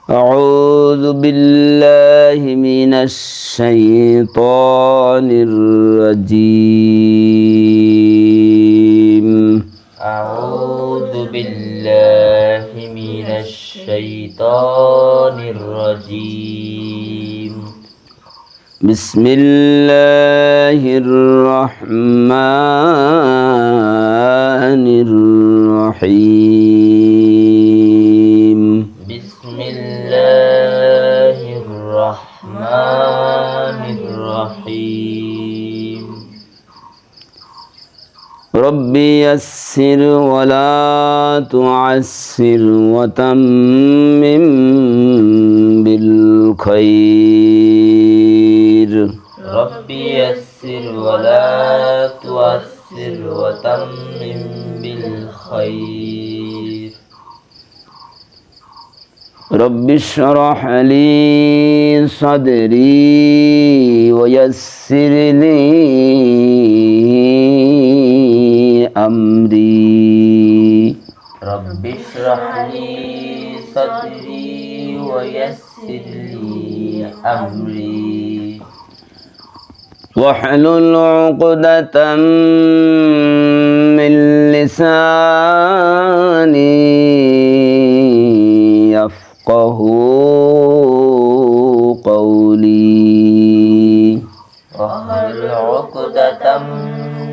أعوذ بالله من الشيطان الرجيم أعوذ بالله من الشيطان الرجيم بسم الله الرحمن الرحيم بسم الله الرحمن الرحيم ربي يسر ولا تعسر وتمم بالخير ربي يسر ولا تعسر وتمم بالخير رب اشرح لي صدري ويسر لي أمري رب اشرح لي صدري ويسر لي أمري واحلل عقدة من لساني يفقه قولي واحلل عقدة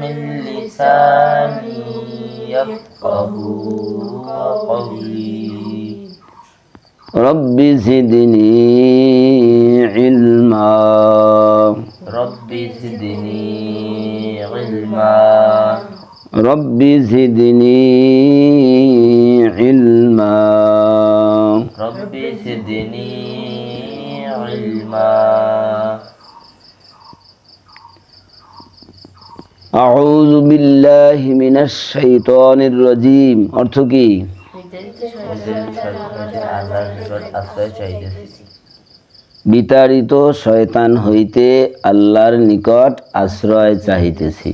من لساني يفقه قولي رب زدني علما رب زدني علما رب زدني علما رب زدني علما أعوذ بالله من الشيطان الرجيم অর্থ কি? আশ্রয় চাইতেছি বিতাড়িত শয়তান হইতে আল্লাহর নিকট আশ্রয় চাহিতেছি।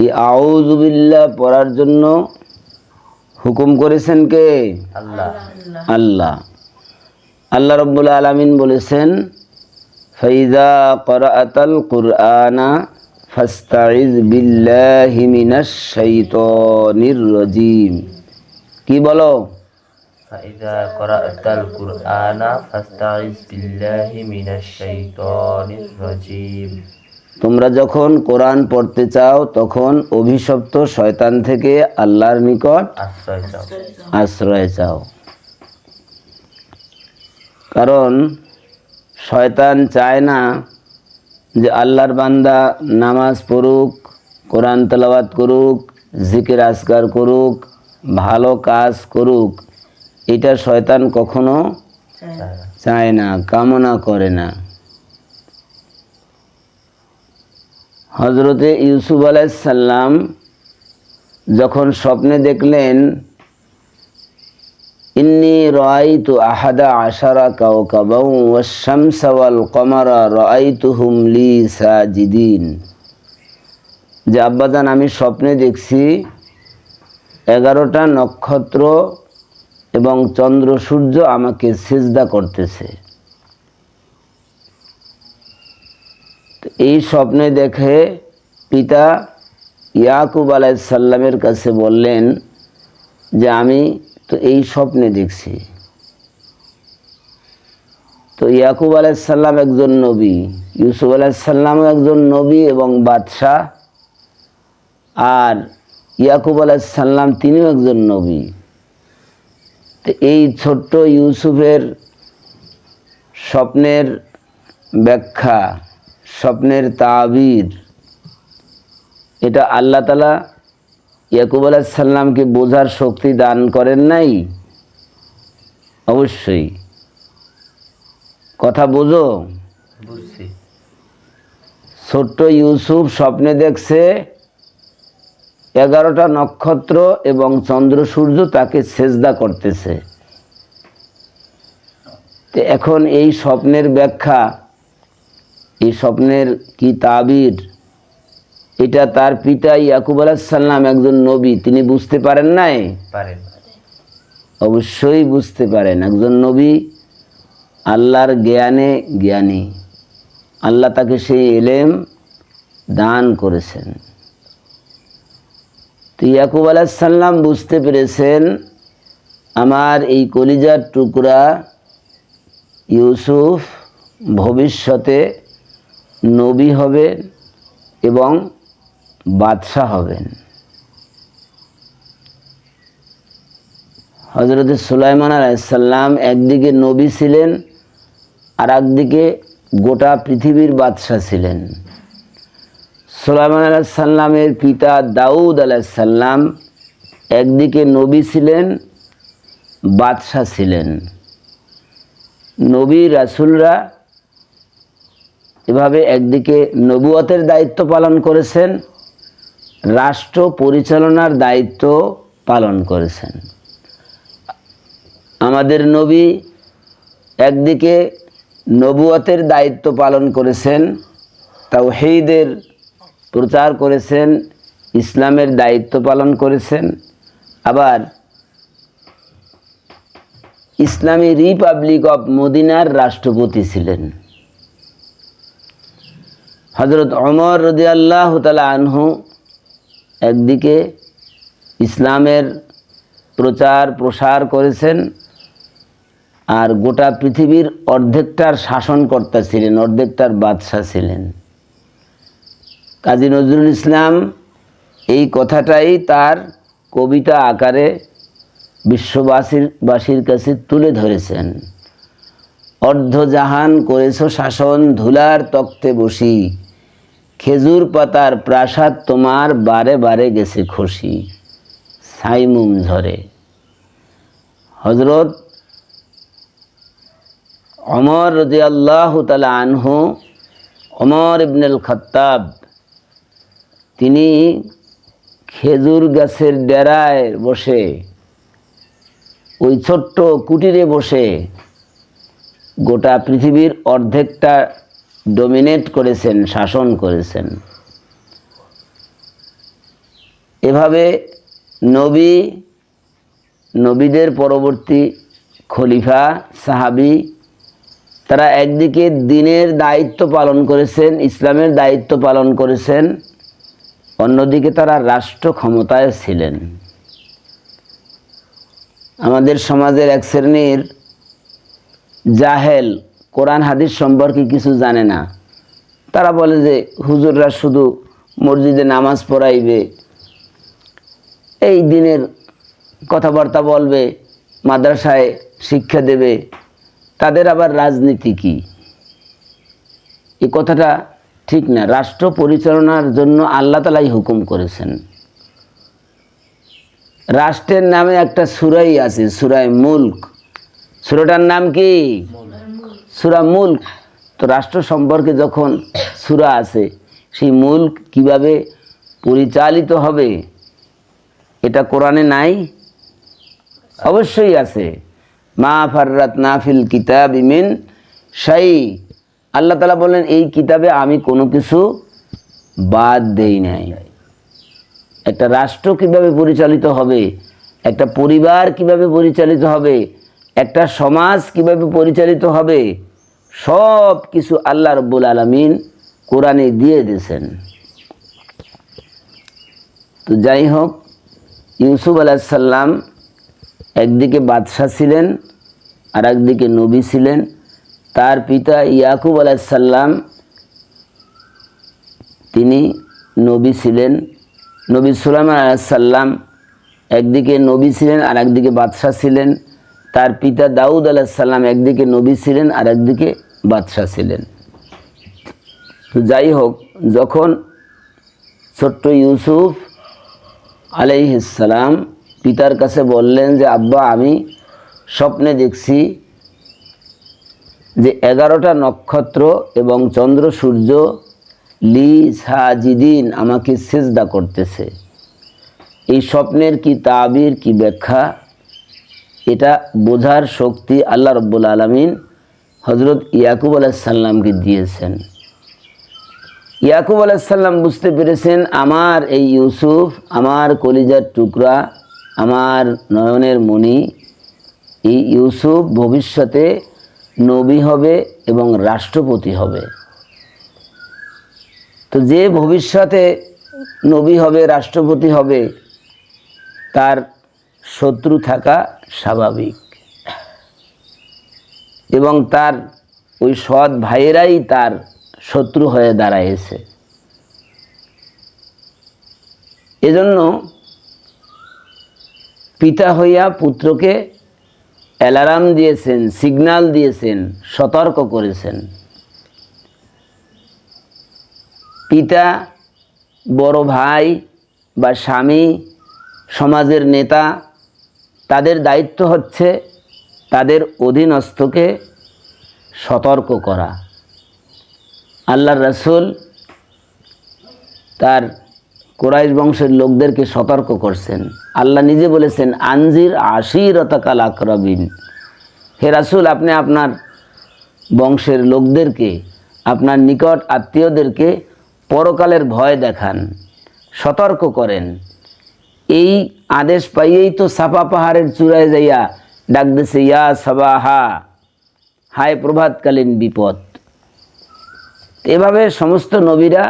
এই আউযু বিল্লাহ পড়ার জন্য হুকুম করেছেন কে? আল্লাহ আল্লাহ। আল্লাহ রাব্বুল আলামিন বলেছেন, ফাইযা ক্বরাআতাল কুরআনা ফাস্তাইয বিল্লাহি মিনাশ শাইতানির রাজীম। কি বলো? ফাইযা ক্বরাআতাল কুরআনা ফাস্তাইয বিল্লাহি মিনাশ শাইতানির রাজীম। তোমরা যখন কোরআন পড়তে চাও তখন অভিশপ্ত শয়তান থেকে আল্লাহর নিকট আশ্রয় চাও। কারণ শয়তান চায় না যে আল্লাহর বান্দা নামাজ পড়ুক, কোরআন তেলাওয়াত করুক, জিকির আজকার করুক, ভালো কাজ করুক। এটা শয়তান কখনো চায় না, কামনা করে না। হযরতে ইউসুফ আলাইহিস সালাম যখন স্বপ্নে দেখলেন, ইন্নী রাআইতু আহাদা আশারা কাওকাবাও ওয়াশ শামসা ওয়াল কমারা রাআইতুহুম লি সাজিদিন, যে আব্বাজান আমি স্বপ্নে দেখছি 11টা নক্ষত্র এবং চন্দ্র সূর্য আমাকে সিজদা করতেছে। এই স্বপ্নে দেখে পিতা ইয়াকুব আলাইহিস সালামের কাছে বললেন যে আমি তো এই স্বপ্নে দেখছি। তো ইয়াকুব আলাইহিস সালাম একজন নবী, ইউসুফ আলাইহিস সালামও একজন নবী এবং বাদশাহ, আর ইয়াকুব আলাইহিস সালাম তিনিও একজন নবী। তো এই ছোট্ট ইউসুফের স্বপ্নের ব্যাখ্যা, স্বপ্নের তাবির, এটা আল্লাহ তাআলা ইয়াকুব আলাইহিস সালামকে বোঝার শক্তি দান করেন নাই? অবশ্যই। কথা বোঝো? বুঝছি। ছোট্ট ইউসুফ স্বপ্নে দেখছে 11টা নক্ষত্র এবং চন্দ্র সূর্য তাকে সেজদা করতেছে। তো এখন এই স্বপ্নের ব্যাখ্যা, এই স্বপ্নের কি তাবির, এটা তার পিতা ইয়াকুব আলাইহিস সালাম একজন নবী, তিনি বুঝতে পারেন নাই। পারেন। অবশ্যই বুঝতে পারেন একজন নবী আল্লাহর জ্ঞানে জ্ঞানী, আল্লাহ তাকে সেই ইলম দান করেছেন। তো ইয়াকুব আলাইহিস সালাম বুঝতে পেরেছেন আমার এই কলিজার টুকরা ইউসুফ ভবিষ্যতে নবী হবেন এবং বাদশাহ হবেন। হযরত সুলাইমান আলাইহিস সালাম একদিকে নবী ছিলেন আর একদিকে গোটা পৃথিবীর বাদশাহ ছিলেন। সুলাইমান আলাইহিস সালামের পিতা দাউদ আলাইহিস সালাম একদিকে নবী ছিলেন, বাদশাহ ছিলেন। নবী রাসূলরা এভাবে একদিকে নবুয়তের দায়িত্ব পালন করেছেন, রাষ্ট্র পরিচালনার দায়িত্ব পালন করেছেন। আমাদের নবী একদিকে নবুয়তের দায়িত্ব পালন করেছেন, তাওহীদের প্রচার করেছেন, ইসলামের দায়িত্ব পালন করেছেন, আবার ইসলামী রিপাবলিক অফ মদিনার রাষ্ট্রপতি ছিলেন। হযরত ওমর রাদিয়াল্লাহু তাআলা আনহু একদিকে ইসলামের প্রচার প্রসার করেছেন আর গোটা পৃথিবীর অর্ধেকটার শাসনকর্তা ছিলেন, অর্ধেকটার বাদশাহ ছিলেন। কাজী নজরুল ইসলাম এই কথাটাই তার কবিতা আকারে বিশ্ববাসীর কাছে তুলে ধরেছেন। অর্ধজাহান করেছ শাসন ধুলার তক্তে বসি, খেজুর পাতার প্রাসাদ তোমার বারে বারে গেছে খসি, ছাইমুম ঝরে। হযরত ওমর রাদিয়াল্লাহু তাআলা আনহু, ওমর ইবনুল খাত্তাব, তিনি খেজুর গাছের ডেরায় বসে, ওই ছোট্ট কুটিরে বসে গোটা পৃথিবীর অর্ধেকটা ডমিনেট করেছেন, শাসন করেছেন। এভাবে নবীদের পরবর্তী খলিফা সাহাবী তারা একদিকে দ্বীনের দায়িত্ব পালন করেছেন, ইসলামের দায়িত্ব পালন করেছেন, অন্যদিকে তারা রাষ্ট্র ক্ষমতায় ছিলেন। আমাদের সমাজের এক শ্রেণীর জাহেল কোরআন হাদিস সম্পর্কে কিছু জানে না। তারা বলে যে হুজুররা শুধু মসজিদে নামাজ পড়াইবে, এই দিনের কথাবার্তা বলবে, মাদ্রাসায় শিক্ষা দেবে, তাদের আবার রাজনীতি কি? এই কথাটা ঠিক না। রাষ্ট্র পরিচালনার জন্য আল্লাহ তাআলাই হুকুম করেছেন। রাষ্ট্রের নামে একটা সূরাই আছে, সূরায়ে মুলক। সূরাটার নাম কি? সূরা মুলক। তো রাষ্ট্র সম্পর্কে যখন সূরা আছে, সেই মুলক কিভাবে পরিচালিত হবে এটা কোরআনে নাই? অবশ্যই আছে। মা ফাররাতনা ফিল কিতাবি মিন শাই। আল্লাহ তাআলা বলেন এই কিতাবে আমি কোনো কিছু বাদ দেই নাই। একটা রাষ্ট্র কিভাবে পরিচালিত হবে, একটা পরিবার কিভাবে পরিচালিত হবে, একটা সমাজ কিভাবে পরিচালিত হবে, সব কিছু আল্লাহ রাব্বুল আলামিন কোরআনে দিয়ে দিয়েছেন। তো যাই হোক, ইউসুফ আলাইহিস সালাম একদিকে বাদশাহ ছিলেন আর একদিকে নবী ছিলেন। তার পিতা ইয়াকুব আলাইহিস সালাম তিনি নবী ছিলেন। নবী সুলাইমান আলাইহিস সালাম একদিকে নবী ছিলেন আর একদিকে বাদশাহ ছিলেন। তার পিতা দাউদ আলাইহিস সালাম একদিকে নবী ছিলেন আর একদিকে বাদশাহ ছিলেন। তো যাই হোক, যখন ছোট্ট ইউসুফ আলাইহিস সালাম পিতার কাছে বললেন যে আব্বা, আমি স্বপ্নে দেখছি যে 11টা নক্ষত্র এবং চন্দ্র সূর্য লি সাজিদিন আমাকে সিজদা করতেছে, এই স্বপ্নের কি তাবির, কি ব্যাখ্যা, এটা বোঝার শক্তি আল্লাহ রাব্বুল আলামিন হযরত ইয়াকুব আলাইহিস সালামকে দিয়েছেন। ইয়াকুব আলাইহিস সালাম বুঝতে পেরেছেন আমার এই ইউসুফ, আমার কলিজার টুকরা, আমার নয়নের মণি, এই ইউসুফ ভবিষ্যতে নবী হবে এবং রাষ্ট্রপতি হবে। তো যে ভবিষ্যতে নবী হবে, রাষ্ট্রপতি হবে, তার শত্রু থাকা স্বাভাবিক, এবং তার ওই সৎ ভাইয়েরাই তার শত্রু হয়ে দাঁড়াইছে। এজন্য পিতা হইয়া পুত্রকে অ্যালার্ম দিয়েছেন, সিগন্যাল দিয়েছেন, সতর্ক করেছেন। পিতা, বড় ভাই বা স্বামী, সমাজের নেতা, তাদের দায়িত্ব হচ্ছে তাদের অধীনস্থকে সতর্ক করা। আল্লাহর রাসূল তার কুরাইশ বংশের লোকদেরকে সতর্ক করছেন। আল্লাহ নিজে বলেছেন, আনজির আশিরাতাকাল আকরাবিন। হে রাসূল, আপনি আপনার বংশের লোকদেরকে, আপনার নিকট আত্মীয়দেরকে পরকালের ভয় দেখান, সতর্ক করেন। এই আদেশ পাইয়েই তো সাফা পাহাড়ের চূড়ায় যাইয়া ডাক দিছে, ইয়া সাবাহা, হায় প্রভাতকালীন বিপদ। এভাবে সমস্ত নবীরা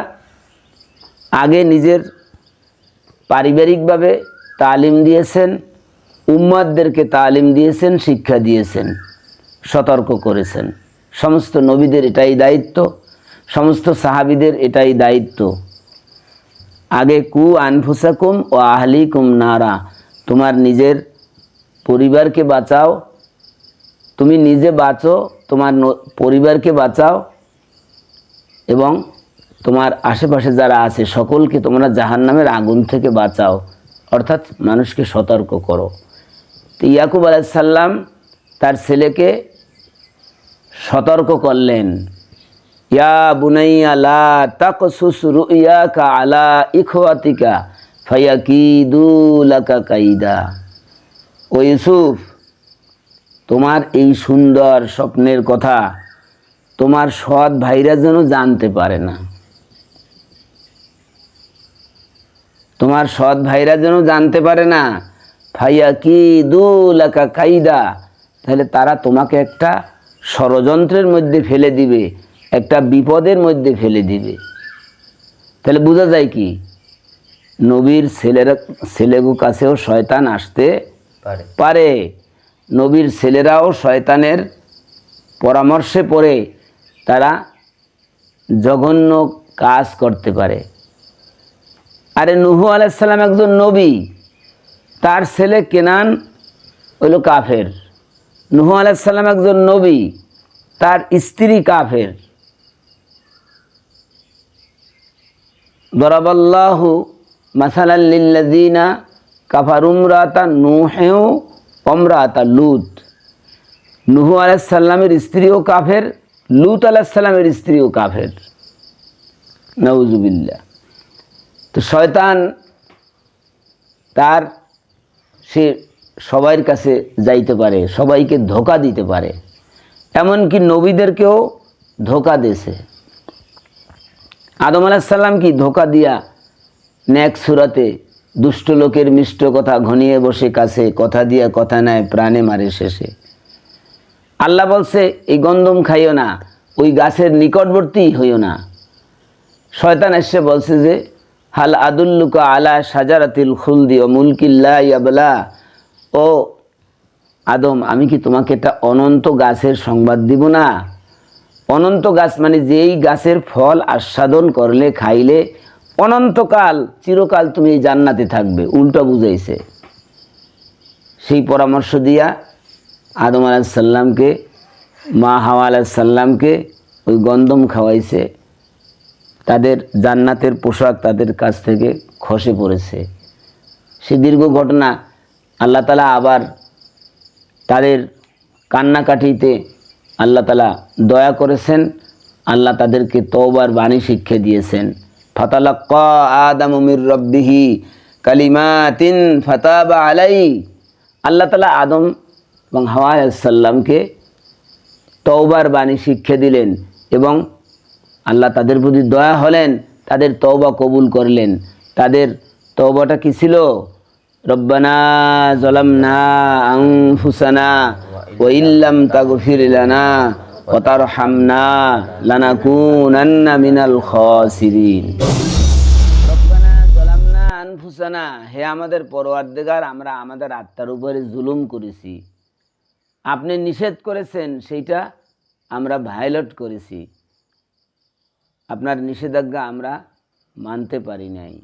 আগে নিজের পারিবারিকভাবে তালিম দিয়েছেন, উম্মাদদেরকে তালিম দিয়েছেন, শিক্ষা দিয়েছেন, সতর্ক করেছেন। সমস্ত নবীদের এটাই দায়িত্ব, সমস্ত সাহাবীদের এটাই দায়িত্ব। আগে কু আনফুসাকুম ও আহলিকুম নারা, তোমার নিজের পরিবারকে বাঁচাও, তুমি নিজে বাঁচো, তোমার পরিবারকে বাঁচাও, এবং তোমার আশেপাশে যারা আছে সকলকে তোমরা জাহান্নামের আগুন থেকে বাঁচাও, অর্থাৎ মানুষকে সতর্ক করো। তো ইয়াকুব আলাইহিস সালাম তার ছেলেকে সতর্ক করলেন, ইয়া বুনাইয়া লা তাকসুস রুইয়াকা আলা ইখওয়াতিকা ফায়াকিদু লাকা কাইদা। ও ইউসুফ, তোমার এই সুন্দর স্বপ্নের কথা তোমার সৎ ভাইরা যেন জানতে পারে না, তোমার সৎ ভাইরা যেন জানতে পারে না। ফায়াকিদু লাকা কাইদা, তাহলে তারা তোমাকে একটা ষড়যন্ত্রের মধ্যে ফেলে দিবে, একটা বিপদের মধ্যে ফেলে দিবে। তাহলে বোঝা যায় কি, নবীর ছেলেগো কাছেও শয়তান আসতে পারে। নবীর ছেলেরাও শয়তানের পরামর্শে পড়ে তারা জঘন্য কাজ করতে পারে। আরে নূহ আলাইহিস সালাম একজন নবী, তার ছেলে কেনান হইল কাফের। নূহ আলাইহিস সালাম একজন নবী, তার স্ত্রী কাফের। দরাবাল্লাহু মাসালাল লিল্লাযিনা কাফারু ইমরাতা নূহে ওয়া ইমরাতা লূত। নূহ আলাইহিস সালামের স্ত্রীও কাফের, লূত আলাইহিস সালামের স্ত্রীও কাফের। নাউযুবিল্লাহ। তো শয়তান সে সবার কাছে যাইতে পারে, সবাইকে ধোঁকা দিতে পারে, এমনকি নবীদেরকেও ধোঁকা দিয়েছে। আদম আলাইহিস সালাম কি ধোঁকা দিয়া নেক সুরাতে দুষ্ট লোকের মিষ্ট কথা ঘনিয়ে বসে কাছে, কথা দিয়া কথা নেয় প্রাণে মারে শেষে। আল্লাহ বলছে, এই গন্ধম খাইও না, ওই গাছের নিকটবর্তী হইও না। শয়তান এসে বলছে যে, হাল আদুল্লুকা আলা শাজারাতিল খুলদি ও মুলকিল্লা ইয়াবলা, ও আদম, আমি কি তোমাকে একটা অনন্ত গাছের সংবাদ দিব না? অনন্ত গাছ মানে যেই গাছের ফল আস্বাদন করলে, খাইলে অনন্তকাল, চিরকাল তুমি এই জান্নাতে থাকবে, উল্টা বুঝাইছে। সেই পরামর্শ দিয়া আদম আলাইহিস সালামকে, মা হাওয়া আলাইহিস সালামকে ওই গন্ধম খাওয়াইছে। তাদের জান্নাতের পোশাক তাদের কাছ থেকে খসে পড়েছে। সে দীর্ঘ ঘটনা আল্লাহ তাআলা আবার তাদের কান্নাকাটিতে আল্লাহ তাআলা দয়া করেছেন। আল্লাহ তাদেরকে তওবার বাণী শিক্ষা দিয়েছেন। ফাতালাক্কা আদামু মির রাব্বিহি কালিমাতিন ফাতাবা আলাইহি। আল্লাহ তাআলা আদম এবং হাওয়া আলাইহিস সালামকে তওবার বাণী শিক্ষা দিলেন এবং আল্লাহ তাদের প্রতি দয়া হলেন, তাদের তওবা কবুল করলেন। তাদের তওবাটা কি ছিল? রব্বানা যালামনা আনফুসানা ওয়া ইল্লাম তাগফির লানা ওয়া তারহামনা লানাকুনান্না মিনাল খাসিরিন। রব্বানা যালামনা আনফুসানা, হে আমাদের পরওয়ারদিগার, আমরা আমাদের আত্মার উপরে জুলুম করেছি। আপনি নিষেধ করেছেন সেইটা আমরা ভায়োলেট করেছি। আপনার নিষেধাজ্ঞা আমরা মানতে পারি নাই।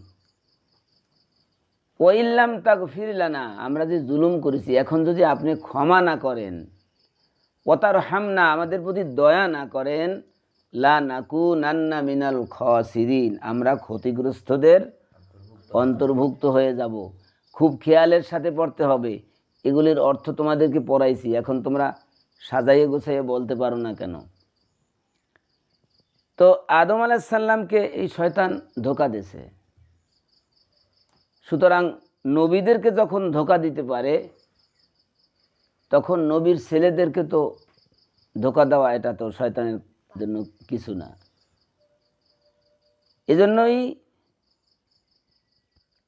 ওয়াইল্লাম তাগফির লানা, আমরা যে জুলুম করেছি, এখন যদি আপনি ক্ষমা না করেন, ওয়াতারহামনা, আমাদের প্রতি দয়া না করেন, লানাকুনান্না মিনাল খাসিরিন, আমরা ক্ষতিগ্রস্তদের অন্তর্ভুক্ত হয়ে যাব। খুব খেয়ালের সাথে পড়তে হবে। এগুলির অর্থ তোমাদেরকে পড়াইছি, এখন তোমরা সাজাইয়ে গোছাইয়ে বলতে পারো না কেন? তো আদম আলাইহিস সালামকে এই শয়তান ধোঁকা দিয়েছে। সুতরাং নবীদেরকে যখন ধোঁকা দিতে পারে, তখন নবীর ছেলেদেরকে তো ধোঁকা দেওয়া এটা তো শয়তানের জন্য কিছু না। এজন্যই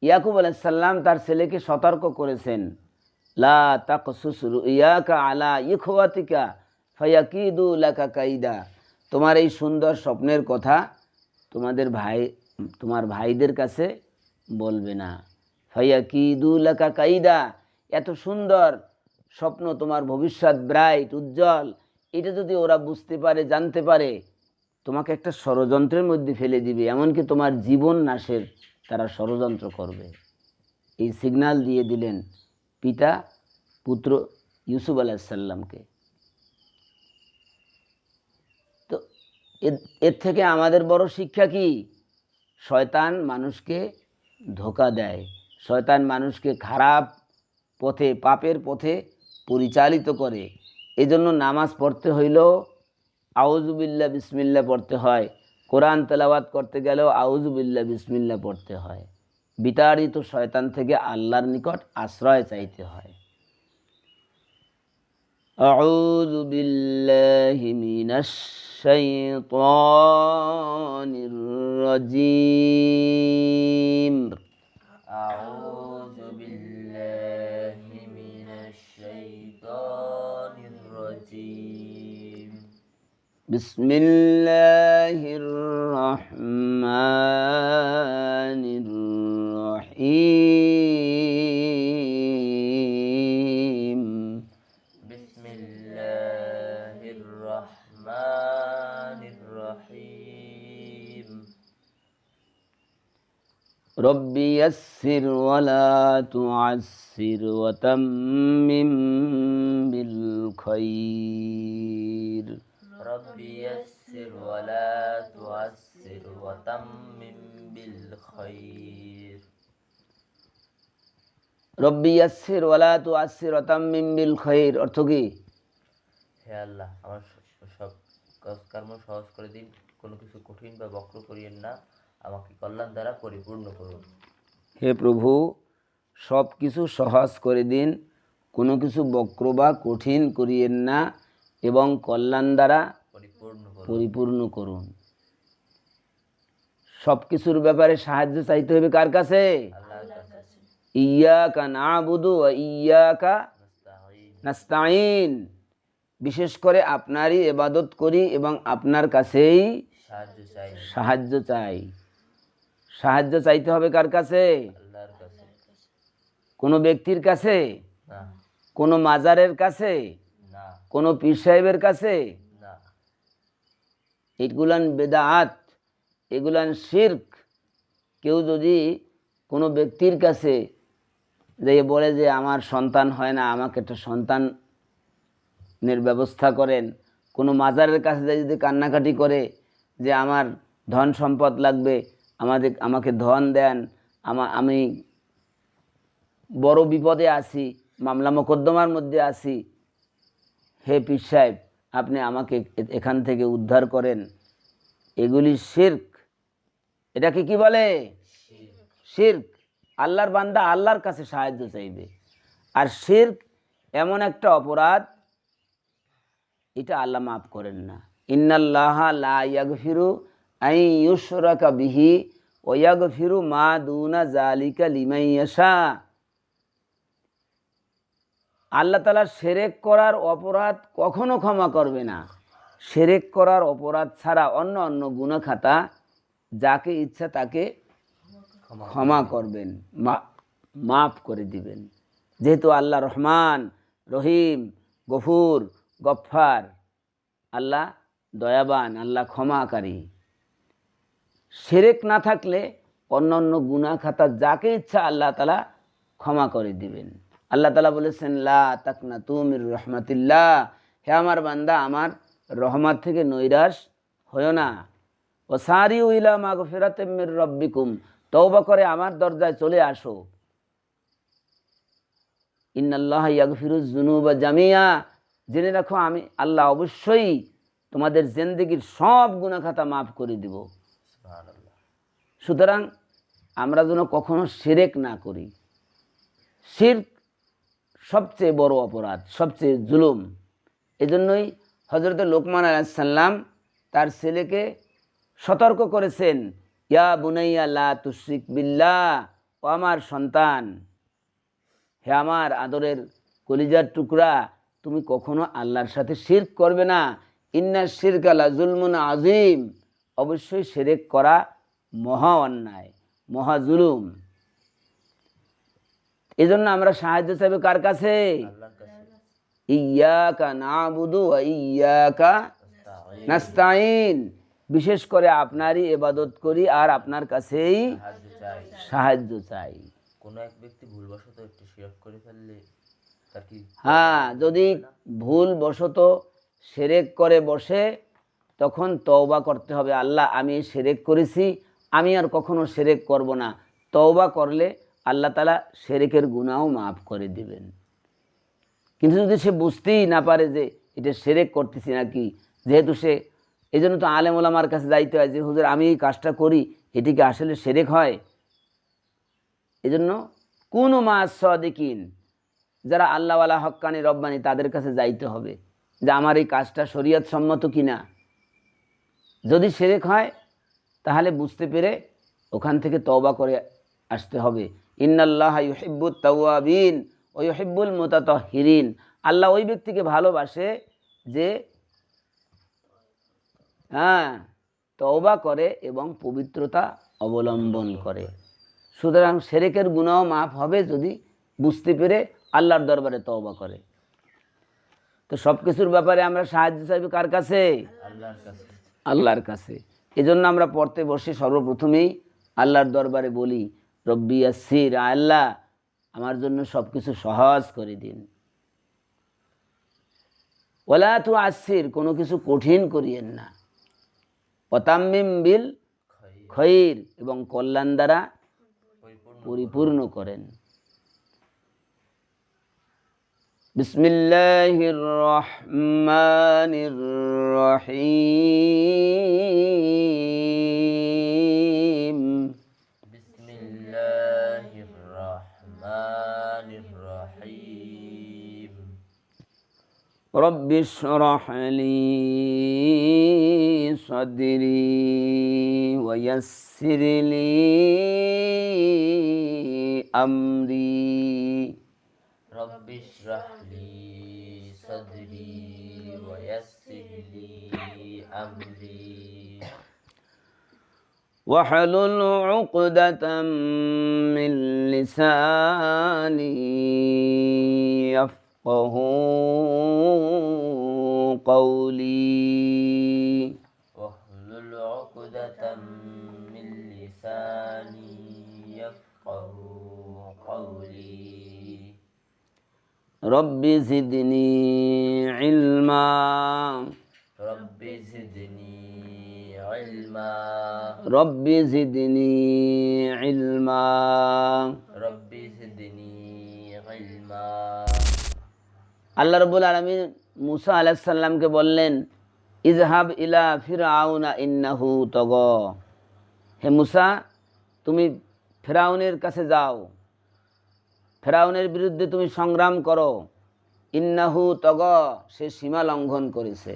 ইয়াকুব আলাইহিস সালাম তার ছেলেকে সতর্ক করেছেন, লা তাকসুস রুইয়াকা আলা ইখওয়াতিকা ফায়াকিদু লাকা কাইদা, তোমার এই সুন্দর স্বপ্নের কথা তোমার ভাইদের কাছে বলবে না। ফায়াকিদু লাকা কাইদা, এত সুন্দর স্বপ্ন, তোমার ভবিষ্যৎ ব্রাইট উজ্জ্বল, এটা যদি ওরা বুঝতে পারে, জানতে পারে, তোমাকে একটা ষড়যন্ত্রের মধ্যে ফেলে দিবে, এমনকি তোমার জীবন নাশের তারা ষড়যন্ত্র করবে। এই সিগন্যাল দিয়ে দিলেন পিতা পুত্র ইউসুফ আলাইহিস সালামকে। তো এর থেকে আমাদের বড় শিক্ষা কি? শয়তান মানুষকে ধোঁকা দেয়, শয়তান মানুষকে খারাপ পথে, পাপের পথে পরিচালিত করে। এজন্য নামাজ পড়তে হইলেও আউযুবিল্লাহ বিসমিল্লাহ পড়তে হয়, কোরআন তেলাওয়াত করতে গেলেও আউযুবিল্লাহ বিসমিল্লাহ পড়তে হয়। বিতাড়িত শয়তান থেকে আল্লাহর নিকট আশ্রয় চাইতে হয়। আউযু বিল্লাহি মিনাশ শাইতানির রাজীম। আউযু বিল্লাহি মিনাশ শাইতানির রাজীম। বিসমিল্লাহির রহমানির রহিম। বিসমিল্লাহির রহমানির রহিম। রব্বি ইয়াসসির ওয়া লা তুআসসির ওয়া তাম্মিম বিল খাইর। রব্বি ইয়াসসির ওয়া লা তুআসসির ওয়া তাম্মিম বিল খাইর। রব্বি ইয়াসসির ওয়া লা তুআসসির ওয়া তাম্মিম বিল খাইর অর্থ কি? হে আল্লাহ, আমার সব কাজকর্ম সহজ করে দিন, কোনো কিছু কঠিন বা বক্র করিয়েন না, আমাকে কল্যাণ দ্বারা পরিপূর্ণ করুন। হে প্রভু, সব কিছু সহজ করে দিন, কোনো কিছু বক্র বা কঠিন করিয়েন না, এবং কল্যাণ দ্বারা পরিপূর্ণ করুন। সব কিছুর ব্যাপারে সাহায্য চাইতে হবে কার কাছে? আল্লাহর কাছে। ইয়্যাকা না'বুদু ওয়া ইয়্যাকা নাস্তাঈন। নাস্তাঈন, বিশেষ করে আপনারই ইবাদত করি এবং আপনার কাছেই সাহায্য চাই। সাহায্য চাই। সাহায্য চাইতে হবে কার কাছে? আল্লাহর কাছে। কোনো ব্যক্তির কাছে, না। কোনো মাজারের কাছে, না। কোনো পীর সাহেবের কাছে? না। এগুলান বেদাত, এগুলান শিরক। কেউ যদি কোনো ব্যক্তির কাছে যে বলে যে আমার সন্তান হয় না, আমাকে একটা সন্তানের ব্যবস্থা করেন, কোনো মাজারের কাছে যদি কান্নাকাটি করে যে আমার ধন সম্পদ লাগবে, আমাকে ধন দেন, আমি বড় বিপদে আছি, মামলা মোকদ্দমার মধ্যে আছি, হে পীর সাহেব আপনি আমাকে এখান থেকে উদ্ধার করেন, এগুলি শিরক। এটাকে কি বলে? শিরক। আল্লাহর বান্দা আল্লাহর কাছে সাহায্য চাইবে। আর শিরক এমন একটা অপরাধ, এটা আল্লাহ মাফ করেন না। ইন্নাল্লাহা লা ইয়াগফিরু আন ইউশরাকা বিহি ওয়া ইয়াগফিরু মা দুনা যালিকা লিমান ইয়াশা। আল্লাহ তাআলা শিরক করার অপরাধ কখনো ক্ষমা করবে না। শিরক করার অপরাধ ছাড়া অন্য অন্য গুনাহ খাতা যাকে ইচ্ছা তাকে ক্ষমা করবেন, মাফ করে দিবেন। যেহেতু আল্লাহ রহমান, রহিম, গফুর, গফফার, আল্লাহ দয়াবান, আল্লাহ ক্ষমাকারী। শিরক না থাকলে অন্য অন্য গুনাহ খাতা যাকে ইচ্ছা আল্লাহ তাআলা ক্ষমা করে দিবেন। আল্লাহ তাআলা বলেছেন, লা তাকনাতু মির রাহমাতিল্লাহ, হে আমার বান্দা আমার রহমত থেকে নৈরাশ হয়ো না। ওয়াসারিউ ইলা মাগফিরাতিম মির রাব্বিকুম, তওবা করে আমার দরজায় চলে আসো। ইন্নাল্লাহা ইয়াগফিরুয যুনুবা জামিয়া, জেনে রাখো আমি আল্লাহ অবশ্যই তোমাদের জিন্দেগীর সব গুনাহ খাতা মাফ করে দিব। সুবহানাল্লাহ। সুতরাং আমরা যেন কখনো শিরক না করি। শিরক সবচেয়ে বড় অপরাধ, সবচেয়ে জুলুম। এজন্যই হযরত লোকমান আলাইহিস সালাম তার ছেলেকে সতর্ক করেছেন, ইয়া বুনাইয়া লা তুশরিক বিল্লাহ, ও আমার সন্তান, হে আমার আদরের কলিজার টুকরা, তুমি কখনো আল্লাহর সাথে শিরক করবে না। ইন্না শিরকা লা যুলমুন আযীম, অবশ্যই শিরক করা মহা অন্যায়, মহা জুলুম। এজন্য আমরা সাহায্য চাইব কার কাছে? আল্লাহর কাছে। ইয়্যাকা না'বুদু ওয়া ইয়্যাকা নাস্তাঈন। নাস্তাঈন, বিশেষ করে আপনারই ইবাদত করি আর আপনার কাছেই সাহায্য চাই। সাহায্য চাই। কোনো এক ব্যক্তি ভুলবশত একটু শিরক করে ফেললে তার কি হ্যাঁ, যদি ভুলবশত শিরক করে বসে তখন তওবা করতে হবে, আল্লাহ আমি এই শিরক করেছি, আমি আর কখনো শিরক করব না। তওবা করলে আল্লাহ তাআলা শিরকের গুনাহও মাফ করে দিবেন। কিন্তু যদি সে বুঝতেই না পারে যে এটা শিরক করতেছি নাকি, যেহেতু সে, এই জন্য তো আলেম ওলামার কাছে যাইতে হয় যে হুজুর আমি এই কাজটা করি, এটি কি আসলে শিরক হয়? এজন্য কুনু মা'আস সাদিকিন, যারা আল্লাহওয়ালা হক্কানি রব্বানি তাদের কাছে যাইতে হবে যে আমার এই কাজটা শরীয়ত সম্মত কিনা। যদি শিরক হয় তাহলে বুঝতে পেরে ওখান থেকে তওবা করে আসতে হবে। ইন্নাল্লাহা ইউহিব্বুত তাওয়াবিন ওয়া ইউহিব্বুল মুতাতাহহিরিন, আল্লাহ ওই ব্যক্তিকে ভালোবাসে যে তওবা করে এবং পবিত্রতা অবলম্বন করে। সুতরাং শিরকের গুনাহ মাফ হবে যদি বুঝতে পেরে আল্লাহর দরবারে তওবা করে। তো সব কিছুর ব্যাপারে আমরা সাহায্য চাইব কার কাছে? আল্লাহর কাছে। আল্লাহর কাছে। এজন্য আমরা পড়তে বসে সর্বপ্রথমেই আল্লাহর দরবারে বলি, রব্বি ইয়াসসির, আল্লাহ আমার জন্য সব কিছু সহজ করে দিন। ওয়ালা তুআসসির, কোনো কিছু কঠিন করিয়েন না। ওয়াতাম্মিম বিল খাইর। খৈর, এবং কল্যাণ দ্বারা পরিপূর্ণ পরিপূর্ণ করেন। বিসমিল্লাহির রহমানির রহিম। বিসমিল্লাহির রহমানির রহিম। রব্বি ইশরাহ লি সাদরি ওয়া ইয়াসসির লি আমরি। রব্বি ইশরাহ লি সাদরি ওয়া ইয়াসসির লি আমরি। واحلل عقدة من لساني يفقه قولي। واحلل عقدة من لساني يفقهوا قولي। رب زدني علما رب زدني علما رب زدني علما رب زدني علما। আল্লাহ রাব্বুল আলামিন মুসা আলাইহিস সালামকে বললেন, ইযহাব ইলা ফিরআউনা ইন্নাহু তাগা, হে মুসা তুমি ফিরআউনের কাছে যাও, ফিরআউনের বিরুদ্ধে তুমি সংগ্রাম করো। ইন্নাহু তাগা, সে সীমা লঙ্ঘন করেছে।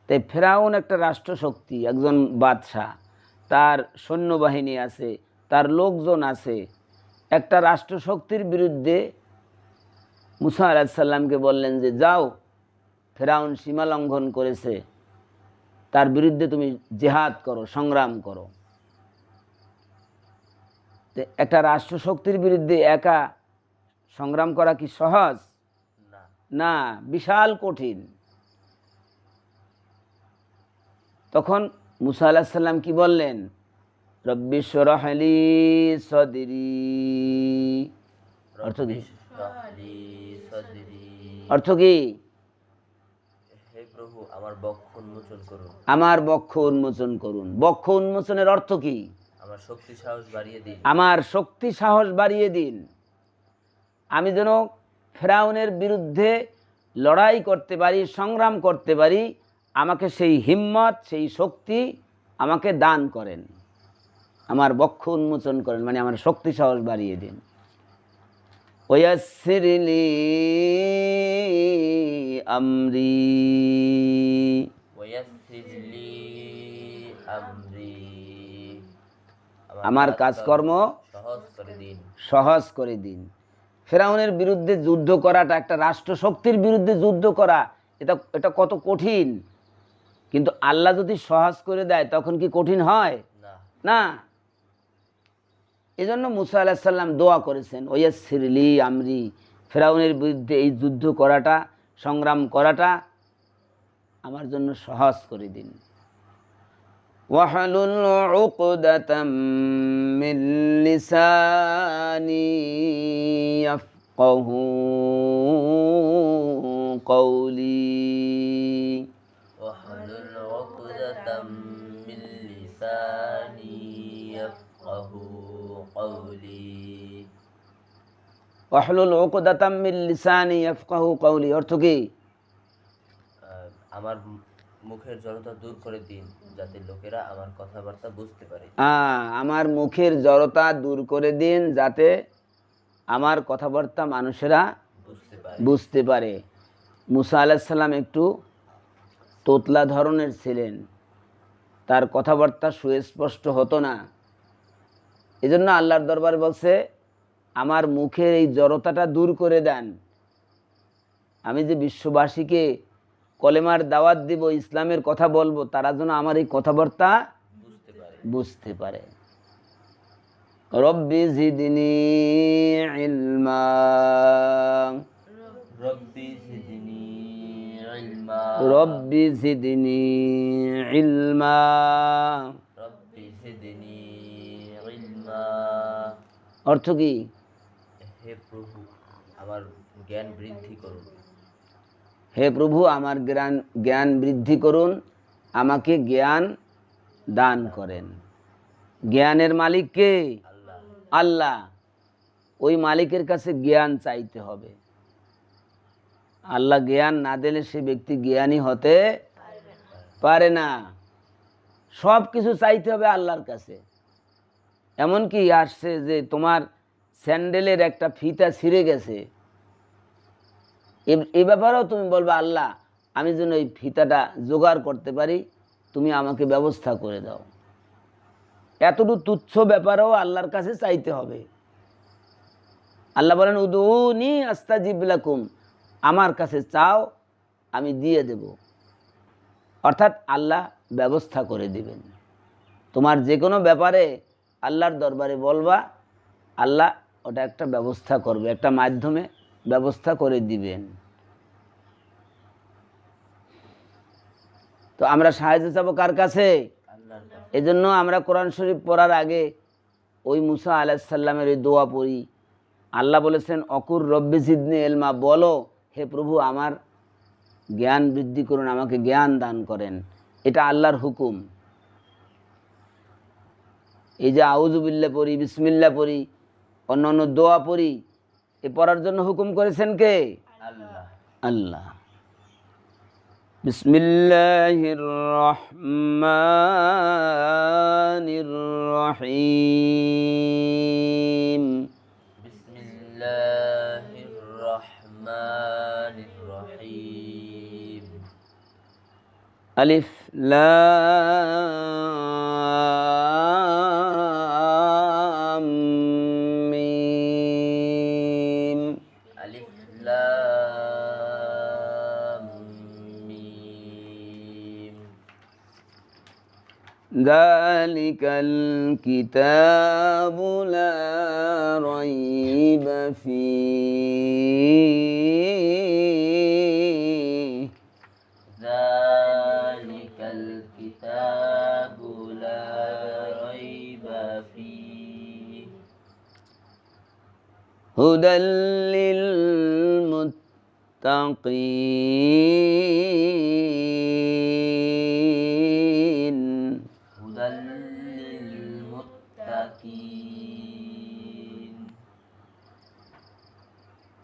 তাই ফিরআউন একটা রাষ্ট্রশক্তি, একজন বাদশাহ, তার সৈন্যবাহিনী আছে, তার লোকজন আছে। একটা রাষ্ট্রশক্তির বিরুদ্ধে মুসা আলাইহিস সালামকে বললেন যে যাও, ফেরাউন সীমা লঙ্ঘন করেছে, তার বিরুদ্ধে তুমি জেহাদ করো, সংগ্রাম করো। তো একটা রাষ্ট্রশক্তির বিরুদ্ধে একা সংগ্রাম করা কি সহজ? না। না, বিশাল কঠিন। তখন মুসা আলাইহিস সালাম কি বললেন? রব্বি শরহ লি সদরি। অর্থ কি? রব্বি ইশরাহ লি সাদরি। অর্থ কি? হে প্রভু, আমার বক্ষ উন্মোচন করুন। আমার বক্ষ উন্মোচন করুন। বক্ষ উন্মোচনের অর্থ কি? আমার শক্তি সাহস বাড়িয়ে দিন। আমার শক্তি সাহস বাড়িয়ে দিন, আমি যেন ফেরাউনের বিরুদ্ধে লড়াই করতে পারি, সংগ্রাম করতে পারি। আমাকে সেই হিম্মত, সেই শক্তি আমাকে দান করেন। আমার বক্ষ উন্মোচন করেন মানে আমার শক্তি সাহস বাড়িয়ে দিন। ওয়াসসির লি আমরি। ওয়ায়াসসির লি আমরি। আমার কাজকর্ম সহজ করে দিন। সহজ করে দিন। ফেরাউনের বিরুদ্ধে যুদ্ধ করাটা, একটা রাষ্ট্রশক্তির বিরুদ্ধে যুদ্ধ করা, এটা কত কঠিন। কিন্তু আল্লাহ যদি সহজ করে দেয় তখন কি কঠিন হয়? না। না। এজন্য মুসা আলাইহিস সালাম দোয়া করেছেন, ওয়াসসির লি আমরি, ফেরাউনের বিরুদ্ধে এই যুদ্ধ করাটা, সংগ্রাম করাটা আমার জন্য সহজ করে দিন। ওয়াহলুল উকদাতাম মিন লিসানি ইয়াফকাহু কওলি। ওয়াহলুল উকদাতাম মিন লিসানি ইয়াফকাহু কওলি। ওয়াহলুল উকদাতাম মিন লিসানি ইয়াফকাহু কওলি অর্থ কি? আমার মুখের জড়তা দূর করে দিন, যাতে লোকেরা আমার কথাবার্তা বুঝতে পারে। আমার মুখের জড়তা দূর করে দিন, যাতে আমার কথাবার্তা মানুষেরা বুঝতে পারে। বুঝতে পারে। মুসা আলাইহিস সালাম একটু তোতলা ধরনের ছিলেন, তার কথাবার্তা সুস্পষ্ট হতো না। এজন্য আল্লাহর দরবারে বলছে, আমার মুখের এই জড়তাটা দূর করে দেন। আমি যে বিশ্ববাসীকে কলেমার দাওয়াত দিব, ইসলামের কথা বলবো, তারা যেন আমার এই কথাবার্তা বুঝতে পারে। রব্বি জিদনি ইলমা। রব্বি জিদনি ইলমা। রব্বি জিদনি ইলমা। রব্বি জিদনি ইলমা। অর্থ কি? হে প্রভু, আমার জ্ঞান বৃদ্ধি করুন। হে প্রভু, আমার জ্ঞান বৃদ্ধি করুন, আমাকে জ্ঞান দান করেন। জ্ঞানের মালিক কে? আল্লাহ। আল্লাহ। ওই মালিকের কাছে জ্ঞান চাইতে হবে। আল্লাহ জ্ঞান না দিলে সে ব্যক্তি জ্ঞানী হতে পারে না। সব কিছু চাইতে হবে আল্লাহর কাছে। এমনকি আসছে যে তোমার স্যান্ডেলের একটা ফিতা ছিঁড়ে গেছে, এ ব্যাপারেও তুমি বলবে, আল্লাহ আমি যেন এই ফিতাটা জোগাড় করতে পারি, তুমি আমাকে ব্যবস্থা করে দাও। এতটুকু তুচ্ছ ব্যাপারেও আল্লাহর কাছে চাইতে হবে। আল্লাহ বলেন, উদউনি আস্তাজিব লাকুম, আমার কাছে চাও, আমি দিয়ে দেব। অর্থাৎ আল্লাহ ব্যবস্থা করে দিবেন। তোমার যে কোনো ব্যাপারে আল্লাহর দরবারে বলবা, আল্লাহ ওটা একটা ব্যবস্থা করবে, একটা মাধ্যমে ব্যবস্থা করে দিবেন। তো আমরা সাহায্য চাবো কার কাছে? আল্লাহর কাছে। এজন্য আমরা কোরআন শরীফ পড়ার আগে ওই মুসা আলাইহিস সালামের ওই দোয়া পড়ি। আল্লাহ বলেছেন, অকুর রব্বি জিদনি ইলমা, বলো হে প্রভু আমার জ্ঞান বৃদ্ধি করুন, আমাকে জ্ঞান দান করেন। এটা আল্লাহর হুকুম। এই যে আউযুবিল্লাহ পড়ি, বিসমিল্লাহ পড়ি, অন্যান্য দোয়া পড়ি, এ পড়ার জন্য হুকুম করেছেন কে? আল্লাহ। আল্লাহ। বিসমিল্লাহির রহমানির রহিম। বিসমিল্লাহির রহমানির রহিম। আলিফ লাম মিম। আলিফ লাম যালিকাল কিতাবু লা রাইবা ফীহি যালিকাল কিতাবু লা রাইবা ফীহি হুদাল লিল মুত্তাকিন হুদাল লিল মুত্তাকিন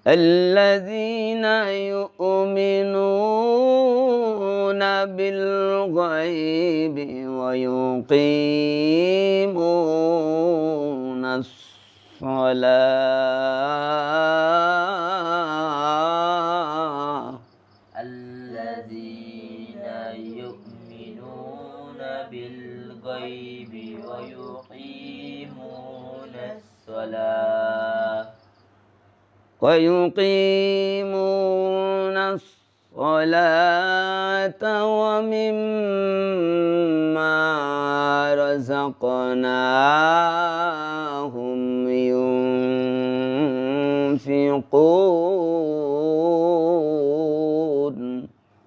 الذين يؤمنون بالغيب ويقيمون الصلاة الذين يؤمنون بالغيب ويقيمون الصلاة ومما رزقناهم ينفقون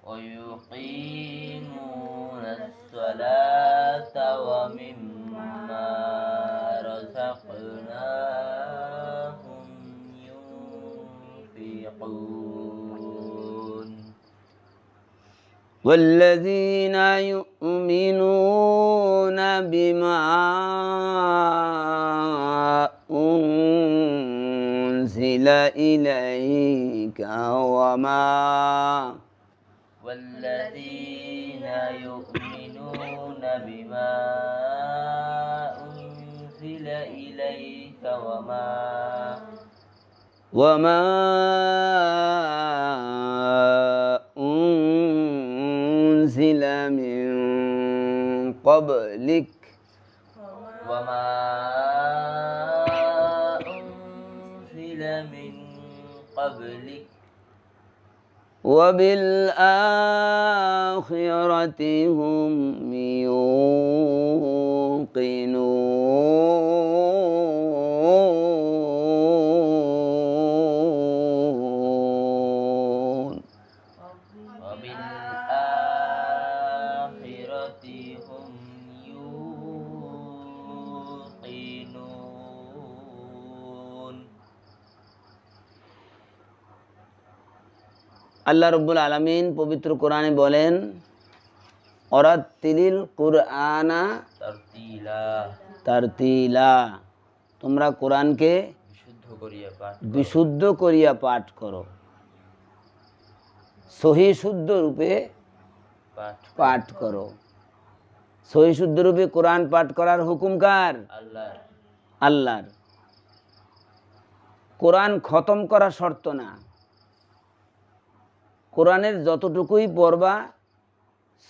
ويقيمون الصلاة ومما رزقناهم ينفقون والذين يؤمنون بما أنزل إليك والذين يؤمنون بما أنزل إليك وما أنزل من قبلك وما أنزل من قبلك وبالآخرة هم يوقنون وبالآخرة هم يوقنون আল্লাহ রব্বুল আলামিন পবিত্র কোরআনে বলেন অরাত্তিলিল কুরআনা তারতিলা তোমরা কোরআনকে বিশুদ্ধ করিয়া পাঠ করো, সহি শুদ্ধ রূপে পাঠ করো। সহি শুদ্ধ রূপে কোরআন পাঠ করার হুকুম কার? আল্লাহর। কোরআন খতম করা শর্ত না, কোরআনের যতটুকুই পড়বা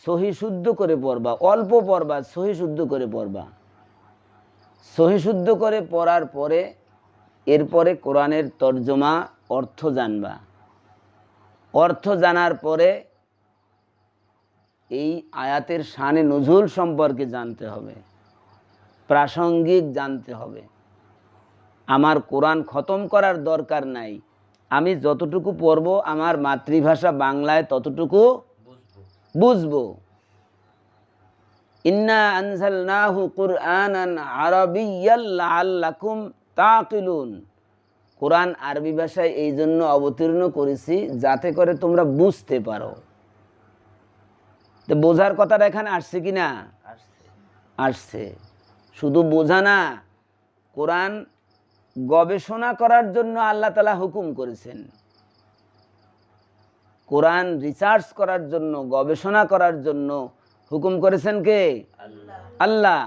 সহি শুদ্ধ করে পড়বা, অল্প পড়বা সহি শুদ্ধ করে পড়বা। সহি শুদ্ধ করে পড়ার পরে এরপরে কোরআনের তর্জমা অর্থ জানবা। অর্থ জানার পরে এই আয়াতের শানে নুজুল সম্পর্কে জানতে হবে, প্রাসঙ্গিক জানতে হবে। আমার কোরআন খতম করার দরকার নাই, আমি যতটুকু পড়ব আমার মাতৃভাষা বাংলায় ততটুকু বুঝবো। ইন্না আনজালনাহু কুরআনান আরাবিয়্যাল লাআল্লাকুম তাকিলুন। কোরআন আরবি ভাষায় এই জন্য অবতীর্ণ করেছি যাতে করে তোমরা বুঝতে পারো। তো বোঝার কথাটা এখানে আসছে কি না? আসছে। শুধু বোঝা না, কোরআন গবেষণা করার জন্য আল্লাহ তাআলা হুকুম করেছেন। কোরআন রিসার্চ করার জন্য, গবেষণা করার জন্য হুকুম করেছেন কে? আল্লাহ।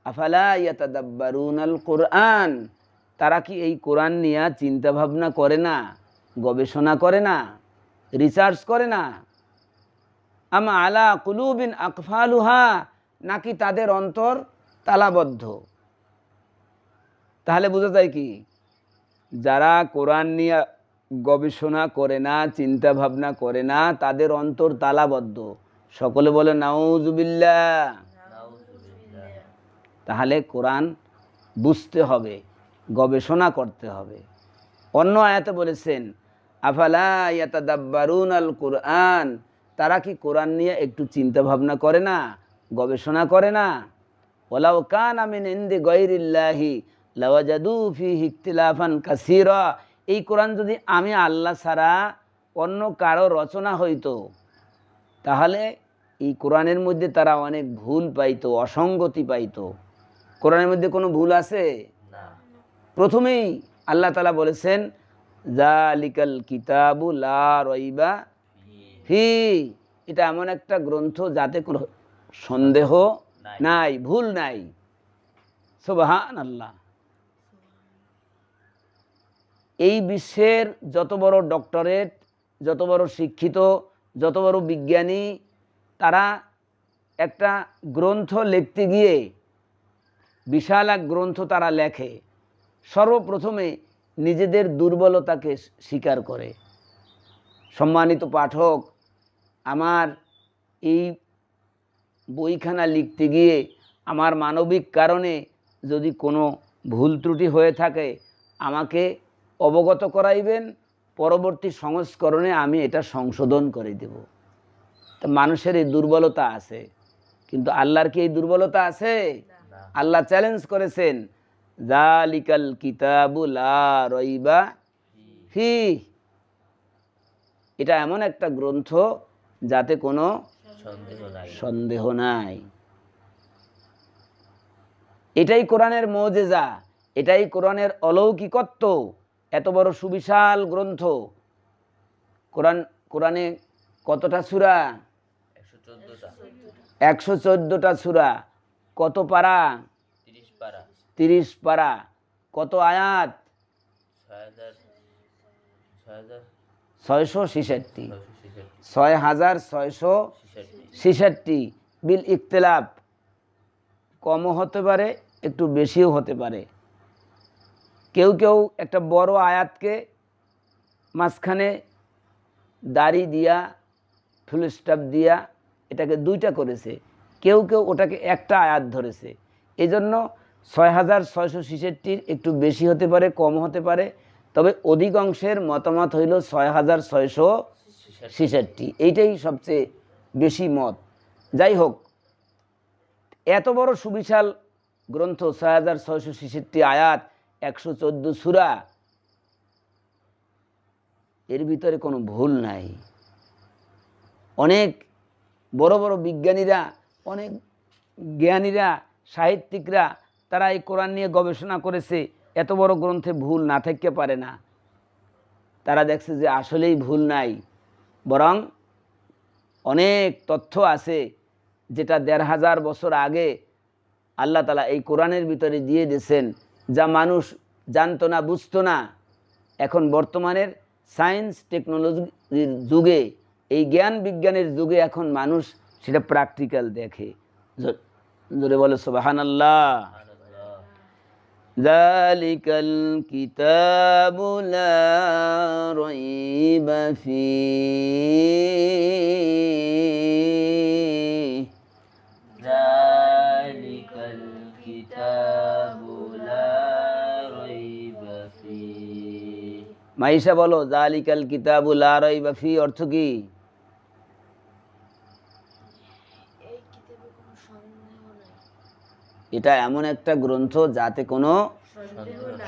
আফালা ইয়াতাদাব্বারুনাল কুরআন, তারা কি এই কোরআন নিয়ে চিন্তা ভাবনা করে না, গবেষণা করে না, রিসার্চ করে না? আম আলা কুলুবিন আকফালুহা, নাকি তাদের অন্তর তালাবদ্ধ? তাহলে বোঝা যায় কি, যারা কোরআন নিয়ে গবেষণা করে না, চিন্তা ভাবনা করে না, তাদের অন্তর তালাবদ্ধ। সকলে বলে নাউজুবিল্লাহ। নাউজুবিল্লাহ। তাহলে কোরআন বুঝতে হবে, গবেষণা করতে হবে। অন্য আয়াতে বলেছেন আফালা ইয়াতাদাব্বারুন আল কোরআন, তারা কি কোরআন নিয়ে একটু চিন্তা ভাবনা করে না, গবেষণা করে না? ওয়ালাউ কানা মিন ইনদি গায়রিল্লাহি লাওয়াজাদু ফীহি ইখতিলাফান কাসীরা, এই কোরআন যদি আমি আল্লাহ ছাড়া অন্য কারো রচনা হইতো তাহলে এই কোরআনের মধ্যে তারা অনেক ভুল পাইতো, অসঙ্গতি পাইতো। কোরআনের মধ্যে কোনো ভুল আছে? না। প্রথমেই আল্লাহ তাআলা বলেছেন যালিকাল কিতাবু লা রাইবা ফি, এটা এমন একটা গ্রন্থ যাতে কোনো সন্দেহ নাই, ভুল নাই। সুবহানাল্লাহ। এই বিশ্বের যত বড় ডক্টরেট, যত বড় শিক্ষিত, যত বড় বিজ্ঞানী, তারা একটা গ্রন্থ লিখতে গিয়ে, বিশাল এক গ্রন্থ তারা লেখে, সর্বপ্রথমে নিজেদের দুর্বলতাকে স্বীকার করে। সম্মানিত পাঠক, আমার এই বইখানা লিখতে গিয়ে আমার মানবিক কারণে যদি কোনো ভুল ত্রুটি হয়ে থাকে আমাকে অবগত করাইবেন, পরবর্তী সংস্করণে আমি এটা সংশোধন করে দেব। তো মানুষের এই দুর্বলতা আছে, কিন্তু আল্লাহর কি এই দুর্বলতা আছে? না। আল্লাহ চ্যালেঞ্জ করেছেন যালিকাল কিতাবু লা রাইবা ফি, এটা এমন একটা গ্রন্থ যাতে কোনো সন্দেহ নাই। সন্দেহ নাই। এটাই কোরআনের মুজিজা, এটাই কোরআনের অলৌকিকত্ব। এত বড় সুবিশাল গ্রন্থ। কোরআনে কতটা সূরা? 114টা। 114টা সূরা। কত পারা? 30 পারা। 30 পারা। কত আয়াত? 666। 6666 বিল ইখতিলাফ, কমও হতে পারে, একটু বেশিও হতে পারে। কেউ কেউ একটা বড় আয়াতকে মাঝখানে দাড়ি দিয়া, ফুল স্টপ দিয়া এটাকে দুইটা করেছে, কেউ কেউ ওটাকে একটা আয়াত ধরেছে। এই জন্য 6666 একটু বেশি হতে পারে, কম হতে পারে, তবে অধিকাংশের মতামত হইল 6666, এইটাই সবচেয়ে বেশি মত। যাই হোক, এত বড় সুবিশাল গ্রন্থ, 6666 আয়াত, 114 সূরা, এর ভিতরে কোনো ভুল নাই। অনেক বড় বড় বিজ্ঞানীরা, অনেক জ্ঞানীরা, সাহিত্যিকরা, তারা এই কোরআন নিয়ে গবেষণা করেছে। এত বড় গ্রন্থে ভুল না থাকতে পারে না। তারা দেখছে যে আসলেই ভুল নাই, বরং অনেক তথ্য আছে যেটা 1500 বছর আগে আল্লাহ তাআলা এই কোরআনের ভিতরে দিয়ে দিয়েছেন, যা মানুষ জানতো না, বুঝতো না। এখন বর্তমানের সায়েন্স টেকনোলজির যুগে, এই জ্ঞান বিজ্ঞানের যুগে এখন মানুষ সেটা প্র্যাকটিক্যাল দেখে। জোরে বলে সুবহানাল্লাহ। যালিকাল কিতাবু লা রাইবা ফীহি, যালিকাল কিতাবু লা রাইবা ফীহি। মাইশা বলো, যালিকাল কিতাবু লা রাইবা ফীহি অর্থ কি? এটা এমন একটা গ্রন্থ যাতে কোনো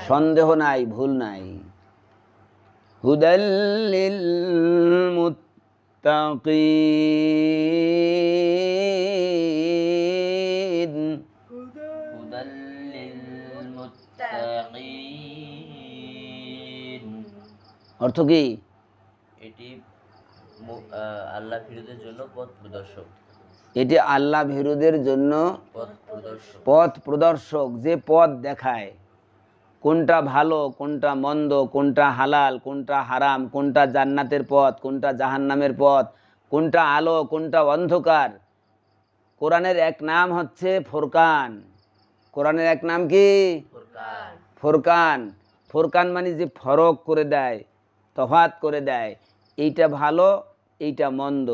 সন্দেহ নাই, ভুল নাই। হুদাল লিল মুত্তাকিন, হুদাল লিল মুত্তাকিন। অর্থ কি? এটি আল্লাহ ভীরুদের জন্য পথ প্রদর্শক। এটি আল্লাহ ভীরুদের জন্য পথ প্রদর্শক, যে পথ দেখায় কোনটা ভালো, কোনটা মন্দ, কোনটা হালাল, কোনটা হারাম, কোনটা জান্নাতের পথ, কোনটা জাহান্নামের পথ, কোনটা আলো, কোনটা অন্ধকার। কোরআনের এক নাম হচ্ছে ফুরকান। কোরআনের এক নাম কি? ফুরকান। ফুরকান মানে যে ফরক করে দেয়, তফাৎ করে দেয়, এইটা ভালো, এইটা মন্দ,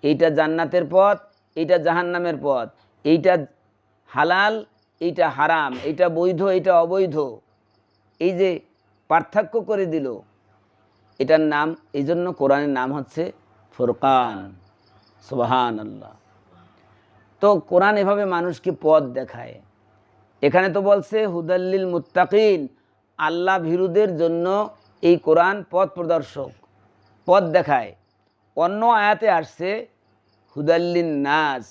এইটা জান্নাতের পথ, এইটা জাহান্নামের পথ, এইটা হালাল, এইটা হারাম, এইটা বৈধ, এইটা অবৈধ, এই যে পার্থক্য করে দিল, এটার নাম, এই জন্য কোরআনের নাম হচ্ছে ফুরকান। সুবহানাল্লাহ। তো কোরআন এভাবে মানুষকে পথ দেখায়। এখানে তো বলছে হুদাল্লিল মুত্তাকিন, আল্লাহ ভীরুদের জন্য এই কোরআন পথ প্রদর্শক, পথ দেখায়। অন্য আয়াতে আসছে হুদাল্লিন নাস।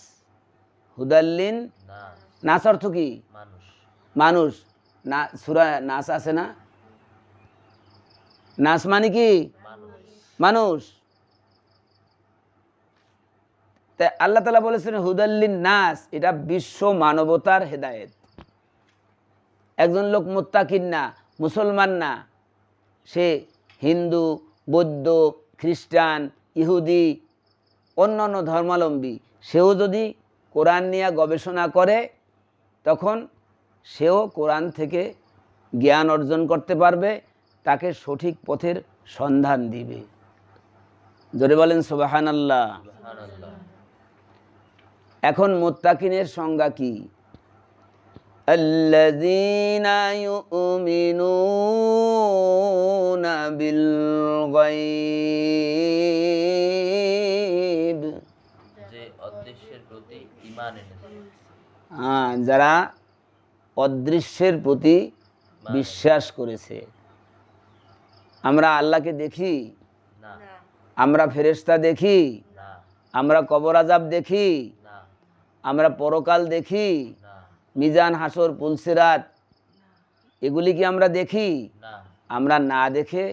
হুদাল্লিন না, নাস অর্থ কি? মানুষ। মানুষ। না, সূরা নাস আছে না? নাস মানে কি? মানুষ। মানুষ। তা আল্লাহ তাআলা বলেছেন হুদাল্লিন নাস, এটা বিশ্ব মানবতার হেদায়েত। একজন লোক মুত্তাকিন না, মুসলমান না, সে হিন্দু, বৌদ্ধ, খ্রিস্টান, ইহুদি, অন্যান্য ধর্মাবলম্বী, সেও যদি কোরআন নিয়ে গবেষণা করে তখন সেও কোরআন থেকে জ্ঞান অর্জন করতে পারবে, তাকে সঠিক পথের সন্ধান দিবে। জোরে বলেন সুবহানাল্লাহ। সুবহানাল্লাহ। এখন মুত্তাকিনের সংজ্ঞা কি? আল্লাযীনা ইউমিনুনা বিল গায়ব, যে অদৃশ্যের প্রতি ঈমান এনেছে। যারা অদৃশ্যের প্রতি বিশ্বাস করেছে। আমরা আল্লাহকে দেখি, না, আমরা ফেরেশতা দেখি, না, আমরা কবর আযাব দেখি, না, আমরা পরকাল দেখি, না, মিজান, হাসর, পুলসিরাত, এগুলি কি আমরা দেখি? না। আমরা না দেখে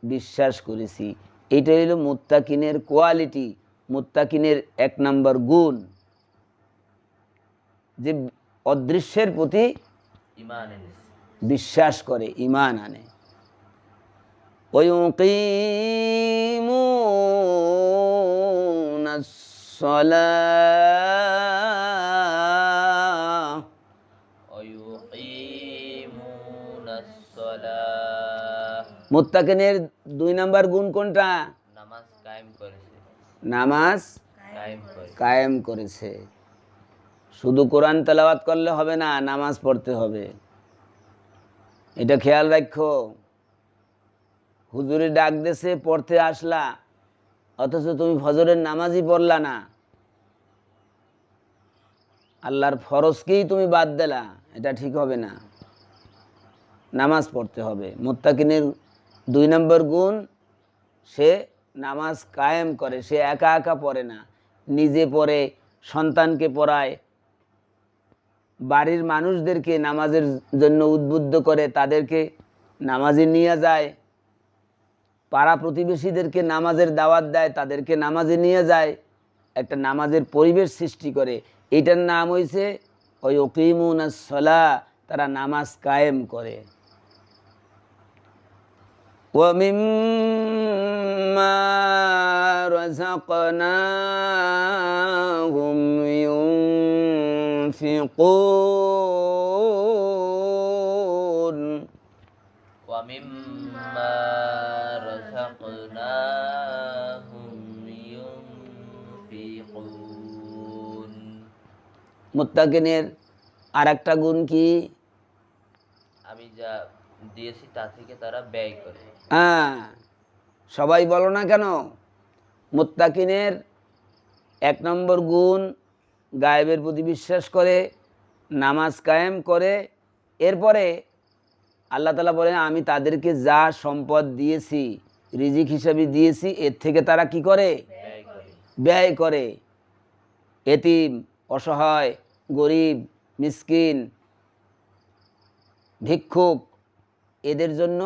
বিশ্বাস করেছি। এইটাই হলো মুত্তাকিনের কোয়ালিটি, মুত্তাকিনের এক নম্বর গুণ, যে অদৃশ্যের প্রতি ঈমান এনেছে। বিশ্বাস করে, ঈমান আনে। ওয়ায়ুকিমুনাস সালাহ, ওয়ায়ুকিমুনাস সালাহ। মুত্তাকিনের 2 নম্বর গুণ কোনটা? নামাজ কায়েম করেছে। নামাজ কায়েম করে। কায়েম করেছে। শুধু কোরআন তেলাওয়াত করলে হবে না, নামাজ পড়তে হবে। এটা খেয়াল রাখো। হুজুরে ডাক দেছে, পড়তে আসলা, অথচ তুমি ফজরের নামাজই পড়লা না, আল্লাহর ফরজকেই তুমি বাদ দিলা, এটা ঠিক হবে না। নামাজ পড়তে হবে। মুত্তাকিনের 2 নম্বর গুণ, সে নামাজ কায়েম করে। সে একা একা পড়ে না, নিজে পড়ে, সন্তানকে পড়ায়, বাড়ির মানুষদেরকে নামাজের জন্য উদ্বুদ্ধ করে, তাদেরকে নামাজে নিয়ে যায়, পাড়া প্রতিবেশীদেরকে নামাজের দাওয়াত দেয়, তাদেরকে নামাজে নিয়ে যায়, একটা নামাজের পরিবেশ সৃষ্টি করে। এটার নাম হইছে ওয়ায়ুকিমুনাস সালাহ, তারা নামাজ কায়েম করে। ওয়ামিম্মা রাযাকনাহুম ইউনফিকুন, ওয়ামিম্মা রাযাকনাহুম ইউনফিকুন। মুত্তাকিনের আরেকটা গুণ কি? আমি যা দিয়েছি তা থেকে তারা ব্যয় করে। সবাই বলো না কেন? মুত্তাকিনের 1 নম্বর গুণ, গায়েবের প্রতি বিশ্বাস করে, নামাজ কায়েম করে। এরপরে আল্লাহ তাআলা বলেন আমি তাদেরকে যা সম্পদ দিয়েছি, রিজিক হিসাবে দিয়েছি, এর থেকে তারা কি করে? ব্যয় করে। ব্যয় করে। এতিম, অসহায়, গরিব, মিসকিন, ভিক্ষুক, এদের জন্য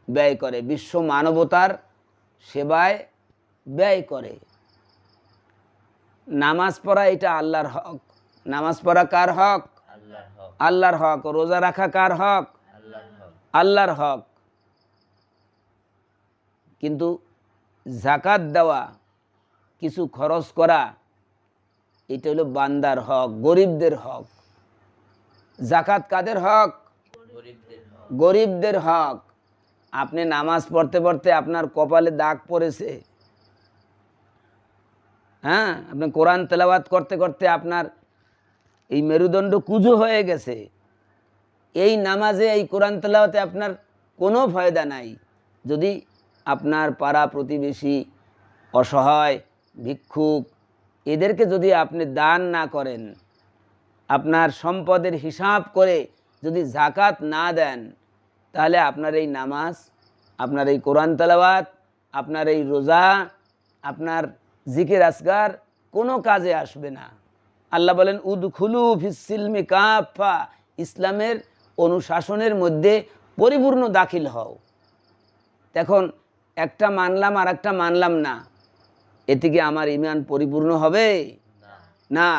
ব্যয় করে, বিশ্ব মানবতার সেবায় ব্যয় করে। নামাজ পড়া এটা আল্লাহর হক। নামাজ পড়া কার হক? আল্লাহর হক। আল্লাহর হক। রোজা রাখা কার হক? আল্লাহর হক। আল্লাহর হক। কিন্তু যাকাত দেওয়া, কিছু খরচ করা, এটা হলো বান্দার হক, গরিবদের হক। যাকাত কাদের হক? গরিবদের হক। গরিবদের হক। আপনি নামাজ পড়তে পড়তে আপনার কপালে দাগ পড়েছে, হ্যাঁ, আপনি কোরআন তেলাওয়াত করতে করতে আপনার এই মেরুদণ্ড কুঁজো হয়ে গেছে, এই নামাজে এই কোরআন তেলাওয়াতে আপনার কোনো ফায়দা নাই। যদি আপনার পাড়া প্রতিবেশী, অসহায়, ভিক্ষুক এদেরকে যদি আপনি দান না করেন, আপনার সম্পদের হিসাব করে যদি জাকাত না দেন, তাহলে আপনার এই নামাজ, আপনার এই কোরআন তেলাওয়াত, আপনার এই রোজা, আপনার জিকির আসগার কোনো কাজে আসবে না। আল্লাহ বলেন উদখুলু ফিস-সিলমি কাফা, ইসলামের অনুশাসনের মধ্যে পরিপূর্ণ দাখিল হও। এখন একটা মানলাম আর একটা মানলাম না, এতে কি আমার ঈমান পরিপূর্ণ হবে? না।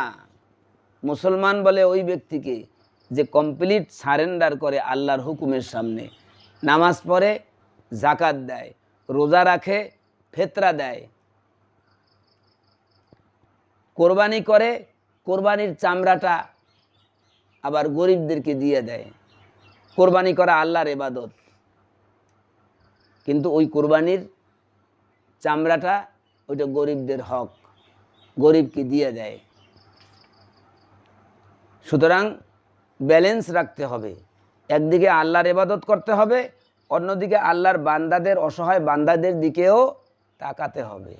মুসলমান বলে ওই ব্যক্তিকে যে কমপ্লিট সারেন্ডার করে আল্লাহর হুকুমের সামনে, নামাজ পড়ে, জাকাত দেয়, রোজা রাখে, ফেতরা দেয়, কোরবানি করে, কোরবানির চামড়াটা আবার গরিবদেরকে দিয়ে দেয়। কোরবানি করা আল্লাহর ইবাদত, কিন্তু ওই কোরবানির চামড়াটা ওইটা গরিবদের হক, গরিবকে দিয়ে দেয়। সুতরাং ব্যালেন্স রাখতে হবে, একদিকে আল্লাহর ইবাদত করতে হবে, অন্যদিকে আল্লাহর বান্দাদের, অসহায় বান্দাদের দিকেও তাকাতে হবে।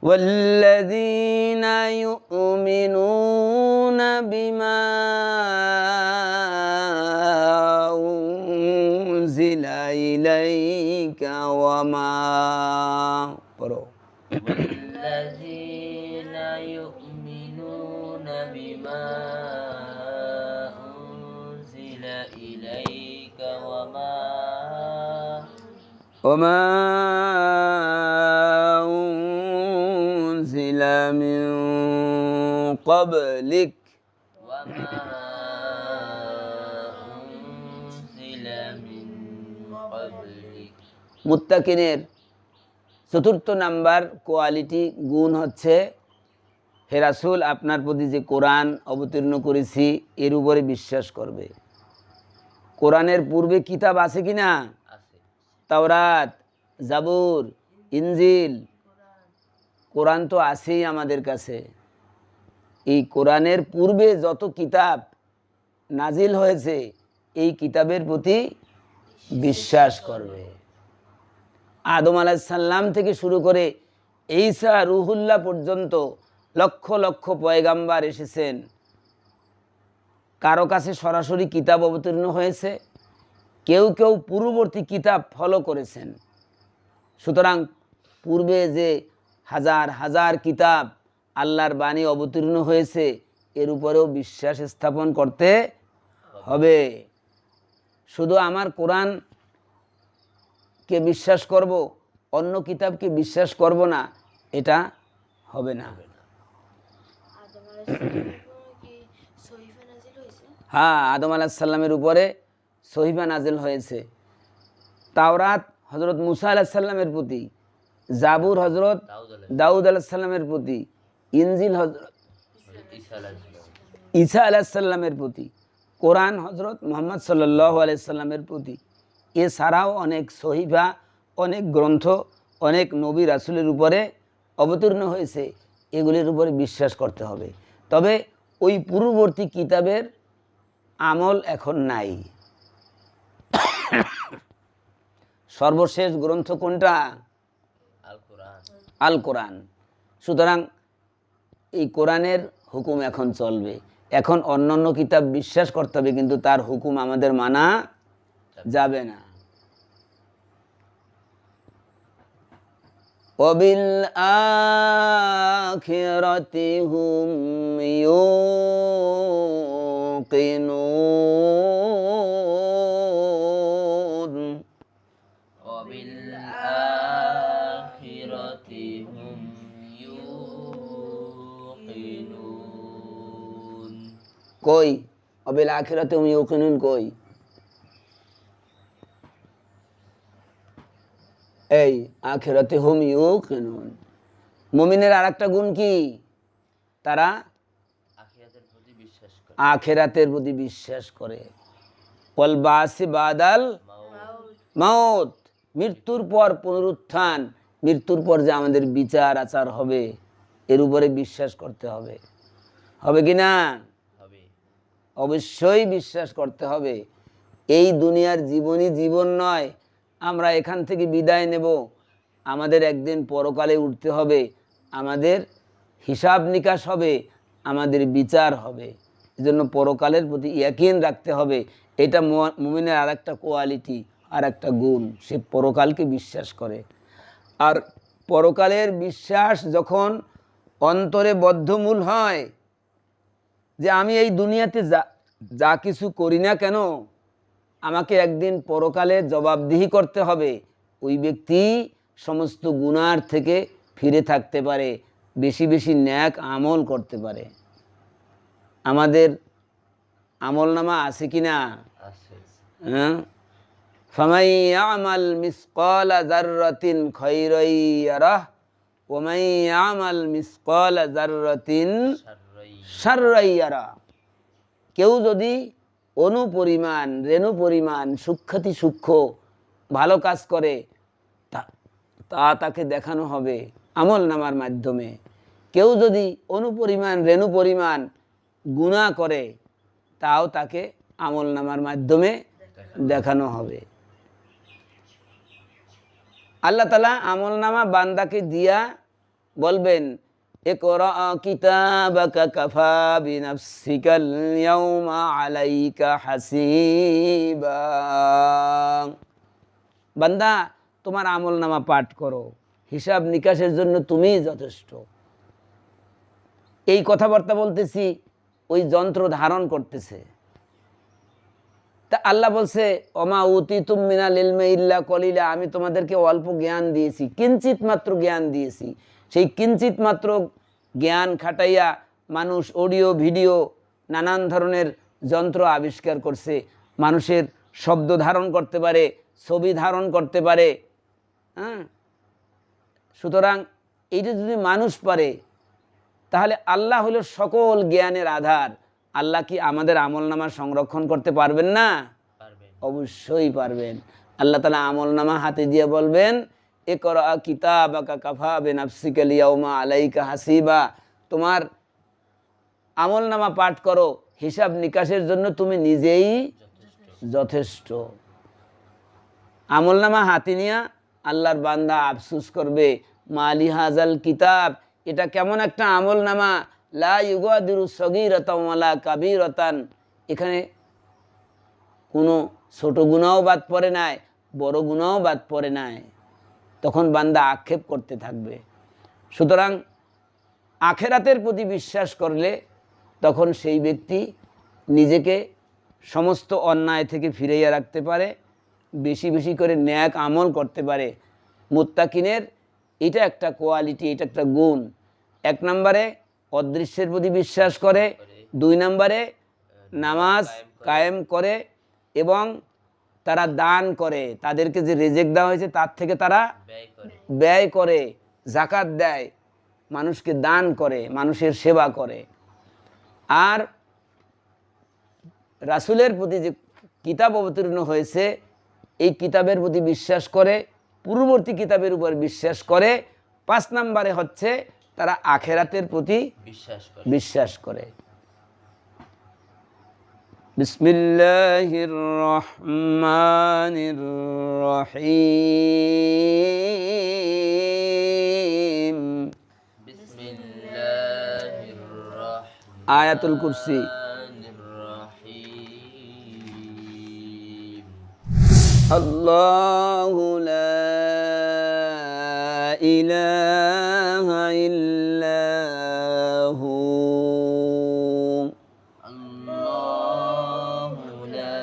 والذين يؤمنون بما أنزل إليك وما والذين يؤمنون بما أنزل إليك وما أنزل من قبلك وما أنزل من قبلك। মুত্তাকিনের চতুর্থ নাম্বার কোয়ালিটি, গুণ হচ্ছে, হে রাসূল আপনার প্রতি যে কোরআন অবতীর্ণ করেছি এর উপরে বিশ্বাস করবে। কোরআনের পূর্বে কিতাব আছে কি না? আছে। তাওরাত, জাবুর, ইনজিল, কোরআন তো আছেই আমাদের কাছে। এই কোরআনের পূর্বে যত কিতাব নাজিল হয়েছে এই কিতাবের প্রতি বিশ্বাস করবে। আদম আলাইহিস সালাম থেকে শুরু করে ঈসা রুহুল্লাহ পর্যন্ত লক্ষ লক্ষ পয়গাম্বার এসেছেন, কারো কাছে সরাসরি কিতাব অবতীর্ণ হয়েছে, কেউ কেউ পূর্ববর্তী কিতাব ফলো করেছেন। সুতরাং পূর্বে যে হাজার হাজার কিতাব আল্লাহর বাণী অবতীর্ণ হয়েছে এর উপরেও বিশ্বাস স্থাপন করতে হবে। শুধু আমার কোরআনকে বিশ্বাস করব, অন্য কিতাবকে বিশ্বাস করব না, এটা হবে না। হ্যাঁ, আদম আলাইহিস সালামের উপরে সহিফা নাজিল হয়েছে। তাওরাত হযরত মুসা আলাইহিস সালামের প্রতি, জাবুর হযরত দাউদ আলাইহিস সালামের প্রতি, ইনজিল হযরত ঈসা আলাইহিস সালামের প্রতি, কোরআন হযরত মুহাম্মদ সাল্লাল্লাহু আলাইহি সাল্লামের প্রতি। এছাড়াও অনেক সহিফা, অনেক গ্রন্থ, অনেক নবী রাসূলের উপরে অবতীর্ণ হয়েছে, এগুলির উপরে বিশ্বাস করতে হবে। তবে ওই পূর্ববর্তী কিতাবের আমল এখন নাই। সর্বশেষ গ্রন্থ কোনটা? আল কোরআন। সুতরাং এই কোরআনের হুকুম এখন চলবে। এখন অন্যান্য কিতাব বিশ্বাস করতে হবে, কিন্তু তার হুকুম আমাদের মানা যাবে না। ওয়াবিল আখিরাতি হুম ইউকিনুন। وبالآخرة هم يوقنون। কই ওয়াবিল আখিরাতি হুম ইউকিনুন কই? এই আখিরাতে হুম ইউকিনুন। মুমিনের আরেকটা গুণ কি? তারা আখিরাতের প্রতি বিশ্বাস করে। আখিরাতের প্রতি বিশ্বাস করে। ওয়াল বাসি বাদাল মাউত, মৃত্যুর পর পুনরুত্থান, মৃত্যুর পর যে আমাদের বিচার আচার হবে এর উপরে বিশ্বাস করতে হবে। হবে কি না? হবে। অবশ্যই বিশ্বাস করতে হবে। এই দুনিয়ার জীবনই জীবন নয়, আমরা এখান থেকে বিদায় নেব, আমাদের একদিন পরকালে উঠতে হবে, আমাদের হিসাব নিকাশ হবে, আমাদের বিচার হবে। এজন্য পরকালের প্রতি ইয়াকিন রাখতে হবে। এটা মুমিনের আর একটা কোয়ালিটি, আর একটা গুণ, সে পরকালকে বিশ্বাস করে। আর পরকালের বিশ্বাস যখন অন্তরে বদ্ধমূল হয় যে আমি এই দুনিয়াতে যা কিছু করি না কেন আমাকে একদিন পরকালে জবাবদিহি করতে হবে, ওই ব্যক্তি সমস্ত গুনার থেকে ফিরে থাকতে পারে, বেশি বেশি ন্যাক আমল করতে পারে। আমাদের আমল নামা আছে কি না? আছে। হ্যাঁ, ফামান ইয়ামাল মিসকালা যাররাতিন খায়রান ইয়ারাহ ওয়া মান ইয়ামাল মিসকালা যাররাতিন শাররাই। শাররান ইয়ারাহ। কেউ যদি অনুপরিমাণ রেণু পরিমাণ সূক্ষ্মাতি সূক্ষ্ম ভালো কাজ করে তা তাকে দেখানো হবে আমল নামার মাধ্যমে। কেউ যদি অনুপরিমাণ রেণু পরিমাণ গুনাহ করে তাও তাকে আমল নামার মাধ্যমে দেখানো হবে। আল্লাহ তাআলা আমল নামা বান্দাকে দিয়া বলবেন, ইকরা কিতাবাকা কাফা বিনাফসিকাল ইয়াউমা আলাইকা হাসিবা। বান্দা, তোমার আমল নামা পাঠ করো, হিসাব নিকাশের জন্য তুমিই যথেষ্ট। এই কথাবার্তা বলতেছি, ওই যন্ত্র ধারণ করতেছে। তা আল্লাহ বলছে, ওমা উতিতুম মিনাল ইলমি ইল্লা কলিলা, আমি তোমাদেরকে অল্প জ্ঞান দিয়েছি, কিঞ্চিত মাত্র জ্ঞান দিয়েছি। সেই কিঞ্চিত মাত্র জ্ঞান খাটাইয়া মানুষ অডিও ভিডিও নানান ধরনের যন্ত্র আবিষ্কার করছে। মানুষের শব্দ ধারণ করতে পারে, ছবি ধারণ করতে পারে। হ্যাঁ, সুতরাং এইটা যদি মানুষ পারে তাহলে আল্লাহ হলো সকল জ্ঞানের আধার। আল্লাহ কি আমাদের আমলনামা সংরক্ষণ করতে পারবেন না? পারবেন। অবশ্যই পারবেন। আল্লাহ তাআলা আমলনামা হাতে দিয়ে বলবেন, ইকরা কিতাবাকা কাফা বিনাফসিকাল ইয়াউমা আলাইকা হাসিবা। তোমার আমলনামা পাঠ করো, হিসাব নিকাশের জন্য তুমি নিজেই যথেষ্ট। আমলনামা হাতে নিয়ে আল্লাহর বান্দা আফসোস করবে, মালি হাজাল কিতাব, এটা কেমন একটা আমলনামা, লা ইউগাদিরু সগীরাতান ওয়ালা কাবীরাতান, এখানে কোনো ছোট গুনাহও বাদ পড়ে নাই, বড় গুনাহও বাদ পড়ে নাই। তখন বান্দা আক্ষেপ করতে থাকবে। সুতরাং আখেরাতের প্রতি বিশ্বাস করলে তখন সেই ব্যক্তি নিজেকে সমস্ত অন্যায় থেকে ফিরাইয়া রাখতে পারে, বেশি বেশি করে ন্যাক আমল করতে পারে। মুত্তাকিনের এটা একটা কোয়ালিটি, এটা একটা গুণ। এক নম্বরে অদৃশ্যের প্রতি বিশ্বাস করে, দুই নম্বরে নামাজ কায়েম করে এবং তারা দান করে, তাদেরকে যে রিজিক দেওয়া হয়েছে তার থেকে তারা ব্যয় করে, যাকাত দেয়, মানুষকে দান করে, মানুষের সেবা করে। আর রাসূলের প্রতি যে কিতাব অবতীর্ণ হয়েছে এই কিতাবের প্রতি বিশ্বাস করে, পূর্ববর্তী কিতাবের উপর বিশ্বাস করে। 5 নম্বরে হচ্ছে তারা আখেরাতের প্রতি বিশ্বাস করে। বিসমিল্লাহির রহমানির রহিম। বিসমিল্লাহির রহমানির আয়াতুল কুরসি। রহিম। আল্লাহু লা ইলাহা ইল্লাহু। আল্লাহু লা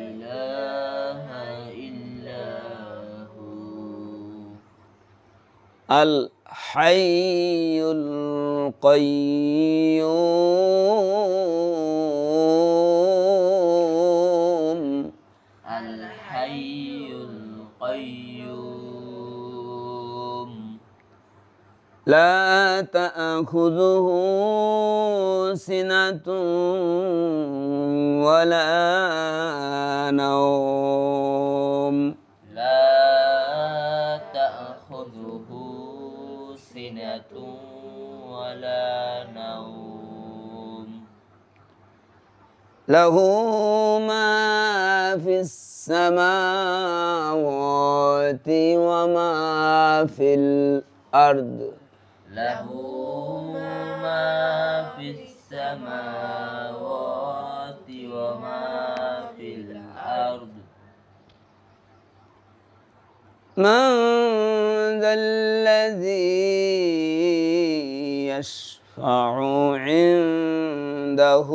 ইলাহা ইল্লাহু। আল হাইয়ুল কাইয়্যুম। আল হাইয়ুল কাইয়্যুম। লা তা'খুযুহু সিনাতুন ওয়ালা নাওম। لا تأخذه تأخذه سنة ولا نوم له ما في السماوات وما في الأرض له ما في السماوات وما في الأرض من ذا الذي يشفع عنده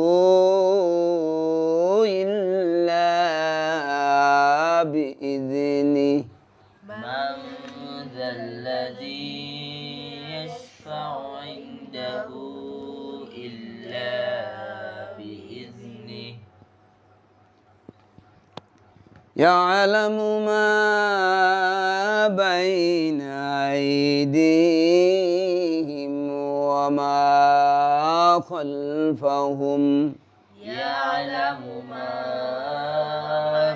إلا بإذنه من ذا الذي يشفع عنده إلا بإذنه يعلم ما بين أيديهم وما خلفهم يعلم ما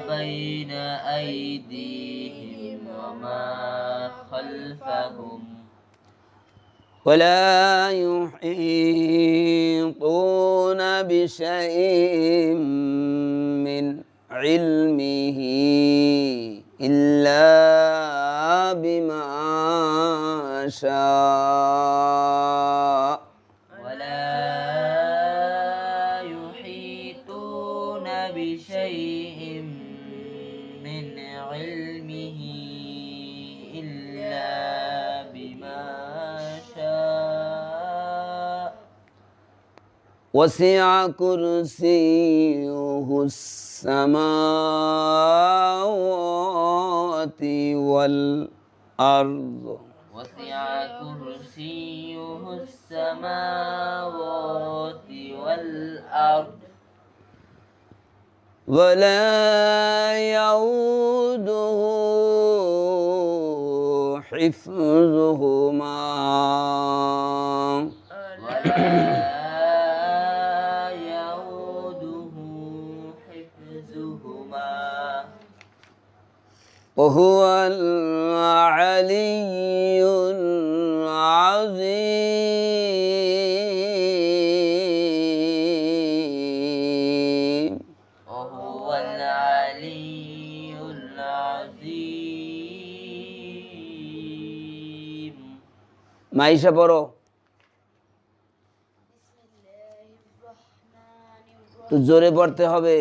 بين أيديهم وما خلفهم ولا يحيطون بشيء من علمه إلا بما شاء ولا يحيطون بشيء من علمه إلا بما شاء وسع كرسيه السماوات والأرض وسع كرسيه السماوات والأرض ولا يؤوده حفظهما ولا يؤوده حفظهما وهو العلي العظيم وهو العلي العظيم মাইশা পড়ো তো জোরে পড়তে হবে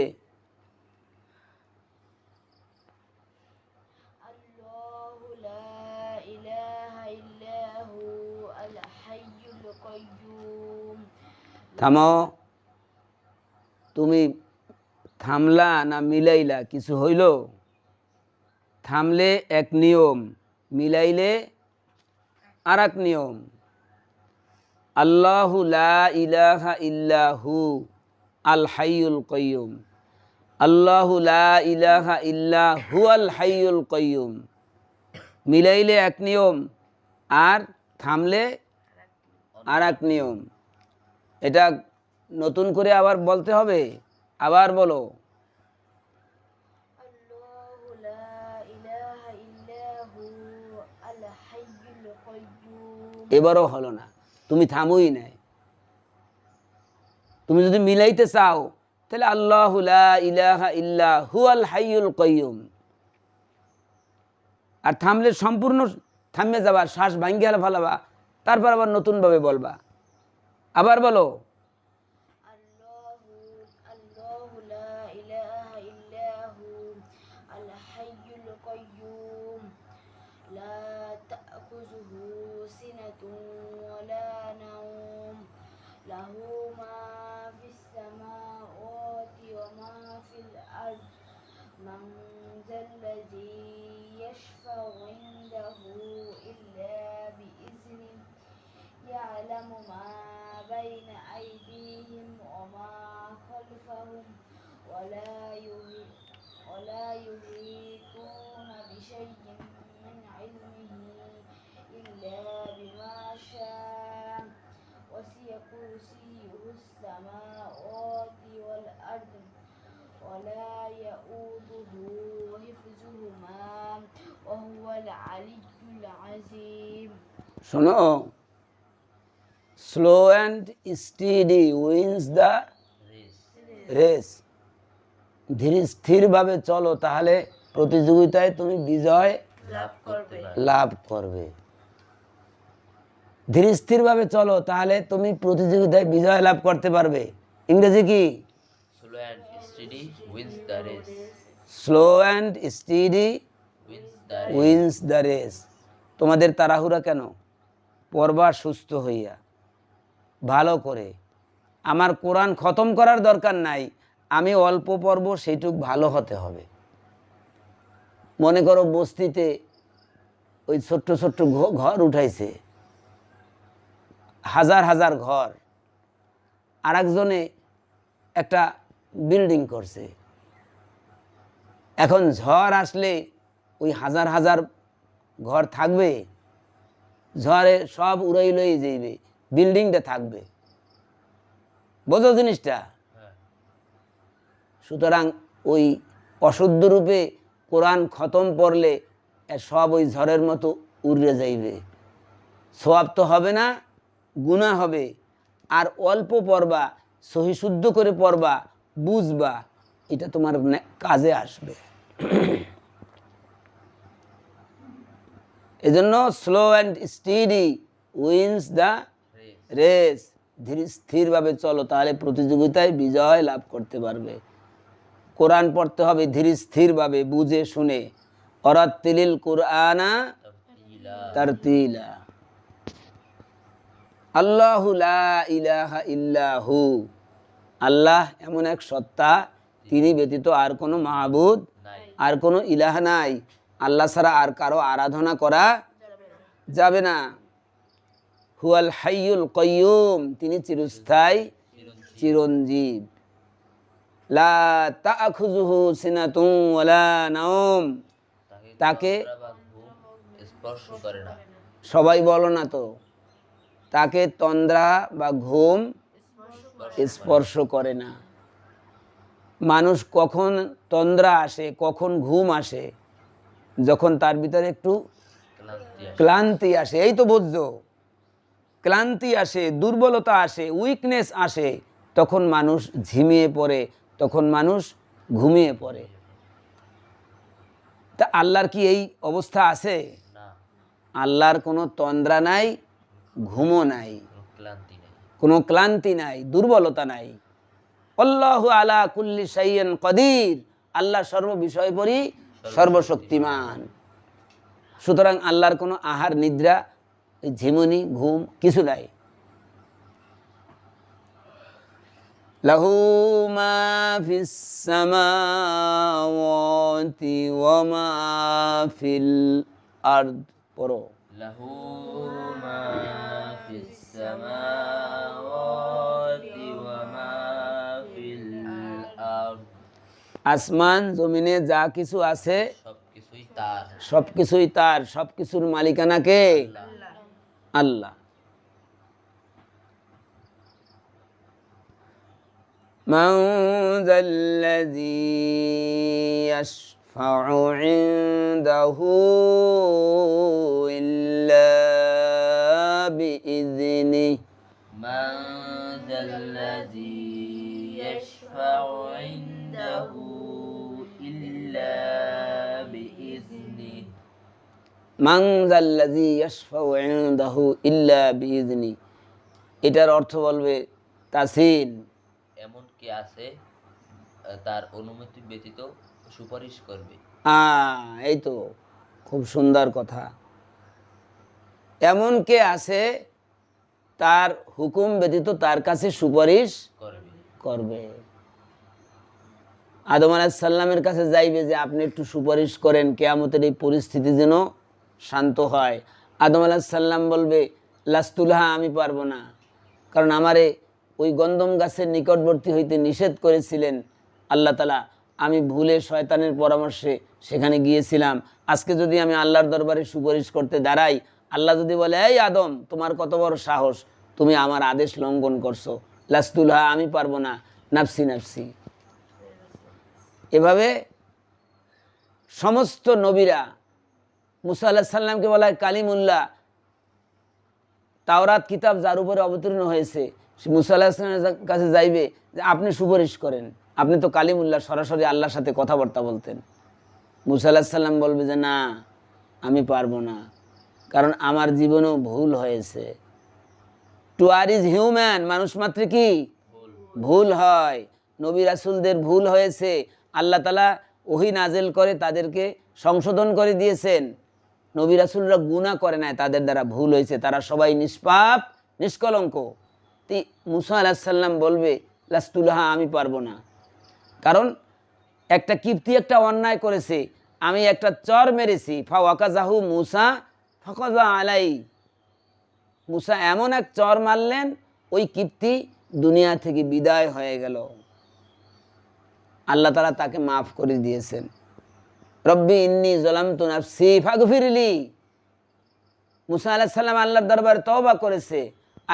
الله لا إله إلا هو الحي القيوم থামো তুমি থামলা না মিলাইলা কিছু হইল থামলে এক নিয়ম মিলাইলে আর এক নিয়ম আল্লাহু লা ইলাহা ইল্লাহু আল হাইয়ুল কাইয়ুম আল্লাহু লা ইলাহা ইল্লা হুয়াল হাইয়ুল কাইয়ুম মিলাইলে এক নিয়ম আর থামলে আর এক নিয়ম এটা নতুন করে আবার বলতে হবে আবার বলো الله لا إله إلا هو الحي القيوم এবারও হলো না তুমি থামোই নাই তুমি যদি মিলাইতে চাও তাহলে আল্লাহু লা ইলাহা ইল্লা হুয়াল হাইয়ুল কাইয়ুম আর থামলে সম্পূর্ণ থামে যাবা শ্বাস ভাঙ্গি গেলে ফেলাবা তারপর আবার নতুনভাবে বলবা আবার বলো الله الله لا إله إلا هو الحي القيوم لا تأخذه سنة ولا نوم له ما في السماوات وما في الأرض من ذا الذي يشفع عنده إلا بإذنه يعلم ما بين أيديهم وما خلفهم ولا يحيطون بشيء من علمه إلا بما شاء وسع كرسيه السماوات والأرض ولا يؤوده حفظهما وهو العلي العلي العظيم. শোনো, slow and steady wins the race race. ধীর স্থিরভাবে চলো, তাহলে প্রতিযোগিতায় তুমি বিজয় লাভ করতে পারে। লাভ করবে। ধীর স্থিরভাবে চলো, তাহলে তুমি প্রতিযোগিতায় বিজয় লাভ করতে পারবে। ইংরেজি কি? Slow and steady wins the race. Slow and steady wins the race. Wins the race. তোমাদের তাড়াহুড়া কেন? পড়বা সুস্থ হইয়া, ভালো করে। আমার কোরআন খতম করার দরকার নাই, আমি অল্প পড়ব, সেইটুক ভালো হতে হবে। মনে করো বস্তিতে ওই ছোট্ট ছোট্ট ঘর উঠাইছে, হাজার হাজার ঘর, আর একজনে একটা বিল্ডিং করছে। এখন ঝড় আসলে ওই হাজার হাজার ঘর থাকবে? ঝড়ে সব উড়াই লই যাইবে, বিল্ডিংটা থাকবে। বোঝো জিনিসটা? হ্যাঁ। সুতরাং ওই অশুদ্ধ রূপে কোরআন খতম পড়লে সব ওই ঝড়ের মতো উড়ে যাইবে, সওয়াব তো হবে না, গুনাহ হবে। আর অল্প পড়বা, সহি শুদ্ধ করে পড়বা, বুঝবা, এটা তোমার কাজে আসবে। এজন্য slow and steady wins the race. ধীর স্থিরভাবে চলো, তাহলে প্রতিযোগিতায় বিজয় লাভ করতে পারবে। কোরআন পড়তে হবে ধীর স্থিরভাবে, বুঝে শুনে। অরাত্তিলিল কুরআনা তারতিলা। আল্লাহু লা ইলাহা ইল্লাহু। আল্লাহ এমন এক সত্তা, তিনি ব্যতীত আর কোনো মাহবুদ, আর কোনো ইলাহ নাই। আল্লাহ ছাড়া আর কারো আরাধনা করা যাবে না। হুয়াল হাইয়ুল কাইয়ুম, তিনি চিরস্থায়ী, চিরঞ্জীব। লা তাআখুযুহু সিনাতুন ওয়ালা নাওম, তাকে তন্দ্রা বা ঘুম স্পর্শ করে না। সবাই বলো না তো, তাকে তন্দ্রা বা ঘুম স্পর্শ করে না। মানুষ কখন তন্দ্রা আসে, কখন ঘুম আসে? যখন তার ভিতরে একটু ক্লান্তি আসে। ক্লান্তি আসে। এই তো বুঝছো, ক্লান্তি আসে, দুর্বলতা আসে, উইকনেস আসে, তখন মানুষ ঝিমিয়ে পড়ে, তখন মানুষ ঘুমিয়ে পড়ে। তা আল্লাহর কি এই অবস্থা আছে? না, আল্লাহর কোনো তন্দ্রা নাই, ঘুমও নাই, কোনো ক্লান্তি নেই। কোনো ক্লান্তি নাই, দুর্বলতা নাই। আল্লাহু আলা কুল্লি শাইইন কাদির, আল্লাহ সর্ব বিষয় পরি সর্বশক্তিমান। সুতরাং আল্লাহর কোনো আহার নিদ্রা, ঝিমুনি, ঘুম কিছু নাই। লাহু মা ফিস সামাওয়াতি ওয়া মা ফিল আরদ। পড়ো। লাহু মা ফিস সামাওয়াতি ওয়া মা ফিল আরদ। আসমান জমিনে যা কিছু আছে সবকিছুই তার। সবকিছুই তার। সবকিছুর মালিকানা কে? আল্লাহ। আল্লাহ। মান যাল্লাযী ইয়াশফাউ ইনদাহু ইল্লা বিইযনিহি। মান যাল্লাযী ইয়াশফাউ ইনদাহু ইল্লা বিইযনিহি। মান যাল্লাযী ইয়াশফাউ ইনদাহু ইল্লা বিইযনিহি। এটার অর্থ বলবে তাসিন। এমন কে আছে তার অনুমতি ব্যতীত সুপারিশ করবে? এই তো খুব সুন্দর কথা। এমন কে আছে তার হুকুম ব্যতীত তার কাছে সুপারিশ করবে। করবে। আদম আলাইহিস সালামের কাছে যাইবে যে আপনি একটু সুপারিশ করেন, কিয়ামতের এই পরিস্থিতি যেন শান্ত হয়। আদম আলাইহিস সালাম বলবে লাস্তুলাহা, আমি পারবো না, কারণ আমারে ওই গন্ধম গাছের নিকটবর্তী হইতে নিষেধ করেছিলেন আল্লাহ তাআলা। আমি ভুলে শয়তানের পরামর্শে সেখানে গিয়েছিলাম। আজকে যদি আমি আল্লাহর দরবারে সুপারিশ করতে দাঁড়াই, আল্লাহ যদি বলে এই আদম, তোমার কত বড় সাহস, তুমি আমার আদেশ লঙ্ঘন করছো, লাস্তুলাহা, আমি পারবো না, নাফসি নাফসি। এভাবে সমস্ত নবীরা মুসা আলাইহিস সালামকে বলা হয় কালিমুল্লাহ। তাওরাত কিতাব যার উপরে অবতীর্ণ হয়েছে, সে মুসা আলাইহিস সালামের কাছে যাইবে যে আপনি সুপারিশ করেন, আপনি তো কালিমুল্লাহ, সরাসরি আল্লাহর সাথে কথাবার্তা বলতেন। মুসা আলাইহিস সালাম বলবে যে না, আমি পারবো না, কারণ আমার জীবনেও ভুল হয়েছে। টু আর ইজ হিউম্যান, মানুষ মাত্র কি ভুল হয়। নবী রাসূলদের ভুল হয়েছে, আল্লাহ তাআলা ওহী নাজেল করে তাদেরকে সংশোধন করে দিয়েছেন। নবী রাসূলরা গুনাহ করে নাই, তাদের দ্বারা ভুল হয়েছে, তারা সবাই নিষ্পাপ নিষ্কলঙ্ক। তি মুসা আলাইহিস সালাম বলবে লাস্তুলাহা, আমি পারবো না, কারণ একটা কিপ্তি একটা অন্যায় করেছে, আমি একটা চর মেরেছি। ফাওয়াকাজাহু মুসা ফাকাজা আলাই, মুসা এমন এক চর মারলেন, ওই কিপ্তি দুনিয়া থেকে বিদায় হয়ে গেল। আল্লাহ তাআলা তাকে মাফ করে দিয়েছেন। রব্বি ইন্নী যালামতু নাফসি ফাগফিরলি। মুসা আলাইহিস সালাম আল্লাহর দরবারে তওবা করেছে,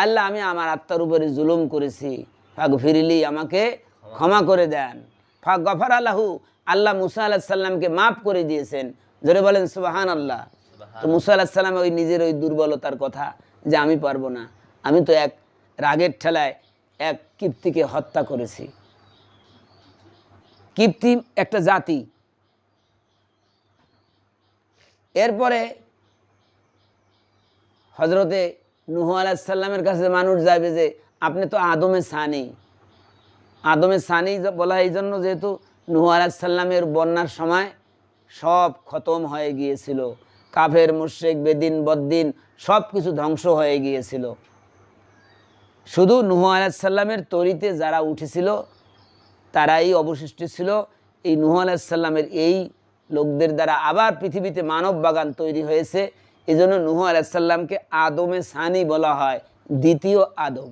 আল্লাহ আমি আমার আত্মার উপরে জুলুম করেছি, ফাগফিরলি, আমাকে ক্ষমা করে দেন। ফাগফারা লাহু, আল্লাহ মুসা আলাইহিস সালামকে মাফ করে দিয়েছেন। জোরে বলেন সুবহানাল্লাহ। তো মুসা আলাইহিস সালাম ওই নিজের ওই দুর্বলতার কথা, যে আমি পারবো না, আমি তো এক রাগের ঠেলায় এক কিপ্তিকে হত্যা করেছি। কিপ্তি একটা জাতি। এরপরে হজরতে নূহ আলাইহিস সালামের কাছে মানুষ যাবে যে আপনি তো আদমে সানি। আদমে সানি বলা হয় এই জন্য, যেহেতু নূহ আলাইহিস সালামের বন্যার সময় সব খতম হয়ে গিয়েছিল, কাফের মুশরিক বেদিন বদ্দিন সব কিছু ধ্বংস হয়ে গিয়েছিল। শুধু নূহ আলাইহিস সালামের তরিতে যারা উঠেছিল তারাই অবশিষ্ট ছিল। এই নূহ আলাইহিস সালামের এই লোকদের দ্বারা আবার পৃথিবীতে মানব বাগান তৈরি হয়েছে। এই জন্য নূহ আলাইহিস সালামকে আদমে সানি বলা হয়, দ্বিতীয় আদম।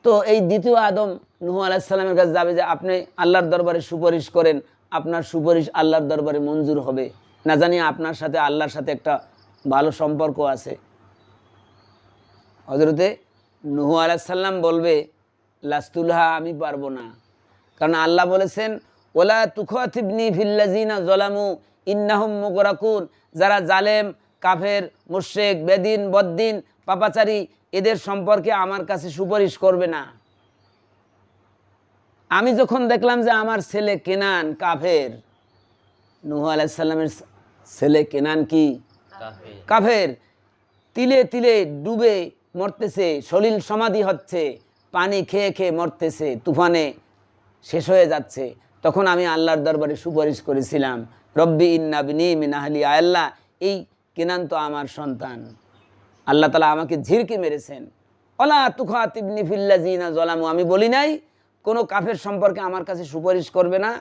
তো এই দ্বিতীয় আদম নূহ আলাইহিস সালামের কাছে যাবে যে আপনি আল্লাহর দরবারে সুপারিশ করেন, আপনার সুপারিশ আল্লাহর দরবারে মঞ্জুর হবে, না জানি আপনার সাথে আল্লাহর সাথে একটা ভালো সম্পর্ক আছে। হজরতে নূহ আলাইহিস সালাম বলবে লাস্তুলাহা, আমি পারবো না, কারণ আল্লাহ বলেছেন ওলা তুখাতিবনি ফিল্লাযিনা যালামু ইন্নাহুম মুগরাকুন। যারা জালেম, কাফের, মুশরিক, বেদিন বদ্দিন, পাপাচারী, এদের সম্পর্কে আমার কাছে সুপারিশ করবে না। আমি যখন দেখলাম যে আমার ছেলে কেনান কাফের, নূহ আলাইহিস সালামের ছেলে কেনান কি কাফের, তিলে তিলে ডুবে মরতেছে, সলিল সমাধি হচ্ছে, পানি খেয়ে খেয়ে মরতেছে, তুফানে শেষ হয়ে যাচ্ছে, তখন আমি আল্লাহর দরবারে সুপারিশ করেছিলাম রব্বি ইন্নাবনি মিন আহলি, আল্লাহ এই কেনান তো আমার সন্তান। আল্লাহ তাআলা আমাকে ঝিরকে মেরেছেন। ওলা তুখাতিবনি ফিল্লাযিনা যালামু, আমি বলি নাই কোনো কাফের সম্পর্কে আমার কাছে সুপারিশ করবে না।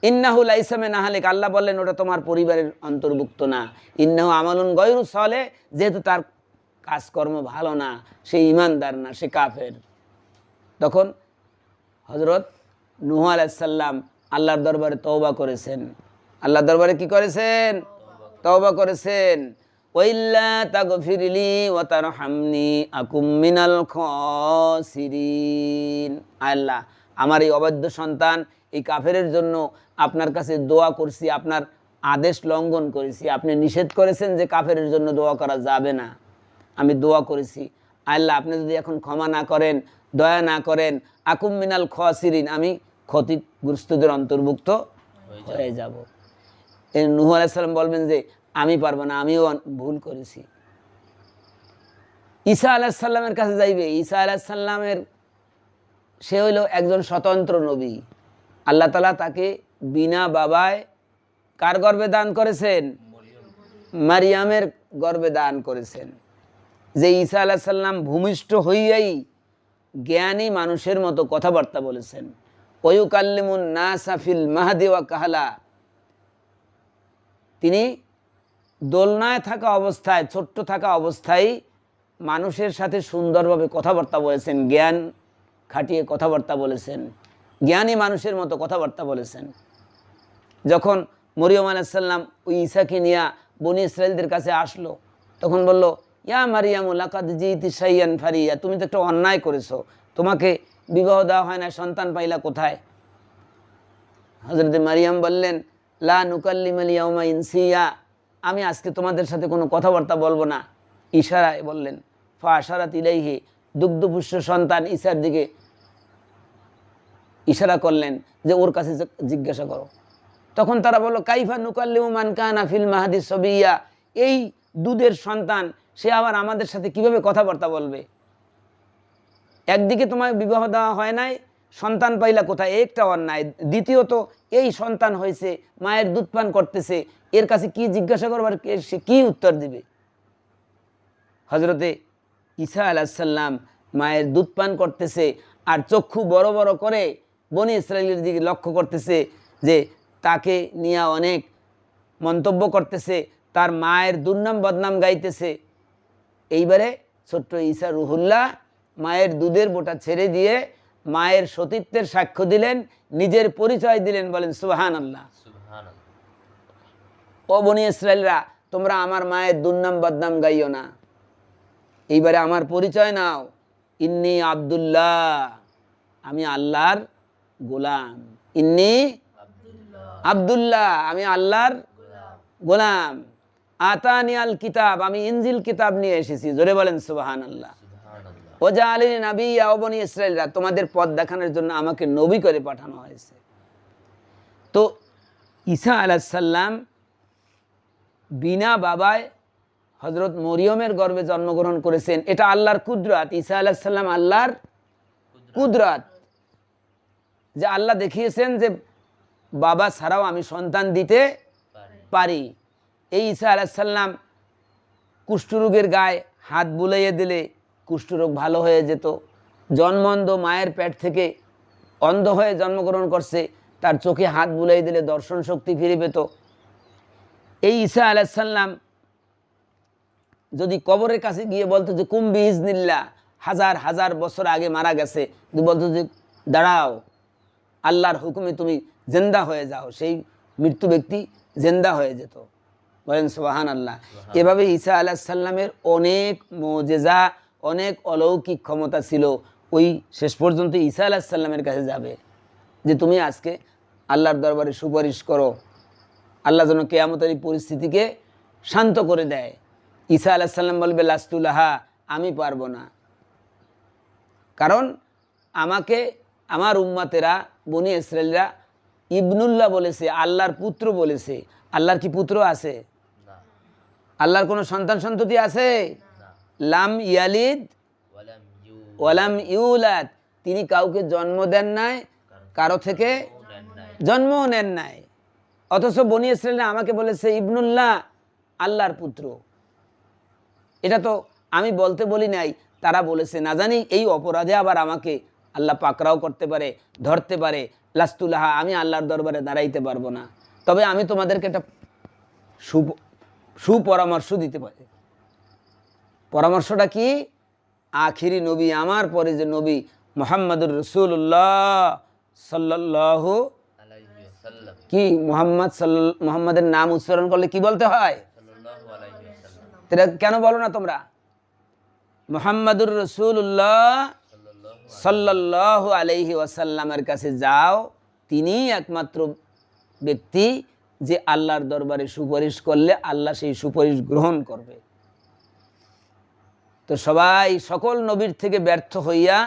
ইন্নাহু লাইসা মিন আহলিক, আল্লাহ বললেন ওটা তোমার পরিবারের অন্তর্ভুক্ত না। ইন্নাহু আমালুন গায়রু সালেহ, যেহেতু তার কাজকর্ম ভালো না, সে ঈমানদার না, সে কাফের। তখন হযরত নূহ আলাইহিস সালাম আল্লাহর দরবারে তওবা করেছেন। আল্লাহর দরবারে কি করেছেন? তওবা করেছেন। ওয়াইল্লা তাগফিরলি ওয়া তারহামনি আকুম মিনাল খাসিরিন। আল্লাহ, আমার এই অবাধ্য সন্তান এই কাফেরের জন্য আপনার কাছে দোয়া করছি, আপনার আদেশ লঙ্ঘন করেছি, আপনি নিষেধ করেছেন যে কাফেরের জন্য দোয়া করা যাবে না, আমি দোয়া করেছি। আল্লাহ, আপনি যদি এখন ক্ষমা না করেন, দয়া না করেন, আকুম মিনাল খাসিরিন, আমি ক্ষতিগ্রস্তদের অন্তর্ভুক্ত হয়ে যাব। এই নূহ আলাইহিস সালাম বলবেন যে আমি পারবো না, আমিও ভুল করেছি। ঈসা আলাইহিস সালামের কাছে যাইবে। ঈসা আলাইহিস সালামের সে হইল একজন স্বতন্ত্র নবী। আল্লাহ তাআলা তাকে বিনা বাবায় কার গর্ভে দান করেছেন? মারিয়ামের গর্ভে দান করেছেন। যে ঈসা আলাইহিস সালাম ভূমিষ্ঠ হইয়াই জ্ঞানী মানুষের মতো কথাবার্তা বলেছেন। ওয়ুকাল্লিমুন নাসা ফিল মাহদি ওয়া কাহলা, তিনি দোলনায় থাকা অবস্থায়, ছোট্ট থাকা অবস্থায় মানুষের সাথে সুন্দরভাবে কথাবার্তা বলেছেন, জ্ঞান খাটিয়ে কথাবার্তা বলেছেন, জ্ঞানী মানুষের মতো কথাবার্তা বলেছেন। যখন মরিয়ম আলাইহিস সালাম ওই ঈসাকে নিয়ে বনি ইসরাইলদের কাছে আসলো, তখন বলল ইয়া মারিয়ামু লাকাদ জিতি শাইয়ান ফারিয়া, তুমি তো একটা অন্যায় করেছো, তোমাকে বিবাহ দেওয়া হয় না, সন্তান পাইলা কোথায়? হযরত মারিয়াম বললেন লা নুকাল্লিমাল ইয়াউমা ইনসিয়া, আমি আজকে তোমাদের সাথে কোনো কথাবার্তা বলবো না। ইশারায় বললেন। ফা আশারাত ইলাইহি, দুগ্ধপুষ্য সন্তান ঈসার দিকে ইশারা করলেন যে ওর কাছে জিজ্ঞাসা করো। তখন তারা বলল, কাইফা নুকাল্লিমু মান কানা ফিল মাহদি সবিয়া, এই দুধের সন্তান সে আবার আমাদের সাথে কিভাবে কথাবার্তা বলবে? একদিকে তোমায় বিবাহ দেওয়া হয় নাই, সন্তান পাইলা কোথায়, একটা অন্যায়। দ্বিতীয়ত এই সন্তান হয়েছে, মায়ের দুধ পান করতেছে, এর কাছে কি জিজ্ঞাসা করবার, সে কি উত্তর দিবে? হজরতে ঈসা আলাইসাল্লাম মায়ের দুধ পান করতেছে আর চক্ষু বড় বড় করে বনি ইসরাইলের দিকে লক্ষ্য করতেছে, যে তাকে নিয়ে অনেক মন্তব্য করতেছে, তার মায়ের দুর্নাম বদনাম গাইতেছে। এইবারে ছোট্ট ঈসা রুহুল্লাহ মায়ের দুধের বোটা ছেড়ে দিয়ে মায়ের সতীত্বের সাক্ষ্য দিলেন, নিজের পরিচয় দিলেন। বলেন সুবহানাল্লাহ। ও বনি ইসরাইলরা, তোমরা আমার মায়ের দুর্নাম বদনাম গাইও না, এইবারে আমার পরিচয় নাও। ইন্নি আব্দুল্লাহ, আমি আল্লাহর গোলাম। ইন্নি আব্দুল্লাহ, আমি আল্লাহর গোলাম। আতানি আল কিতাব, আমি ইনজিল কিতাব নিয়ে এসেছি। জোরে বলেন সুবহানাল্লাহ। ও জাআলানি নাবিয়্যা, ও বনি ইসরাইলরা, তোমাদের পথ দেখানোর জন্য আমাকে নবী করে পাঠানো হয়েছে। তো ঈসা আলাইহিস সালাম বিনা বাবায় হজরত মরিয়মের গর্ভে জন্মগ্রহণ করেছেন। এটা আল্লাহর কুদরত। ঈসা আলাইহিস সালাম আল্লাহর কুদরত, যে আল্লাহ দেখিয়েছেন যে বাবা ছাড়াও আমি সন্তান দিতে পারি। এই ঈসা আলাইহিস সালাম কুষ্ঠরোগের গায়ে হাত বুলাইয়ে দিলে কুষ্ঠরোগ ভালো হয়ে যেত। জন্মন্ধ, মায়ের পেট থেকে অন্ধ হয়ে জন্মগ্রহণ করছে, তার চোখে হাত বুলাই দিলে দর্শন শক্তি ফিরে পেত। এই ঈসা আলাইহিস সালাম যদি কবরের কাছে গিয়ে বলতো যে কুম বিইজনিল্লাহ, হাজার হাজার বছর আগে মারা গেছে, বলতো যে দাঁড়াও, আল্লাহর হুকুমে তুমি জিন্দা হয়ে যাও, সেই মৃত্যু ব্যক্তি জিন্দা হয়ে যেত। বলেন সুবহানাল্লাহ। এভাবে ঈসা আলাইহিস সালামের অনেক মুজিজা, অনেক অলৌকিক ক্ষমতা ছিল। ওই শেষ পর্যন্ত ঈসা আলাইহিস সালামের কাছে যাবে যে তুমি আজকে আল্লাহর দরবারে সুপারিশ করো, আল্লাহ যেন কিয়ামতের এই পরিস্থিতিকে শান্ত করে দেয়। ঈসা আলাইহিস সালাম বলবে, লাস্তুলাহা, আমি পারবো না, কারণ আমাকে আমার উম্মতেরা বনি ইসরাইলরা ইবনুল্লাহ বলেছে, আল্লাহর পুত্র বলেছে। আল্লাহর কি পুত্র আছে? আল্লাহর কোনো সন্তান সন্ততি আছে? লাম ইয়ালিদ ওয়ালাম ইউলাদ, তিনি কাউকে জন্ম দেন নাই, কারো থেকে জন্মও নেন নাই। অথচ বনি ইসরাইলরা আমাকে বলেছে ইবনুল্লাহ, আল্লাহর পুত্র। এটা তো আমি বলতে বলি নাই, তারা বলেছে। না জানি এই অপরাধে আবার আমাকে আল্লাহ পাকড়াও করতে পারে, ধরতে পারে। লাস্তুলাহা, আমি আল্লাহর দরবারে দাঁড়াইতে পারবো না। তবে আমি তোমাদেরকে একটা সুপরামর্শ দিতে পারি। পরামর্শটা কি? আখিরি নবী, আমার পরে যে নবী মুহাম্মদুর রাসূলুল্লাহ সাল্লাল্লাহু আলাইহি ওয়াসাল্লাম, কি মুহাম্মাদের নাম উচ্চারণ করলে কি বলতে হয়? সাল্লাল্লাহু আলাইহি ওয়াসাল্লাম। এটা কেন বলো না তোমরা? মুহাম্মদুর রাসূলুল্লাহ সাল্লাল্লাহু আলাইহি ওয়াসাল্লামের কাছে যাও, তিনিই একমাত্র ব্যক্তি যে আল্লাহর দরবারে সুপারিশ করলে আল্লাহ সেই সুপারিশ গ্রহণ করবে। তো সবাই সকল নবীর থেকে ব্যর্থ হইয়া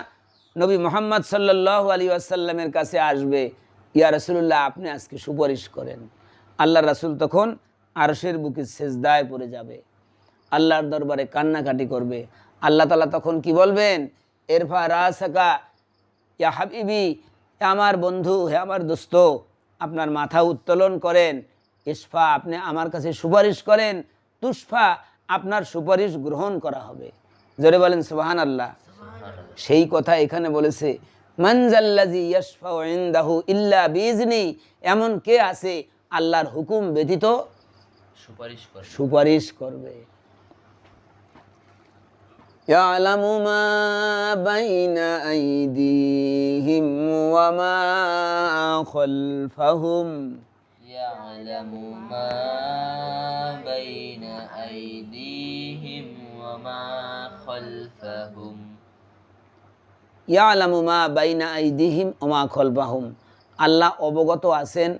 নবী মুহাম্মদ সাল্লাল্লাহু আলাইহি ওয়াসাল্লামের কাছে আসবে, ইয়া রাসূলুল্লাহ, আপনি আজকে সুপারিশ করেন। আল্লাহর রাসূল তখন আরশের বুকে সেজদায় পড়ে যাবে, আল্লাহর দরবারে কান্নাকাটি করবে। আল্লাহ তাআলা তখন কি বলবেন? ইরফা রাসাকা ইয়া হাবিবি, হে আমার বন্ধু, হে আমার দোস্ত, আপনার মাথা উত্তোলন করেন। ইসফা, আপনি আমার কাছে সুপারিশ করেন। তুসফা, আপনার সুপারিশ গ্রহণ করা হবে। জোরে বলেন সুবহানাল্লাহ। সেই কথা এখানে বলেছে, মান জাল্লাযী ইয়াশফাউ ইনদাহু ইল্লা বিইজনি, এমন কে আছে আল্লাহর হুকুম ব্যতীত সুপারিশ করবে। ইয়ালামু মা বাইনা আইদিহিম ওয়া মা খালফাহুম, ইয়ালামু মা বাইনা আইদিহিম ওয়া মা খালফাহুম। ইয়ালামু মা বাইনা আইদিহিম ওয়া মা খালফাহুম, আল্লাহ অবগত আছেন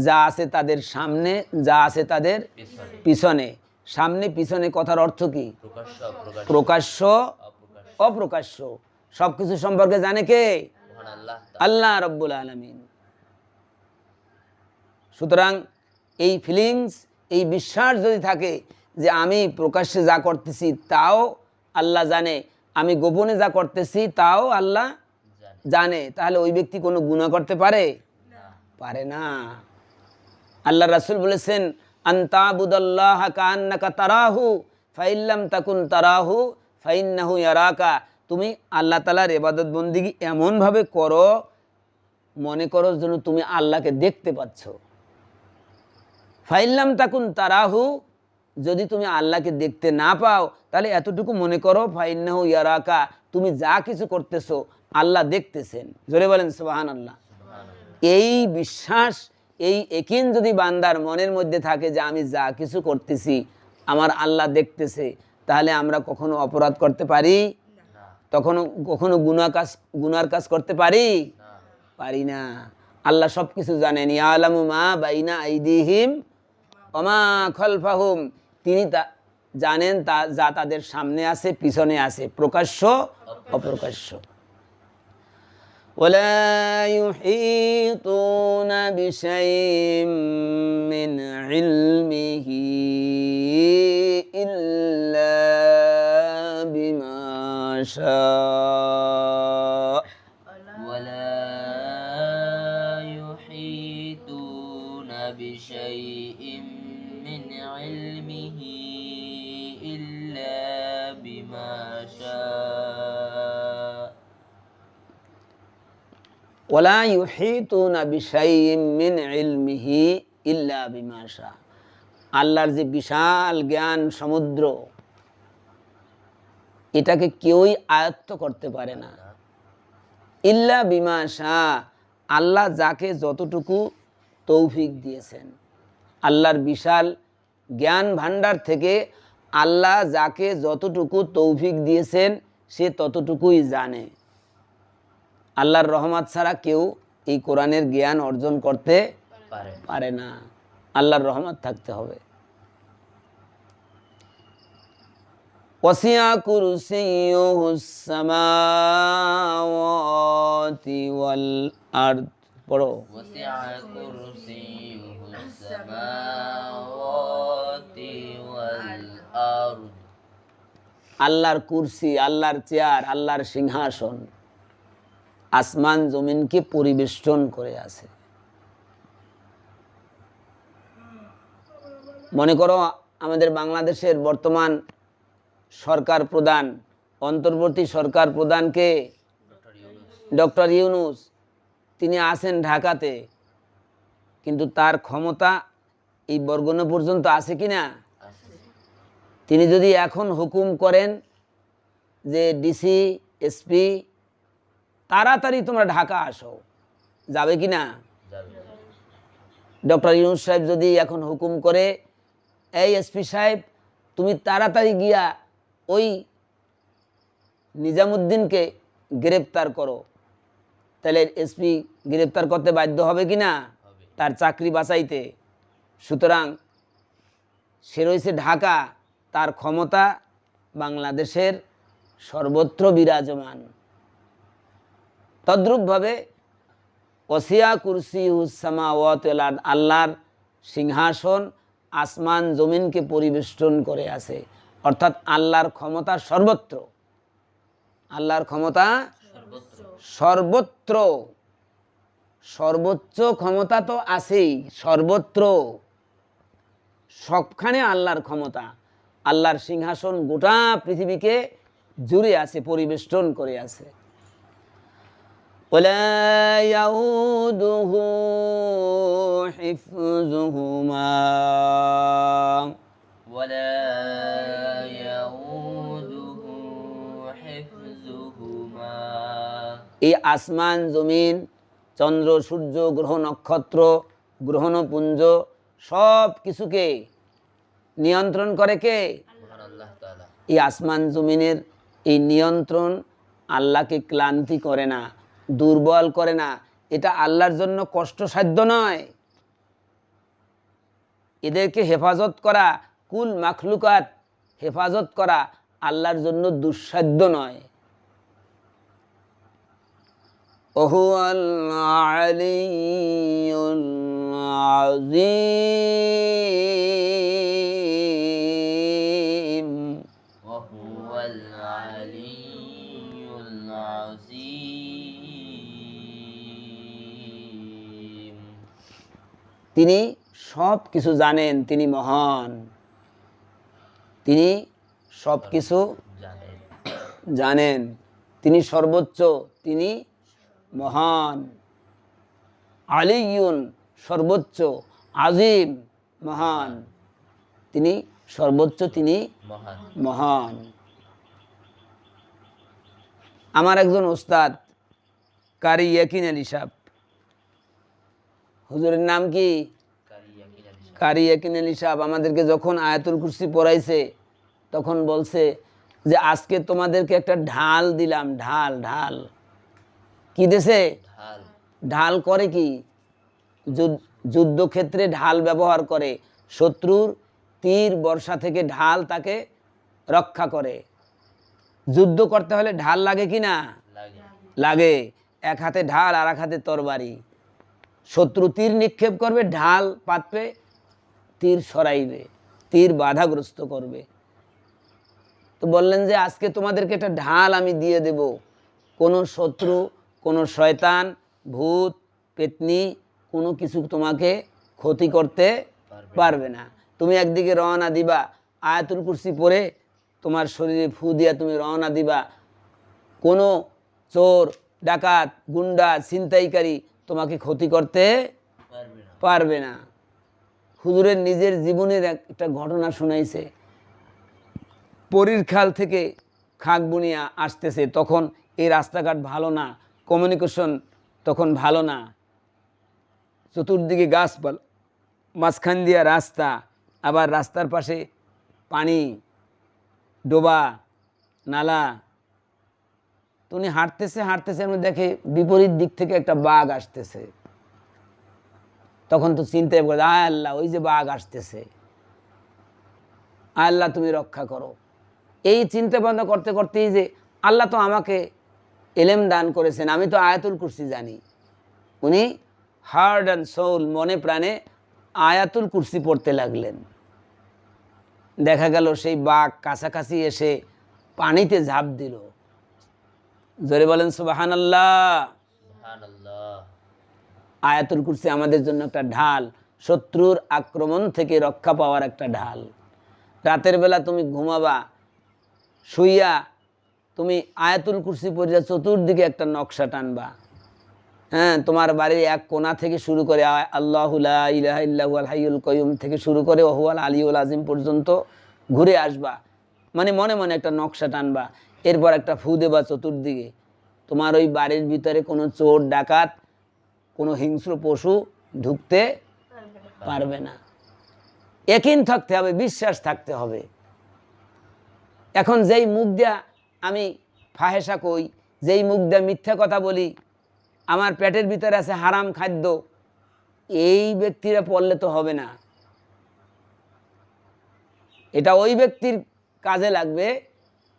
যা আছে তাদের সামনে, যা আছে তাদের পিছনে পিছনে। সামনে পিছনে কথার অর্থ কি? প্রকাশ্য অপ্রকাশ্য প্রকাশ্য অপ্রকাশ্য অপ্রকাশ্য সব কিছু সম্পর্কে জানে কে? মহান আল্লাহ আল্লাহ রব্বুল আলামিন। সুতরাং এই ফিলিংস, এই বিশ্বাস যদি থাকে যে আমি প্রকাশ্যে যা করতেছি তাও আল্লাহ জানে, আমি গোপনে যা করতেছি তাও আল্লাহ জানে জানে, তাহলে ওই ব্যক্তি কোনো গুনাহ করতে পারে? না পারে না। আল্লাহ রাসূল বলেছেন, আনতাবুদাল্লাহ কাআন্নাকা তারাহু ফাইল্লাম তাকুন তারাহু ফাইন্নাহু ইয়ারাকা। তুমি আল্লাহ তাআলার ইবাদত বন্দেগী এমনভাবে করো, মনে করো যেন তুমি আল্লাহকে দেখতে পাচ্ছ। ফাইল্লাম তাকুন তারাহু, যদি তুমি আল্লাহকে দেখতে না পাও তাহলে এতটুকু মনে করো ফাইন্নাহু ইয়ারাকা, তুমি যা কিছু করতেছো আল্লাহ দেখতেছেন। জোরে বলেন সুবহানাল্লাহ। এই বিশ্বাস, এই একিন যদি বান্দার মনের মধ্যে থাকে যে আমি যা কিছু করতেছি আমার আল্লাহ দেখতেছে, তাহলে আমরা কখনো অপরাধ করতে পারি? না কখনো গুনার কাজ করতে পারি? না পারি না। আল্লাহ সব কিছু জানেন। ইয়ালামু মা বাইনা আইদিহিম ওয়া মা খালফাহুম, তিনি জানেন তা যা তাদের সামনে আছে, পিছনে আছে, প্রকাশ্য অপ্রকাশ্য। ولا يحيطون بشيء من علمه إلا بما شاء ولا يحيطون بشيء من علمه إلا بما شاء ওয়ালা ইউহিতুনা বিশাইইম মিন ইলমিহি ইল্লা বিমা শা। আল্লাহর যে বিশাল জ্ঞান সমুদ্র, এটাকে কেউই আয়ত্ত করতে পারে না। ইল্লা বিমা শা, আল্লাহ যাকে যতটুকু তৌফিক দিয়েছেন। আল্লাহর বিশাল জ্ঞান ভাণ্ডার থেকে আল্লাহ যাকে যতটুকু তৌফিক দিয়েছেন সে ততটুকুই জানে। আল্লাহর রহমত ছাড়া কেউ এই কোরআনের জ্ঞান অর্জন করতে পারে পারে না। আল্লাহর রহমত থাকতে হবে। ওয়াসিয়া কুরসিয়ুহুস সামাওয়াতি ওয়াল আরদ। পড়ো। وسع كرسيه السماوات والأرض আল্লাহর কুরসি, আল্লাহর চেয়ার, আল্লাহর সিংহাসন আসমান জমিনকে পরিবেষ্টন করে আছে। মনে করো আমাদের বাংলাদেশের বর্তমান সরকার প্রধান, অন্তর্বর্তী সরকার প্রধানকে ডক্টর ইউনূস, তিনি আছেন ঢাকাতে, কিন্তু তার ক্ষমতা এই বরগুনা পর্যন্ত আছে কি না? আছে তিনি যদি এখন হুকুম করেন যে ডিসি, এসপি, তাড়াতাড়ি তোমরা ঢাকা আসো, যাবে কি না? যাবে ডক্টর ইউনূস সাহেব যদি এখন হুকুম করে, এই এসপি সাহেব তুমি তাড়াতাড়ি গিয়া ওই নিজামুদ্দিনকে গ্রেপ্তার করো, তাহলে এসপি গ্রেপ্তার করতে বাধ্য হবে কি না? হবে তার চাকরি বাঁচাইতে। সুতরাং সে রয়েছে ঢাকা, তার ক্ষমতা বাংলাদেশের সর্বত্র বিরাজমান। তদ্রূপভাবে ওয়াসিয়া কুরসিয়ুহুস সামাওয়াতি ওয়াল আরদ, আল্লাহর সিংহাসন আসমান জমিনকে পরিবেষ্টন করে আছে। অর্থাৎ আল্লাহর ক্ষমতা সর্বত্র। আল্লাহর ক্ষমতা সর্বত্র সর্বত্র, সর্বোচ্চ ক্ষমতা তো আছেই, সর্বত্র সবখানে আল্লাহর ক্ষমতা। আল্লাহর সিংহাসন গোটা পৃথিবীকে জুড়ে আছে, পরিবেষ্টন করে আছে। ওয়ালা ইয়াউদুহু হিফযুহুমা ولا يؤوده حفظهما এই আসমান জমিন, চন্দ্র সূর্য গ্রহ নক্ষত্র গ্রহণপুঞ্জ সব কিছুকে নিয়ন্ত্রণ করে কে? মহান আল্লাহ তাআলা এই আসমান জমিনের এই নিয়ন্ত্রণ আল্লাহকে ক্লান্তি করে না, দুর্বল করে না। এটা আল্লাহর জন্য কষ্টসাধ্য নয়। এদেরকে হেফাজত করা, কুল মাখলুকাত হেফাজত করা আল্লাহর জন্য দুঃসাধ্য নয়। ওহুয়াল আলিয়্যুল আযীম। ওয়াহুয়াল আলিয়্যুল আযীম। তিনি সব কিছু জানেন, তিনি মহান, তিনি সব কিছু জানেন। জানেন, তিনি সর্বোচ্চ, তিনি মহান। আলিয়ুন সর্বোচ্চ, আজিম মহান, তিনি সর্বোচ্চ, তিনি মহান। মহান। আমার একজন ওস্তাদ কারি ইয়াকিন আলী সাহেব, হুজুরের নাম কি? কারি ইয়াকিন আলী সাহেব আমাদেরকে যখন আয়াতুল কুরসি পড়াইছে তখন বলছে যে আজকে তোমাদেরকে একটা ঢাল দিলাম। ঢাল, ঢাল কি দিছে? ঢাল। ঢাল করে কি? যুদ্ধক্ষেত্রে ঢাল ব্যবহার করে, শত্রুর তীর বর্ষা থেকে ঢাল তাকে রক্ষা করে। যুদ্ধ করতে হলে ঢাল লাগে কি না? লাগে। লাগে। এক হাতে ঢাল আর এক হাতে তরবারি। শত্রু তীর নিক্ষেপ করবে, ঢাল পাতবে, তীর সরাইবে, তীর বাধাগ্রস্ত করবে। তো বললেন যে আজকে তোমাদেরকে একটা ঢাল আমি দিয়ে দেব, কোনো শত্রু, কোনো শয়তান, ভূত, পেতনি কোনো কিছু তোমাকে ক্ষতি করতে পারবে না। তুমি একদিকে রওনা দিবা, আয়াতুল কুরসি পড়ে তোমার শরীরে ফু দিয়া তুমি রওনা দিবা, কোনো চোর, ডাকাত, গুন্ডা, ছিনতাইকারী তোমাকে ক্ষতি করতে পারবে না। হুজুরের নিজের জীবনের একটা ঘটনা শোনাইছে। পরীরখাল থেকে খাগবুনিয়া আসতেছে, তখন এই রাস্তাঘাট ভালো না, কমিউনিকেশন তখন ভালো না, চতুর্দিকে গাছপালা, মাঝখান দিয়া রাস্তা, আবার রাস্তার পাশে পানি, ডোবা, নালা। তো উনি হাঁটতেছে হাঁটতেছে, উনি দেখে বিপরীত দিক থেকে একটা বাঘ আসতেছে। তখন তো চিন্তায় পড়ে, আয় আল্লাহ, ওই যে বাঘ আসতেছে, আয় আল্লাহ তুমি রক্ষা করো। এই চিন্তা ভাবনা করতে করতেই যে আল্লাহ তো আমাকে এলেম দান করেছেন, আমি তো আয়াতুল কুরসি জানি। উনি হার্ট অ্যান্ড সোল, মনে প্রাণে আয়াতুল কুরসি পড়তে লাগলেন। দেখা গেল সেই বাঘ কাছাকাছি এসে পানিতে ঝাঁপ দিল। জোরে বলেন সুবহানাল্লাহ। সুবহানাল্লাহ। আয়াতুল কুরসি আমাদের জন্য একটা ঢাল, শত্রুর আক্রমণ থেকে রক্ষা পাওয়ার একটা ঢাল। রাতের বেলা তুমি ঘুমাবা, শুইয়া তুমি আয়াতুল কুরসি পড়িয়া চতুর্দিকে একটা নকশা টানবা। হ্যাঁ, তোমার বাড়ির এক কোণা থেকে শুরু করে আল্লাহু লা ইলাহা ইল্লা হুয়াল হাইয়ুল কাইয়ুম থেকে শুরু করে ওহুয়াল আলিয়ুল আজিম পর্যন্ত ঘুরে আসবা। মানে মনে মনে একটা নকশা টানবা, এরপর একটা ফু দেবা চতুর্দিকে। তোমার ওই বাড়ির ভিতরে কোনো চোর, ডাকাত, কোনো হিংস্র পশু ঢুকতে পারবে না। ইয়াকিন থাকতে হবে, বিশ্বাস থাকতে হবে। এখন যেই মুখ দিয়া আমি ফাহেসা কই, যেই মুখ দিয়া মিথ্যা কথা বলি, আমার পেটের ভিতরে আছে হারাম খাদ্য, এই ব্যক্তিরা পড়লে তো হবে না। এটা ওই ব্যক্তির কাজে লাগবে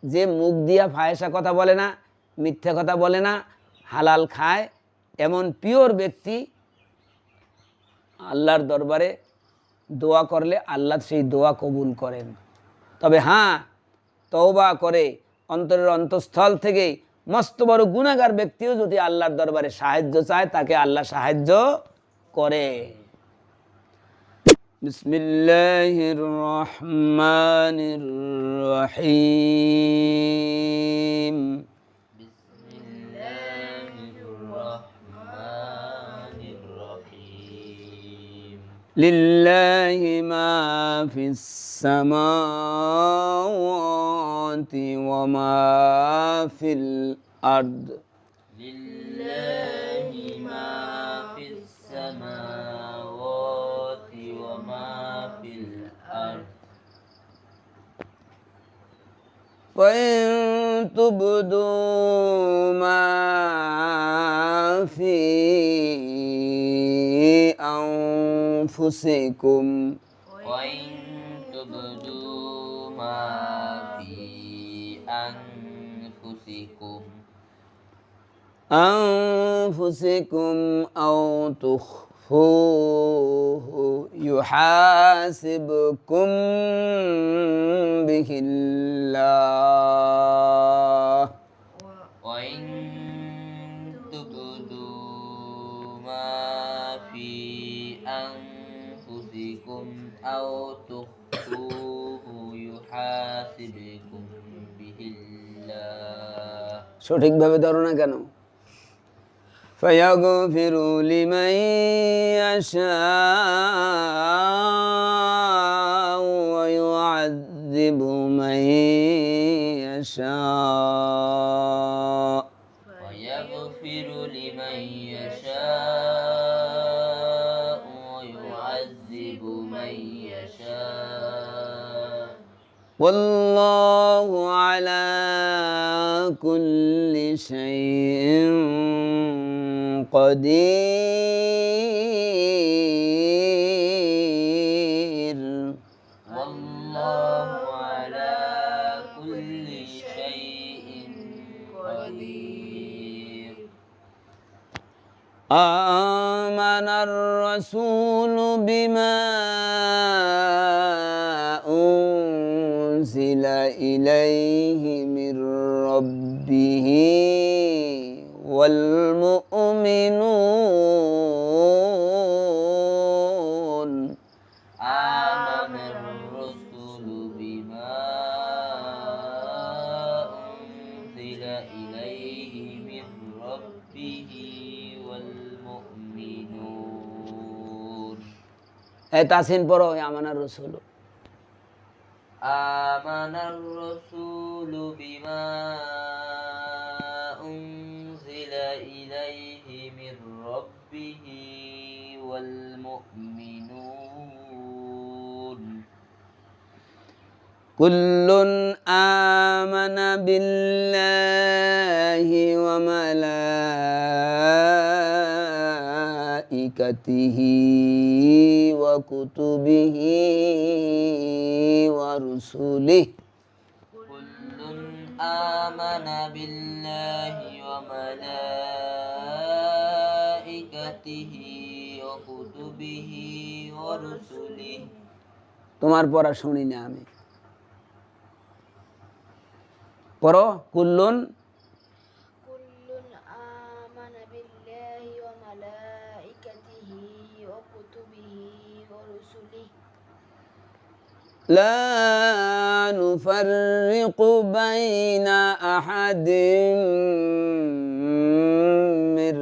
যে মুখ দিয়া ফাহেসা কথা বলে না, মিথ্যা কথা বলে না, হালাল খায়। এমন পিওর ব্যক্তি আল্লাহর দরবারে দোয়া করলে আল্লাহ সেই দোয়া কবুল করেন। তবে হ্যাঁ, তওবা করে অন্তরের অন্তঃস্থল থেকে মস্ত বড় গুনাহগার ব্যক্তিও যদি আল্লাহর দরবারে সাহায্য চায়, তাকে আল্লাহ সাহায্য করে। বিসমিল্লাহির রহমানির রহিম। বিসমিল্লাহির রহমানির রহিম। লিল্লাহি মা ফিস সামাওয়াতি ওয়া মা ফিল আরদ। লিল্লাহি মা ফিস সামাওয়াতি ওয়া মা ফিল আরদ। ওয়া ইন তুবদু মা ফি আনফুসিকুম تبدوا ما في أنفسكم أو تخفوه يحاسبكم به الله وإن تبدوا ما في أنفسكم أو تخفوه يحاسبكم به الله সঠিকভাবে ধরো না কেন فيغفر لمن يشاء ويعذب من يشاء ويغفر لمن يشاء ويعذب من يشاء والله على كل شيء قدير والله على كل شيء قدير آمن الرسول بما أنزل إليه من ربه والمؤمنون آمن الرسل بما أنزل إليه من ربه والمؤمنون তাসিন পড়ো আমানার রসুল آمن الرسول بما أنزل إليه من ربه والمؤمنون كل آمن بالله وملائكته وكتبه ورسله كل آمن بالله وملائكته وكتبه ورسله তোমার পড়া শুনি না আমি পড়ো কুল্লুন كل آمن بالله وملائكته وكتبه ورسله لا نفرق بين أحد من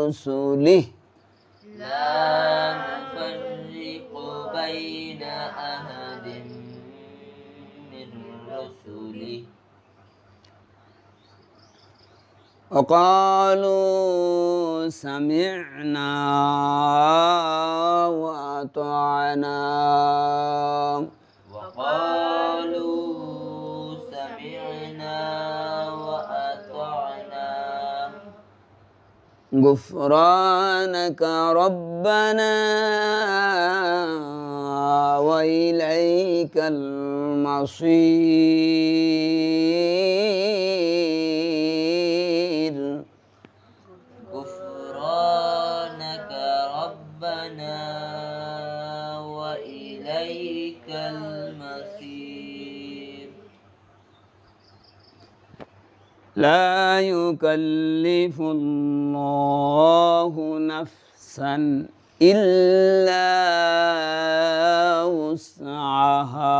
رسله لا نفرق بين أحد من رسله وقالوا سمعنا وأطعنا وقالوا سمعنا وأطعنا غفرانك ربنا وإليك المصير غفرانك ربنا وإليك المصير لا يكلف الله نفسا إلا وسعها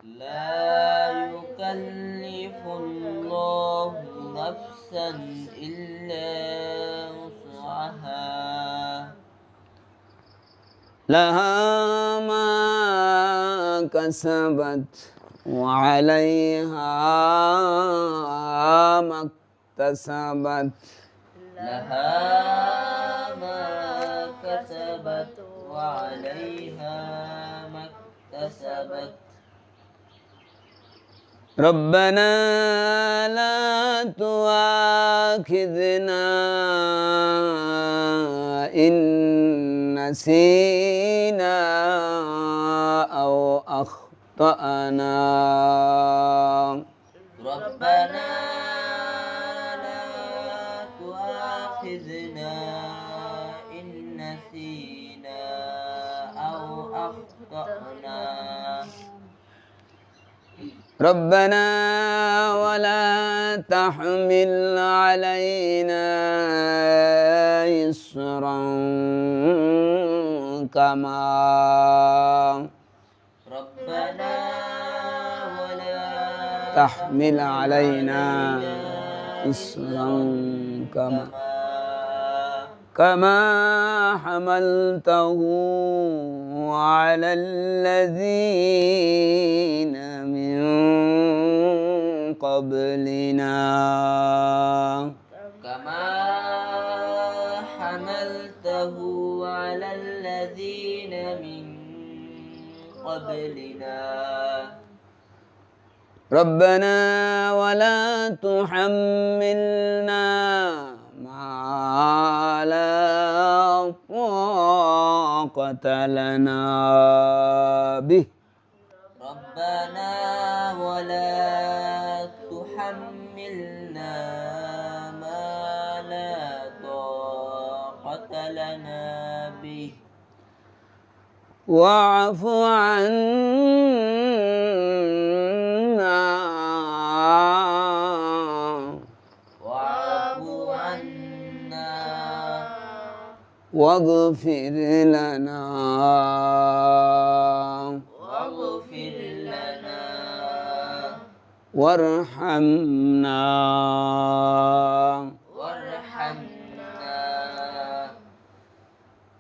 لا يكلف الله نفسا إلا وسعها لها ما كسبت وعليها ما اكتسبت لها ما كسبت وعليها ما اكتسبت ربنا لا تؤاخذنا إن نسينا أو أخطأنا ربنا لا تؤاخذنا إن نسينا أو أخطأنا ربنا ولا تحمل علينا إصرا كما ربنا ولا تحمل علينا إصرا كما حملته على الذين من قبلنا كما حملته على الذين من قبلنا ربنا ولا تحملنا ما لا طاقة لنا به ربنا ولا تحملنا ما لا طاقة لنا به واعف عنا واعف عنا واغفر لنا واغفر لنا وارحمنا وارحمنا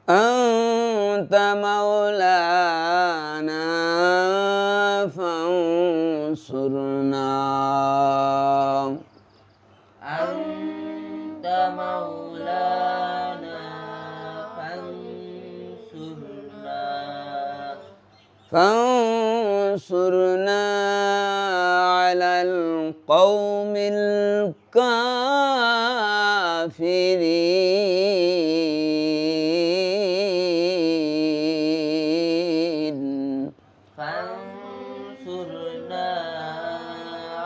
أنت مولانا فانصرنا أنت مولانا فانصرنا على القوم الكافرين فانصرنا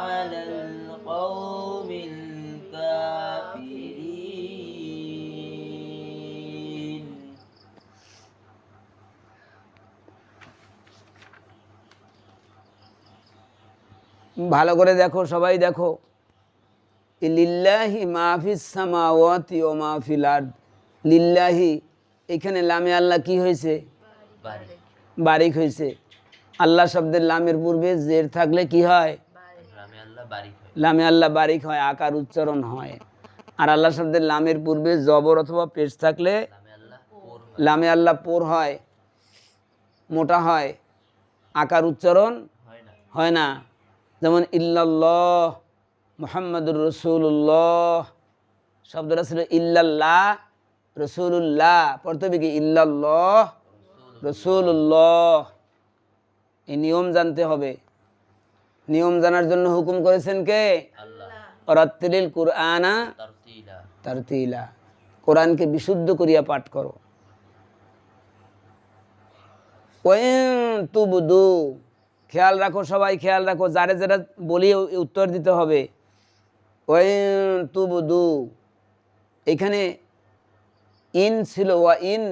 على القوم الكافرين ভালো করে দেখো, সবাই দেখো। লিল্লাহি মাহফিস সামাওয়াতি ও মাহফিল আরদ। লিল্লাহি, এখানে লামে আল্লাহ কি হয়েছে? বারিক বারিক হয়েছে। আল্লাহ শব্দের লামের পূর্বে জের থাকলে কি হয়? রামে আল্লাহ বারিক হয় লামে আল্লাহ বারিক হয়, আকার উচ্চারণ হয়। আর আল্লাহ শব্দের লামের পূর্বে জবর অথবা পেশ থাকলে রামে আল্লাহ পোর হয় লামে আল্লাহ পোর হয়, মোটা হয়, আকার উচ্চারণ হয় না হয় না। যেমন ইল্লাল্লাহ, মুহাম্মাদুর রসুল্লাহ, শব্দটা ছিল ইল্লাল্লাহ রসুল্লাহ, পড়তে হবে কি ইল্লাল্লাহ রসুল্লাহ। এই নিয়ম জানতে হবে। নিয়ম জানার জন্য হুকুম করেছেন কে? আল্লাহ ওয়ারাত্তিলিল কুরআনা তারতিলা তারতিলা, কোরআনকে বিশুদ্ধ করিয়া পাঠ করো। ওয়াইন তুবদু, খেয়াল রাখো সবাই, খেয়াল রাখো, যারে যারা বলি উত্তর দিতে হবে। ওয়াইন তুবদু, এখানে ইন ছিল, ওয়া ইন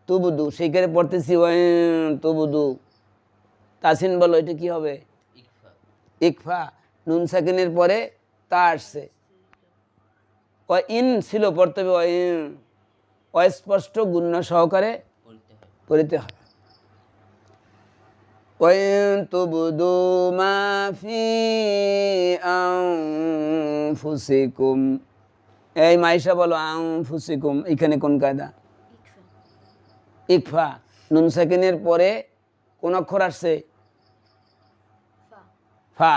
তুবদু, সেইখানে পড়তেছি ওয়াইন তুবদু। তাসিন বলো, এটা কি হবে? ইকফা ইকফা, নুন সাকিনের পরে তা আসছে। ওয়া ইন ছিল, পড়তে হবে ওয়া ইন, অস্পষ্ট গুণ্য সহকারে পড়তে হয় পড়িতে হয়। وَإِن تُبْدُوا مَا فِي أَنفُسِكُمْ, এই মাইশা বলো আনফুসিকুম, এখানে কোন কায়দা? ইকফা, নুন সাকিনের পরে কোন অক্ষর আসছে? ফা।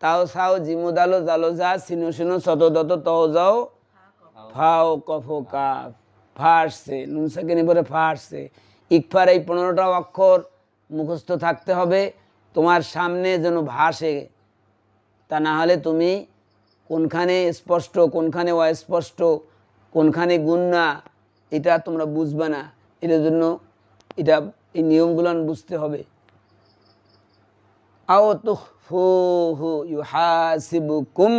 তাও সাও জিমু দালো জালো যা সিনু সিনু শত দত তও যাও ফাও কফ কাফ, ফা আসছে, নুন সাকিনের পরে ফা আসছে। ইকফার এই 15টা অক্ষর মুখস্থ থাকতে হবে তোমার সামনে, যেন ভাসে। তা না হলে তুমি কোনখানে স্পষ্ট, কোনখানে অস্পষ্ট, কোনখানে গুণনা, এটা তোমরা বুঝবে না। এটার জন্য এই নিয়মগুলো বুঝতে হবে। আও তুখফুহু ইউহাসিবুকুম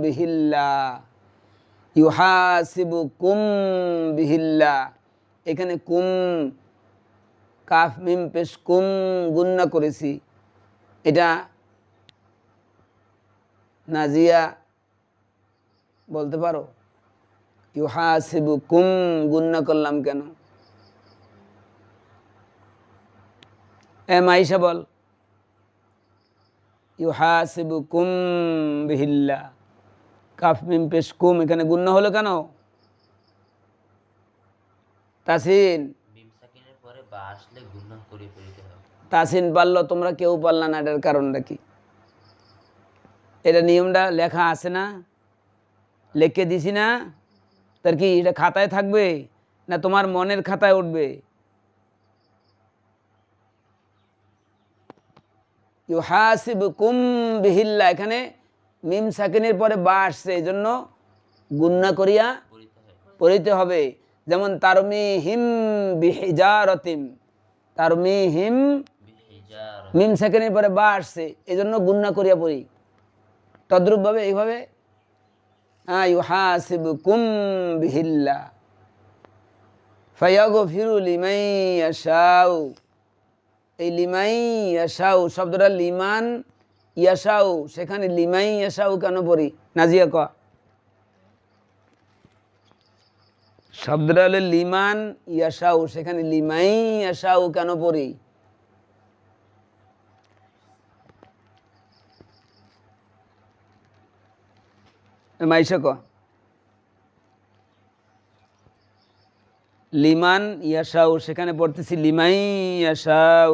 বিহিল্লাহ, ইউহাসিবুকুম বিহিল্লাহ। এখানে কুম, কাফ মিম পেশ কুম গুন্না করেছি, এটা নাজিয়া বলতে পারো? ইউহাসিবুকুম গুন্না করলাম কেন? মাইশা বল। ইউহাসিবুকুম বিহিল্লাহ, কাফ মিম পেশ কুম, এখানে গুন্না হলো কেন? তাসিন, মিম সাকিনের পরে বা আসলে গুণনা করে ফেলতে হবে। তাসিন পারলো, তোমরা কেউ পারলা না, এটার কারণটা কি? এটা নিয়মটা লেখা আছে না, লিখে দিছি না? তার কি এটা খাতায় থাকবে না তোমার মনের খাতায় উঠবে? ইউহাসিবুকুম বিহিল্লাহ, এখানে মিম সাকিনের পরে বা আসছে, এই জন্য গুন্না করিয়া পড়িতে হয়। পড়িতে হবে। যেমন তারমিহিম বিহিজারতিম, তারমিহিম বিহিজার মিম সেকেন্ডের পরে বা আসছে, এই জন্য গুন্না করিয়া পড়ি। তদ্রূপভাবে এইভাবে ইউহাসিবুকুম বিহিল্লাহ ফায়াগফিরু লিমান ইয়াশাউ। এই লিমাই ইয়াশাউ শব্দটা লিমান ইয়াশাউ, সেখানে লিমাই ইয়াশাউ কেন পড়ি? নাজিয়া ক। শব্দটা হলো লিমান ইয়াশাউ, সেখানে লিমাই ইয়াশাউ কেন পড়ি? মাইশা ক। লিমান ইয়াশাউ, সেখানে পড়তেছি লিমাই ইয়াশাউ।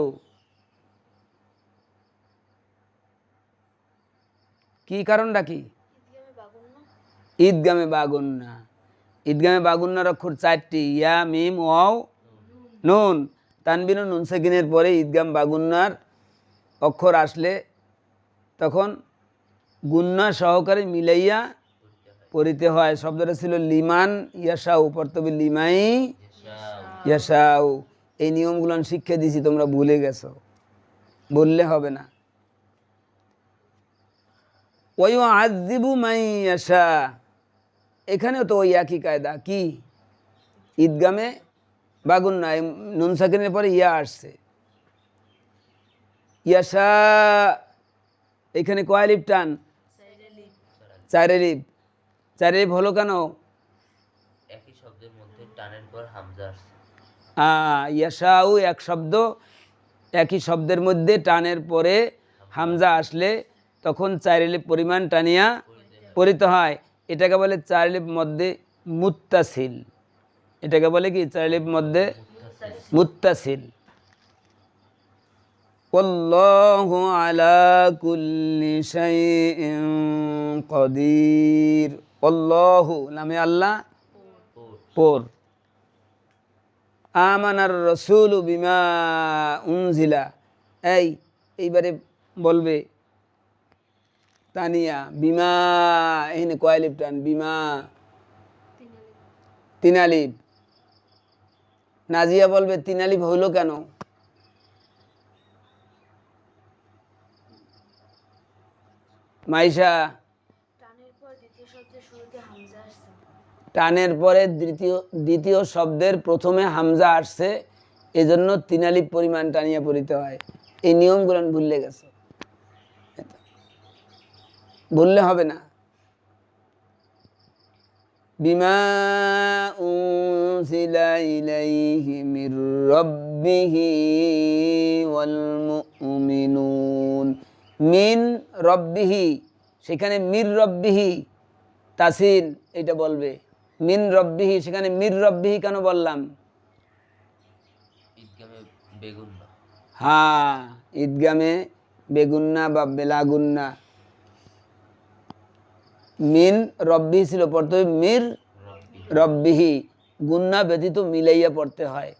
কি কারণটা কি? ঈদগামে বাগুন্না। ঈদগামে বাগুন্নার অক্ষর চারটি, ইয়া মিম ওয়াও নুন। তানবিন ও নুন সাকিনের পরে ঈদগাম বাগুন্নার অক্ষর আসলে তখন গুন্না সহকারে মিলাইয়া পড়িতে হয়। শব্দটা ছিল লিমান ইয়াশাউ, পড়তে লিমাই ইয়াশাউ। এই নিয়মগুলো শিক্ষা দিছি, তোমরা ভুলে গেছো, বললে হবে না। ওয়ায়ুআযযিবু মান ইয়াশা, এখানেও তো ওই একই কায়দা। কি? ঈদগামে বাগুন্না, নুন সাকিনের পরে ইয়া আসছে, ইয়াশা। এখানে কয় আলিফ টান? চার আলিফ। চার আলিফ হলো কেন? একই শব্দের মধ্যে টানের পর হামজা আসছে। ইয়াশাউ এক শব্দ, একই শব্দের মধ্যে টানের পরে হামজা আসলে তখন চার আলিফ পরিমাণ টানিয়া পড়িতে হয়। এটাকে বলে চার আলিফ মধ্যে মুত্তাসিল। এটাকে বলে কি? চার আলিফ মধ্যে মুত্তাসিল। আল্লাহু আলা কুল্লি শাইইন কদির। আল্লাহু নামে আল্লাহ, পর। আমানার রসুলু বিমা উনজিলা, এইবারে বলবে তানিয়া বিমা, এখানে কয় আলিফ টান? বিমা, তিন আলিফ। নাজিয়া বলবে তিন আলিফ হইল কেন? মাইশা, টানের পরে দ্বিতীয় শব্দের প্রথমে হামজা আসছে, এজন্য তিন আলিফ পরিমাণ টানিয়া পড়িতে হয়। এই নিয়মগুলো ভুললে গেছে, বললে হবে না। বিমা উনজিলা ইলাইহি মির রাব্বিহি ওয়াল মুমিনুন। মিন রব্বিহি, সেখানে মির রব্বিহি তাসিন, এটা বলবে মিন রব্বিহি, সেখানে মির রব্বিহি কেন বললাম? ঈদগামে বেগুন্না। ঈদগামে বেগুন্না বা বেলাগুন্না। মিন রব্বিহি ছিল, পড়তে হবে মির রব্বিহি, গুন্না ব্যতীত মিলাইয়া পড়তে হয়।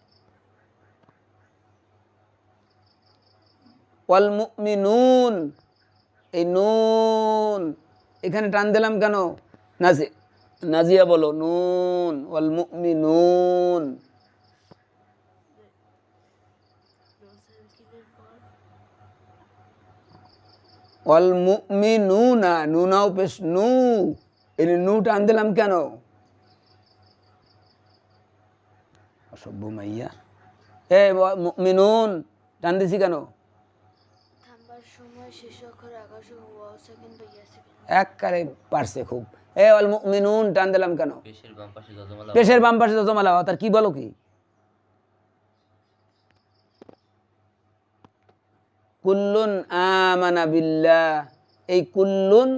ওয়াল মুমিনুন, এই নুন এখানে টান দিলাম কেন? নাজিয়া বলো নুন, ওয়াল মুমিনুন। অল মুমিনুনা, নুনাও পেশ নু, এর নু টান দিলাম কেন? অসভ্য মাইয়া, এ মুমিনুন টান দিছি কেন? থামবার সময় শেষ অক্ষর আকাশে ওয়াও সেকেন্ড বা ইয়া সেকেন্ড। একবারে পারছে খুব। এ অল মুমিনুন টান দিলাম কেন? পেশের বাম পাশে যজমালা পেশের বাম পাশে যজমালা হওয়া, তার কি বলো কি? কুল্লুন আমানা বিল্লাহ, এই কুল্লুন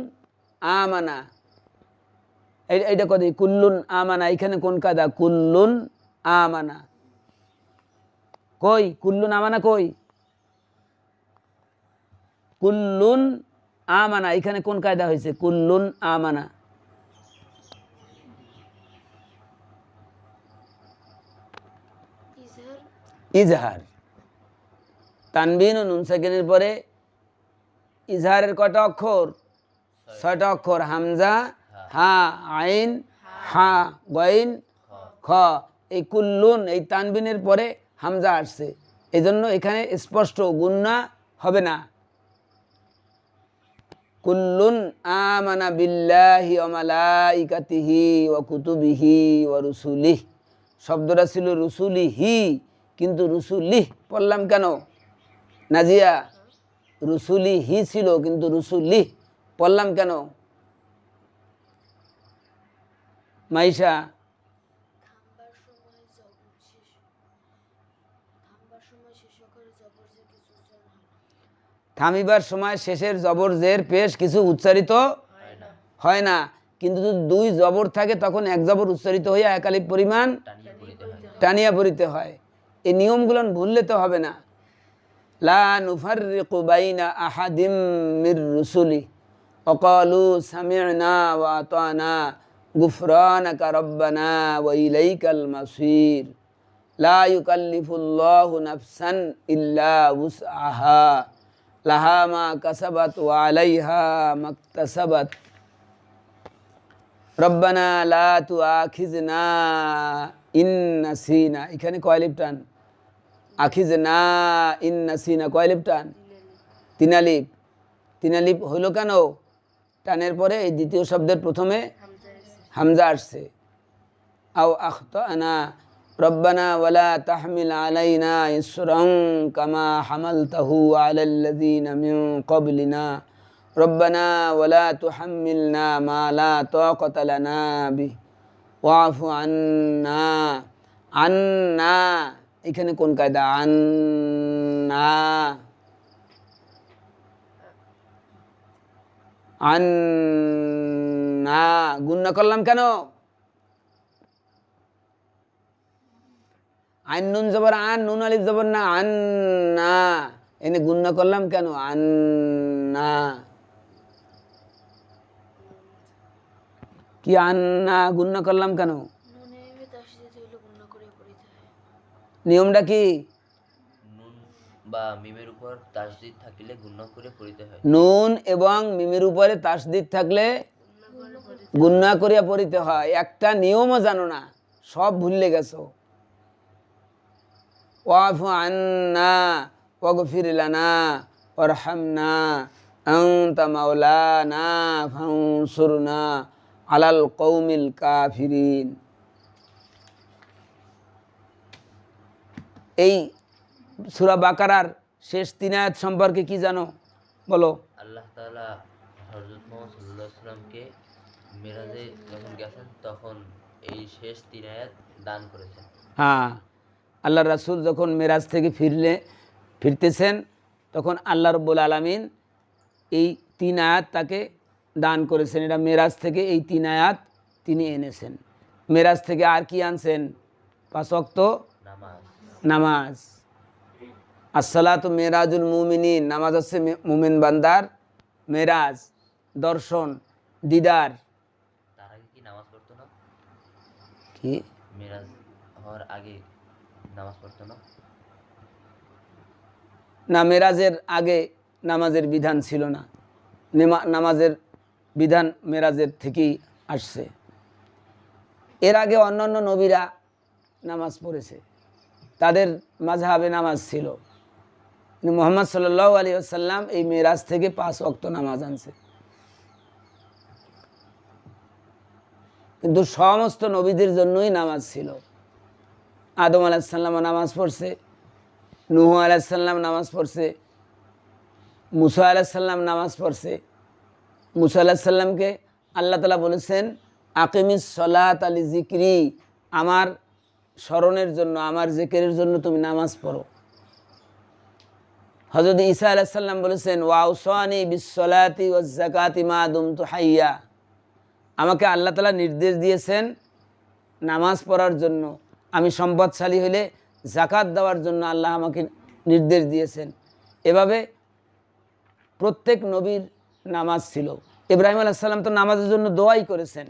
আমানা, এইটা কত? কুল্লুন আমানা, এখানে কোন কায়দা? কুল্লুন আমানা কই? কুল্লুন আমানা কই? কুল্লুন আমানা এখানে কোন কায়দা হয়েছে? কুল্লুন আমানা, ইজহার ইজহার। তানবিন ও নুন সাকিনের পরে ইজহারের কটা অক্ষর? 6টা অক্ষর। হামজা, হা, আইন, হা, গইন, খ। এই কুল্লুন, এই তানবিনের পরে হামজা আসছে, এই জন্য এখানে স্পষ্ট গুন্না হবে না। কুল্লুন আমানা বিল্লাহি ওয়া মালাইকাতিহি ওয়া কুতুবিহি ওয়া রুসুলিহি, শব্দটা ছিল রুসুলিহি, কিন্তু রুসুলিহ পড়লাম কেন নাজিয়া? রুসুলিহি ছিল, কিন্তু রুসুলিহ পড়লাম কেন মাইশা? থামবার সময় জবর শেষ, থামবার সময় শেষ অক্ষরে জবর যে কিছু উচ্চারণ হয় না। থামিবার সময় শেষের জবর জের পেশ কিছু উচ্চারিত হয় না, কিন্তু যদি 2 জবর থাকে তখন 1 জবর উচ্চারিত হয়ে 1 আলিফ পরিমাণ টানিয়ে পড়িতে হয়। টানিয়া পড়িতে হয়। এই নিয়মগুলো ভুললে তো হবে না। লা নুফাররিকু বাইনা আহাদিম মির রুসুলি ওয়া ক্বালু সামি'না ওয়া আতানা গুফরানাকা রব্বানা ওয়া ইলাইকাল মাসির। লা ইউকাল্লিফুল্লাহু নাফসান ইল্লা উসআহা লাহা মা কাসাবাত ওয়া আলাইহা মাকতাসাবাত রব্বানা লা তুআখিজনা ইন নাসিনা। এখানে কয় আলিফ টান? আখিজনা ইন নাসিনা, কয় আলিফ টান? 3 আলিফ। 3 আলিফ হইল কেন? টানের পরে এই দ্বিতীয় শব্দের প্রথমে হামজা আসছে। আও আখতানা রব্বানা ওয়ালা তাহমিল আলাইনা ইসরান কামা হামালতাহু আলাল্লাযিনা মিন ক্বাবলিনা রব্বানা ওয়ালা তুহাম্মিলনা মা লা তাকাতা লানা বিহি ওয়াফু আন্না। আন্না এখানে কোন কায়দা? আন্না, আন্না গুন্না করলাম কেন? আইন নুন জবর আন, নুন আলিফ জবর না, আন্না, এনে গুন্না করলাম কেন? আন্না, কি আন্না গুন্না করলাম কেন? নুনে মিমে তাসদীদ হইল গুণনা করে পড়িতে হয়। নিয়মটা কি? নুন বা মিমের উপর তাসদিদ থাকিলে গুণ্য করে পড়িতে হয়। নুন এবং মিমের উপরে তাসদিদ থাকলে গুন্না করিয়া পড়িতে হয়। একটা নিয়মও জানো না, সব ভুললে গেছো। ওয়াফু আন্না ওয়াগফির লানা ওয়ারহামনা আনতা মাওলানা ফানসুরনা আলাল কওমিল কাফিরিন। এই সূরা বাকারার শেষ 3 আয়াত সম্পর্কে কি জানো বলো? আল্লাহ তাআলা হযরত মুহাম্মদ সাল্লাল্লাহু আলাইহি ওয়াসাল্লামকে মিরাজে যখন গেছেন তখন এই শেষ 3 আয়াত দান করেছেন। হ্যাঁ, আল্লাহ রাসূল যখন মেরাজ থেকে ফিরতেছেন তখন আল্লাহ রব্বুল আলামিন এই 3 আয়াত তাকে দান করেছেন। এটা মেরাজ থেকে এই 3 আয়াত তিনি এনেছেন। মেরাজ থেকে আর কি আনছেন? 5 ওয়াক্ত নামাজ। নামাজ। আসসালাতু মেরাজুল মুমিনিন, নামাজ হচ্ছে মুমিন বান্দার মেরাজ, দর্শন, দিদার। তার আগে কি নামাজ পড়তো না? কি মিরাজ হওয়ার আগে নামাজ পড়তো না? না, মেরাজের আগে নামাজের বিধান ছিল না। নামাজের বিধান মেরাজের থেকেই আসছে। এর আগে অন্যান্য নবীরা নামাজ পড়েছে, তাদের মাযহাবে নামাজ ছিল, কিন্তু মুহাম্মদ সাল্লাল্লাহু আলাইহি ওয়াসাল্লাম এই মেরাজ থেকে 5 ওয়াক্ত নামাজ আনছে। কিন্তু সমস্ত নবীদের জন্যই নামাজ ছিল। আদম আলাইহিস সালাম নামাজ পড়ছে, নূহ আলাইহিস সালাম নামাজ পড়ছে, মুসা আলাইহিস সালাম নামাজ পড়ছে। মুসা আলাইহিস সালামকে আল্লাহ তাআলা বলেছেন আকিমিস সলাত আলি যিকরি, আমার স্মরণের জন্য, আমার জিকিরের জন্য তুমি নামাজ পড়ো। হযরত ঈসা আলাইহিস সালাম বলেছেন ওয়াউসানি বিস সলাতি ওয়াজ যাকাতি মা দুমতু হাইয়া, আমাকে আল্লাহ তাআলা নির্দেশ দিয়েছেন নামাজ পড়ার জন্য, আমি সম্পদশালী হলে যাকাত দেওয়ার জন্য আল্লাহ আমাকে নির্দেশ দিয়েছেন। এভাবে প্রত্যেক নবীর নামাজ ছিল। ইব্রাহিম আলাইহিস সালাম তো নামাজের জন্য দোয়াই করেছেন,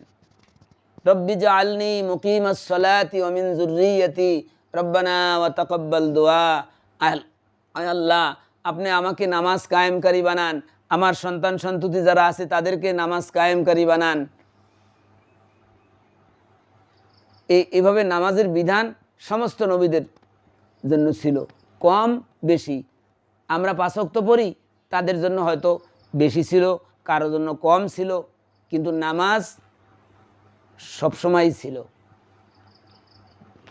রব্বি জাআলনি মুকিমাস সলাতি ওয়া মিন যুররিয়্যাতি রব্বানা ওয়া তাকাব্বাল দুআ। আয় আল্লাহ, আপনি আমাকে নামাজ কায়েমকারী বানান, আমার সন্তান সন্ততি যারা আছে তাদেরকে নামাজ কায়েমকারী বানান। এভাবে নামাজের বিধান সমস্ত নবীদের জন্য ছিল, কম বেশি। আমরা 5 ওয়াক্ত পড়ি, তাদের জন্য হয়তো বেশি ছিল, কারো জন্য কম ছিল, কিন্তু নামাজ সবসময়ই ছিল।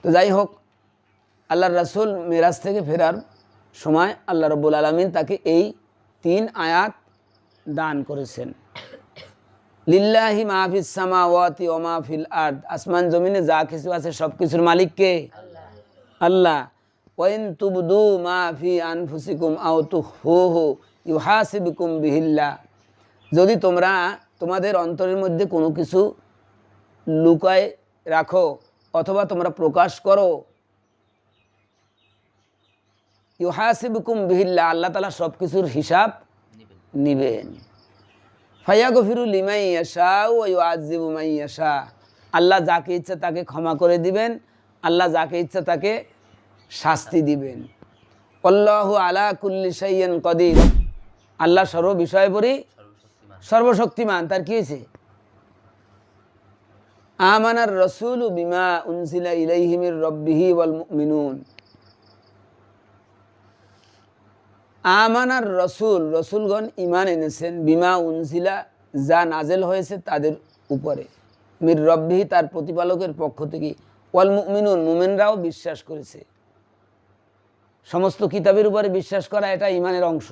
তো যাই হোক, আল্লাহর রাসূল মেরাজ থেকে ফেরার সময় আল্লাহ রাব্বুল আলামিন তাকে এই 3 আয়াত দান করেছেন। লিল্লাহি মা ফিস সামাওয়াতি ওয়া মা ফিল আরদ, আসমান জমিনে যা কিছু আছে সব কিছুর মালিক কে? আল্লাহ। ওয়া ইন তুবদু মা ফি আনফুসিকুম আও তুখফুহু ইউহাসিবুকুম বিহিল্লাহ, যদি তোমরা তোমাদের অন্তরের মধ্যে কোনো কিছু লুকায় রাখো অথবা তোমরা প্রকাশ করো, ইউহাসিবুকুম বিহিল্লাহ, আল্লাহ তাআলা সব কিছুর হিসাব নিবেন। ফায়াগফিরু লিমান ইয়াশা ওয়া ইউআযিবু মান ইয়াশা, আল্লাহ যাকে ইচ্ছা তাকে ক্ষমা করে দিবেন, আল্লাহ যাকে ইচ্ছা তাকে শাস্তি দিবেন। আল্লাহু আলা কুল্লি শাইইন কাদির, আল্লাহ সর্ব বিষয়ে পরি সর্বশক্তিমান। তার কি হয়েছে? আমানার রাসূলু বিমা উনজিলা ইলাইহি মির রাব্বিহি ওয়াল মুমিনুন, আমানার রসুল, রসুলগণ ইমান এনেছেন, বিমা উনজিলা যা নাজেল হয়েছে তাদের উপরে, মির রব্বিহি তার প্রতিপালকের পক্ষ থেকে, ওয়াল মুমিনুন মুমিনরাও বিশ্বাস করেছে। সমস্ত কিতাবের উপরে বিশ্বাস করা এটা ইমানের অংশ।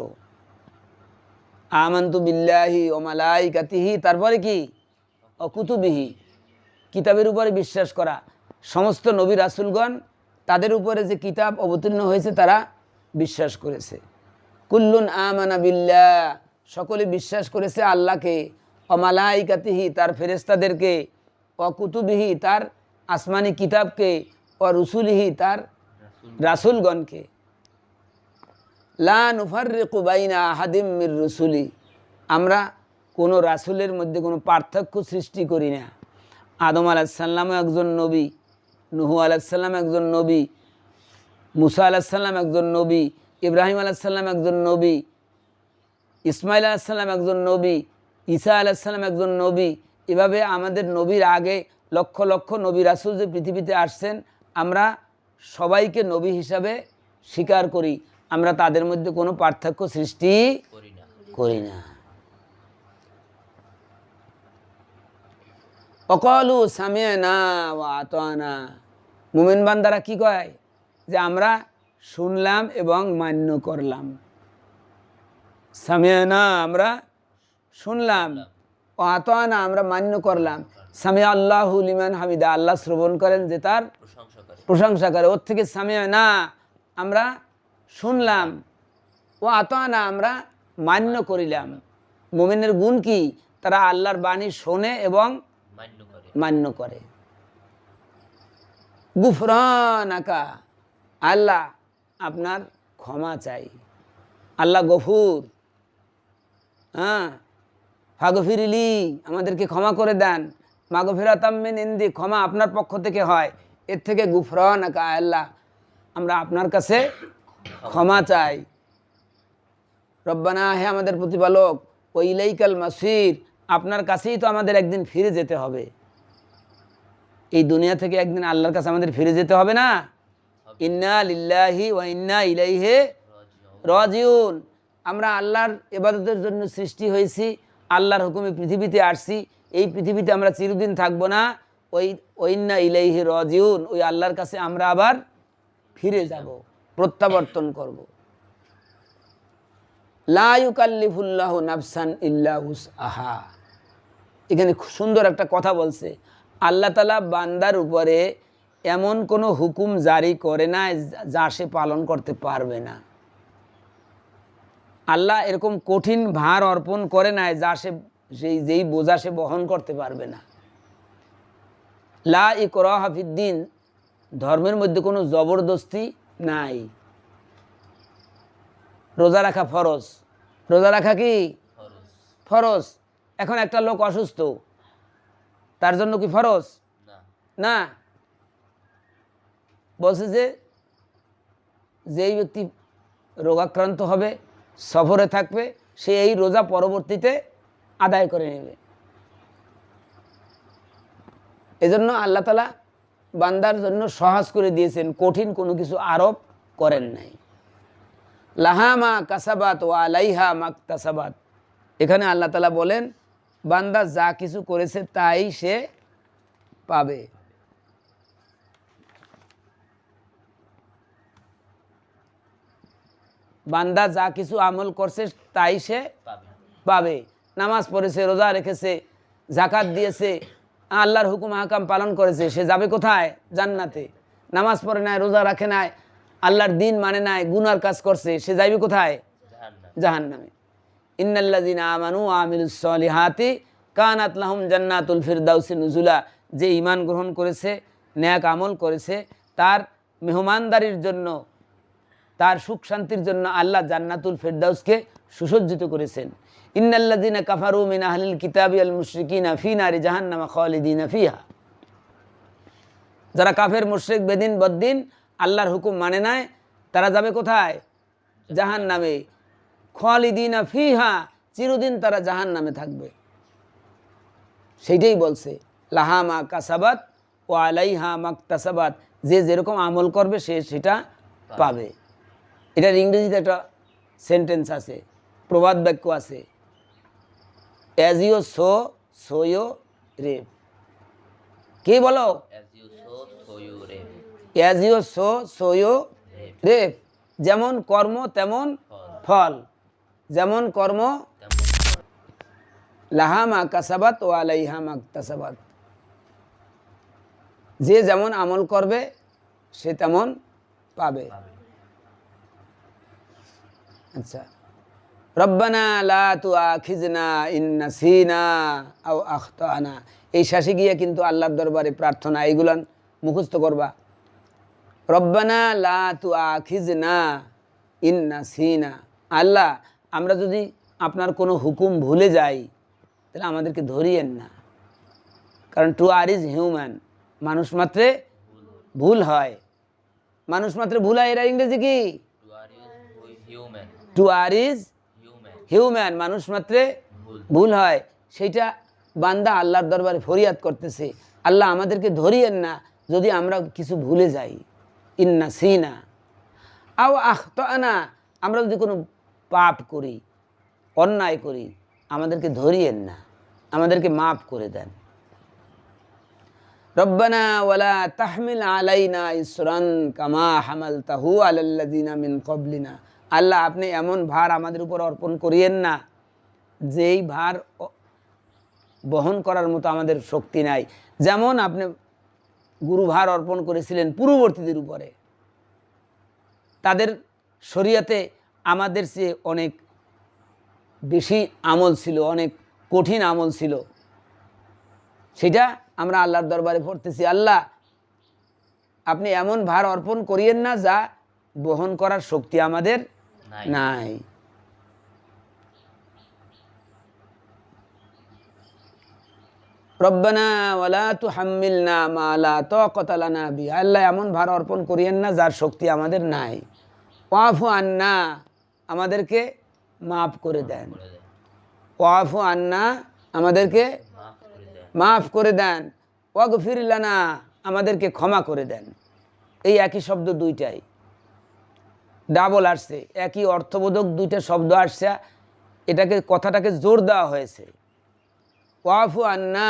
আমানতু বিল্লাহি ওয়া মালাইকাতিহি, তারপরে কি? ওয়া কুতুবিহি, কিতাবের উপরে বিশ্বাস করা। সমস্ত নবী রাসূলগণ তাদের উপরে যে কিতাব অবতীর্ণ হয়েছে তারা বিশ্বাস করেছে। কুল্লুন আমানা বিল্লাহ, সকলে বিশ্বাস করেছে আল্লাহকে, ওয়া মালাইকাতিহি তার ফেরেশতাদেরকে, ওয়া কুতুবিহি তার আসমানি কিতাবকে, ওয়া রুসুলিহি তার রাসূলগণকে। লা নুফাররিকু বাইনা আহাদিম মির রুসুলি, আমরা কোনো রাসূলের মধ্যে কোনো পার্থক্য সৃষ্টি করি না। আদম আলাইহিস সালামও একজন নবী, নূহ আলাইহিস সালাম একজন নবী, মুসা আলাইহিস সালাম একজন নবী, ইব্রাহিম আলাইহিস সালাম একজন নবী, ইসমাইল আলাইহিস সালাম একজন নবী, ঈসা আলাইহিস সালাম একজন নবী। এভাবে আমাদের নবীর আগে লক্ষ লক্ষ নবী রাসূল যে পৃথিবীতে আসছেন, আমরা সবাইকে নবী হিসাবে স্বীকার করি, আমরা তাদের মধ্যে কোনো পার্থক্য সৃষ্টি করি না। ওয়াকালু সামি'না ওয়া আতা'না, মুমিন বান্দারা কি কয়? যে আমরা শুনলাম এবং মান্য করলাম। সামি'না আমরা শুনলাম, ওয়া আতা'না আমরা মান্য করলাম। সামি'a আল্লাহু লিমান হামিদা, আল্লাহ শ্রবণ করেন যে তার প্রশংসা করে। ওর থেকে সামি'না আমরা শুনলাম, ওয়া আতা'না আমরা মান্য করিলাম। মুমিনের গুণ কি? তারা আল্লাহর বাণী শোনে এবং মান্য করে। গুফরানাকা, আল্লাহ আপনার ক্ষমা চাই, আল্লাহ গফুর। হ্যাঁ, ফাগফিরলি আমাদেরকে ক্ষমা করে দেন, মাগফিরাতাম মিন ইনদি ক্ষমা আপনার পক্ষ থেকে হয়, এর থেকে গুফরানাকা আল্লাহ আমরা আপনার কাছে ক্ষমা চাই। রব্বানা, হে আমাদের প্রতিপালক, ওয়া ইলাইকাল মাসির আপনার কাছেই তো আমাদের একদিন ফিরে যেতে হবে। এই দুনিয়া থেকে একদিন আল্লাহর কাছে আমাদের ফিরে যেতে হবে না? ইন্না লিল্লাহি ওয়া ইন্না ইলাইহি রাজিউন, আমরা আল্লাহর ইবাদতের জন্য সৃষ্টি হয়েছি, আল্লাহর হুকুমে পৃথিবীতে আসছি, এই পৃথিবীতে আমরা চিরদিন থাকবো না। ওইন্না ইলাইহি রাজিউন, ওই আল্লাহর কাছে আমরা আবার ফিরে যাব, প্রত্যাবর্তন করব। লা ইউকাল্লিফুল্লাহু নাফসান ইল্লা উসআহা। এখানে খুব সুন্দর একটা কথা বলছে, আল্লাহ তাআলা বান্দার উপরে এমন কোনো হুকুম জারি করে না যা সে পালন করতে পারবে না। আল্লাহ এরকম কঠিন ভার অর্পণ করে না যা সে যেই বোঝা সে বহন করতে পারবে না। লা ইকরাহা ফিদ্দিন, ধর্মের মধ্যে কোনো জবরদস্তি নাই। রোজা রাখা ফরজ, রোজা রাখা কি ফরজ ফরজ। এখন একটা লোক অসুস্থ, তার জন্য কি ফরজ? না। না। বলছে যে যেই ব্যক্তি রোগাক্রান্ত হবে, সফরে থাকবে, সে এই রোজা পরবর্তীতে আদায় করে নেবে। এজন্য আল্লাহ তাআলা বান্দার জন্য সহজ করে দিয়েছেন, কঠিন কোনো কিছু আরোপ করেন নাই। লাহা মা কাসাবাত ওয়া আলাইহা মাকতাসাবাত, এখানে আল্লাহ তাআলা বলেন বান্দা যা কিছু করেছে তাই সে পাবে। বান্দা যা কিছু আমল করছে তাই সে পাবে। পাবে। নামাজ পড়েছে, রোজা রেখেছে, জাকাত দিয়েছে, আল্লাহর হুকুম আহকাম পালন করেছে, সে যাবে কোথায়? জান্নাতে। নামাজ পড়ে নাই, রোজা রাখে নাই, আল্লাহর দিন মানে নাই, গুনার কাজ করছে, সে যাইবে কোথায়? জাহান্নাম। জাহান্নামে। ইন্নাল্লাযিনা আমানু ওয়া আমিলুস সলিহাতি কানাত লাহুম জান্নাতুল ফিরদাউসি নুজুলা, যে ঈমান গ্রহণ করেছে, নেক আমল করেছে, তার মেহমানদারির জন্য, তার সুখ শান্তির জন্য আল্লাহ জান্নাতুল ফিরদাউসকে সুসজ্জিত করেছেন। ইন্নাল্লাযিনা কাফারু মিন আহলিল কিতাবি ওয়াল মুশরিকিনা ফি নারি জাহান্নাম খালিদিনা ফিহা, যারা কাফের মুশরিক বেদিন বদ্দিন আল্লাহর হুকুম মানে নাই, তারা যাবে কোথায়? জাহান্নামে। খালিদিনা ফিহা, চিরদিন তারা জাহান্নামে থাকবে। সেইটাই বলছে লাহা মা কাসাবাত ওয়া আলাইহা মাকতাসাবাত, যে যেরকম আমল করবে সে সেটা পাবে। এটার ইংরেজিতে একটা সেন্টেন্স আছে, প্রবাদ বাক্য আছে, as you sow so you reap. কি বলো? As you sow, so you reap. As you sow so you reap, যেমন কর্ম তেমন ফল, যেমন কর্ম লাহা মা কাসাবাত ও আলাইহা মাকতাসাবাত, যে যেমন আমল করবে সে তেমন পাবে। আচ্ছা, রব্বানা লা তুআখিজনা ইন নাসিনা আও আখতানা, এই শেষে গিয়ে কিন্তু আল্লাহর দরবারে প্রার্থনা, এইগুলান মুখস্থ করবা। রব্বানা লা তুআখিজনা ইন নাসিনা, আল্লাহ আমরা যদি আপনার কোনো হুকুম ভুলে যাই তাহলে আমাদেরকে ধরিয়েন না, কারণ টু আর ইজ হিউম্যান, মানুষ মাত্রে ভুল হয়, মানুষ মাত্রে ভুল হয়। এরা ইংরেজি কি? Human. To err is Human. Human, মানুষ মাত্রে ভুল হয়। সেইটা বান্দা আল্লাহর দরবারে ফরিয়াদ করতেছে, আল্লাহ আমাদেরকে ধরিয়েন না যদি আমরা কিছু ভুলে যাই। ইন্না সিনা আও আখতানা, আমরা যদি কোনো পাপ করি, অন্যায় করি, আমাদেরকে ধরিয়েন না, আমাদেরকে মাফ করে দেন। রব্বানা ওয়ালা তাহমিল আলাইনা ইসরান কামা হামালতাহু আলাল্লাযিনা মিন ক্বাবলিনা, আল্লাহ আপনি এমন ভার আমাদের উপর অর্পণ করিয়েন না যেই ভার বহন করার মতো আমাদের শক্তি নাই। যেমন আপনি গুরুভার অর্পণ করেছিলেন পূর্ববর্তীদের উপরে, তাদের শরীয়তে আমাদের চেয়ে অনেক বেশি আমল ছিল, অনেক কঠিন আমল ছিল, সেটা আমরা আল্লাহর দরবারে পড়তেছি। আল্লাহ আপনি এমন ভার অর্পণ করিয়েন না যা বহন করার শক্তি আমাদের নাই। রব্বানা ওয়ালা তুহাম্মিলনা মা লা তাকাতা লানা বিহি, আল্লাহ এমন ভার অর্পণ করিয়েন না যার শক্তি আমাদের নাই। ওয়াফু আন্না, আমাদেরকে মাফ করে দেন। ওয়াফু আন্না, আমাদেরকে মাফ করে দেন। ওয়াগফির লানা, আমাদেরকে ক্ষমা করে দেন। এই একই শব্দ দুইটাই। ডাবল আসছে, একই অর্থবোধক দুইটা শব্দ আসছে, এটাকে কথাটাকে জোর দেওয়া হয়েছে। ওয়াফু আন্না,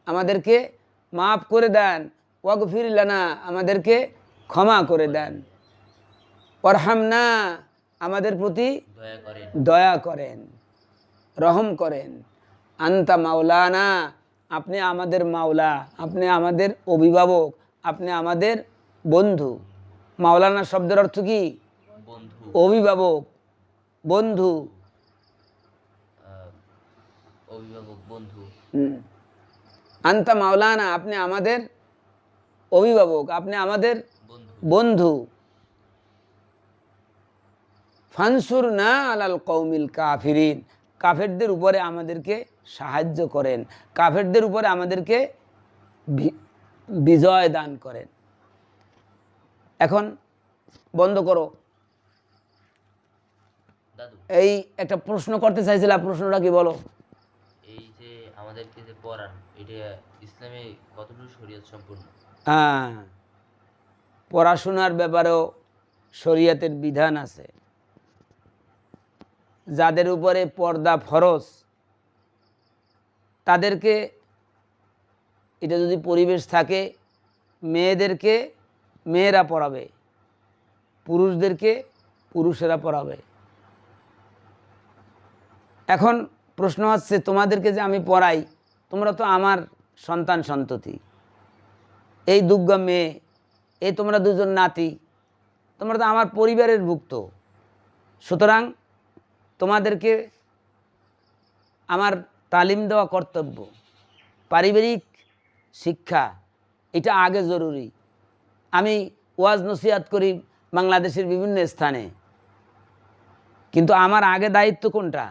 আমাদেরকে মাফ করে দেন, ওয়াগফির লানা, আমাদেরকে ক্ষমা করে দেন, ওয়ারহামনা, আমাদের প্রতি দয়া করেন, দয়া করেন, রহম করেন, আন্তা মাওলানা, আপনি আমাদের মাওলা, আপনি আমাদের অভিভাবক, আপনি আমাদের বন্ধু। মাওলানা শব্দের অর্থ কি? বন্ধু, অভিভাবক, বন্ধু। অভিভাবক, বন্ধু। আন্তা মাওলানা, আপনি আমাদের অভিভাবক, আপনি আমাদের বন্ধু, বন্ধু। ফানসুর না আলাল কৌমিল কাফিরিন, কাফেরদের উপরে আমাদেরকে সাহায্য করেন, কাফেরদের উপরে আমাদেরকে বিজয় দান করেন। এখন বন্ধ করো। দাদু, এই একটা প্রশ্ন করতে চাইছিলাম, প্রশ্নটা কি বলো? এই যে আমাদেরকে যে পড়ান, এটা ইসলামে কতটুকু শরীয়ত সম্পূর্ণ? হ্যাঁ, পড়াশোনার ব্যাপারেও শরীয়তের বিধান আছে। যাদের উপরে পর্দা ফরজ, তাদেরকে, এটা যদি পরিবেশ থাকে, মেয়েদেরকে মেয়েরা পড়াবে, পুরুষদেরকে পুরুষেরা পড়াবে। এখন প্রশ্ন হচ্ছে, তোমাদেরকে যে আমি পড়াই, তোমরা তো আমার সন্তান সন্ততি, এই দুর্গা মেয়ে, এই তোমরা দুজন নাতি, তোমরা তো আমার পরিবারের ভুক্ত। সুতরাং তোমাদেরকে আমার তালিম দেওয়া কর্তব্য। পারিবারিক শিক্ষা এটা আগে জরুরি। আমি ওয়াজ নসিহাত করি বাংলাদেশের বিভিন্ন স্থানে, কিন্তু আমার আগে দায়িত্ব কোনটা?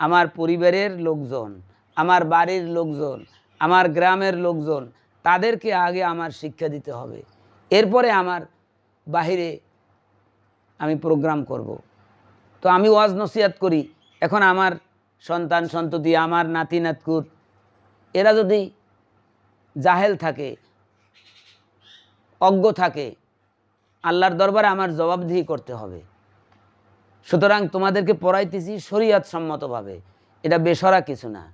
আমার পরিবারের লোকজন, আমার বাড়ির লোকজন, আমার গ্রামের লোকজন, তাদেরকে আগে আমার শিক্ষা দিতে হবে। এরপরে আমার বাহিরে আমি প্রোগ্রাম করব। তো আমি ওয়াজ নসিহাত করি, এখন আমার সন্তান সন্ততি, আমার নাতি নাতকুর, এরা যদি জাহেল থাকে, অজ্ঞ থাকে, আল্লাহর দরবারে আমার জবাবদিহি করতে হবে। সুতরাং তোমাদেরকে পড়াইতেছি শরীয়ত সম্মতভাবে, এটা বেসরা কিছু না।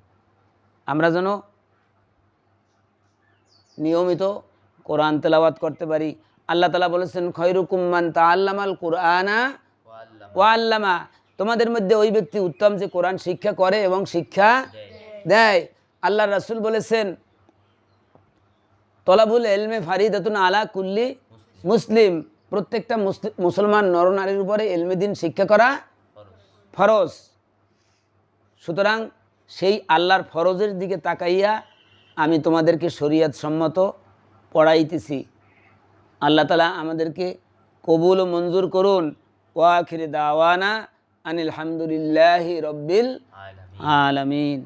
আমরা যেন নিয়মিত কোরআন তেলাওয়াত করতে পারি। আল্লাহ তাআলা বলেছেন, খয়রুকুম মান তাআল্লামাল কুরআনা ওয়া আল্লামা, তোমাদের মধ্যে ওই ব্যক্তি উত্তম যে কোরআন শিক্ষা করে এবং শিক্ষা দেয়। আল্লাহ রাসূল বলেছেন, তলাবুল ইলমে ফারিদাতুন আলা কুল্লি মুসলিম, প্রত্যেকটা মুসলমান নরনারীর উপরে ইলমে দ্বীন শিক্ষা করা ফরজ। সুতরাং সেই আল্লাহর ফরজের দিকে তাকাইয়া আমি তোমাদেরকে শরীয়ত সম্মত পড়াইতেছি। আল্লাহ তাআলা আমাদেরকে কবুল ও মঞ্জুর করুন। ওয়া আখির দাওয়ানা আনিল হামদুলিল্লাহি রব্বিল আলামিন। আলামিন।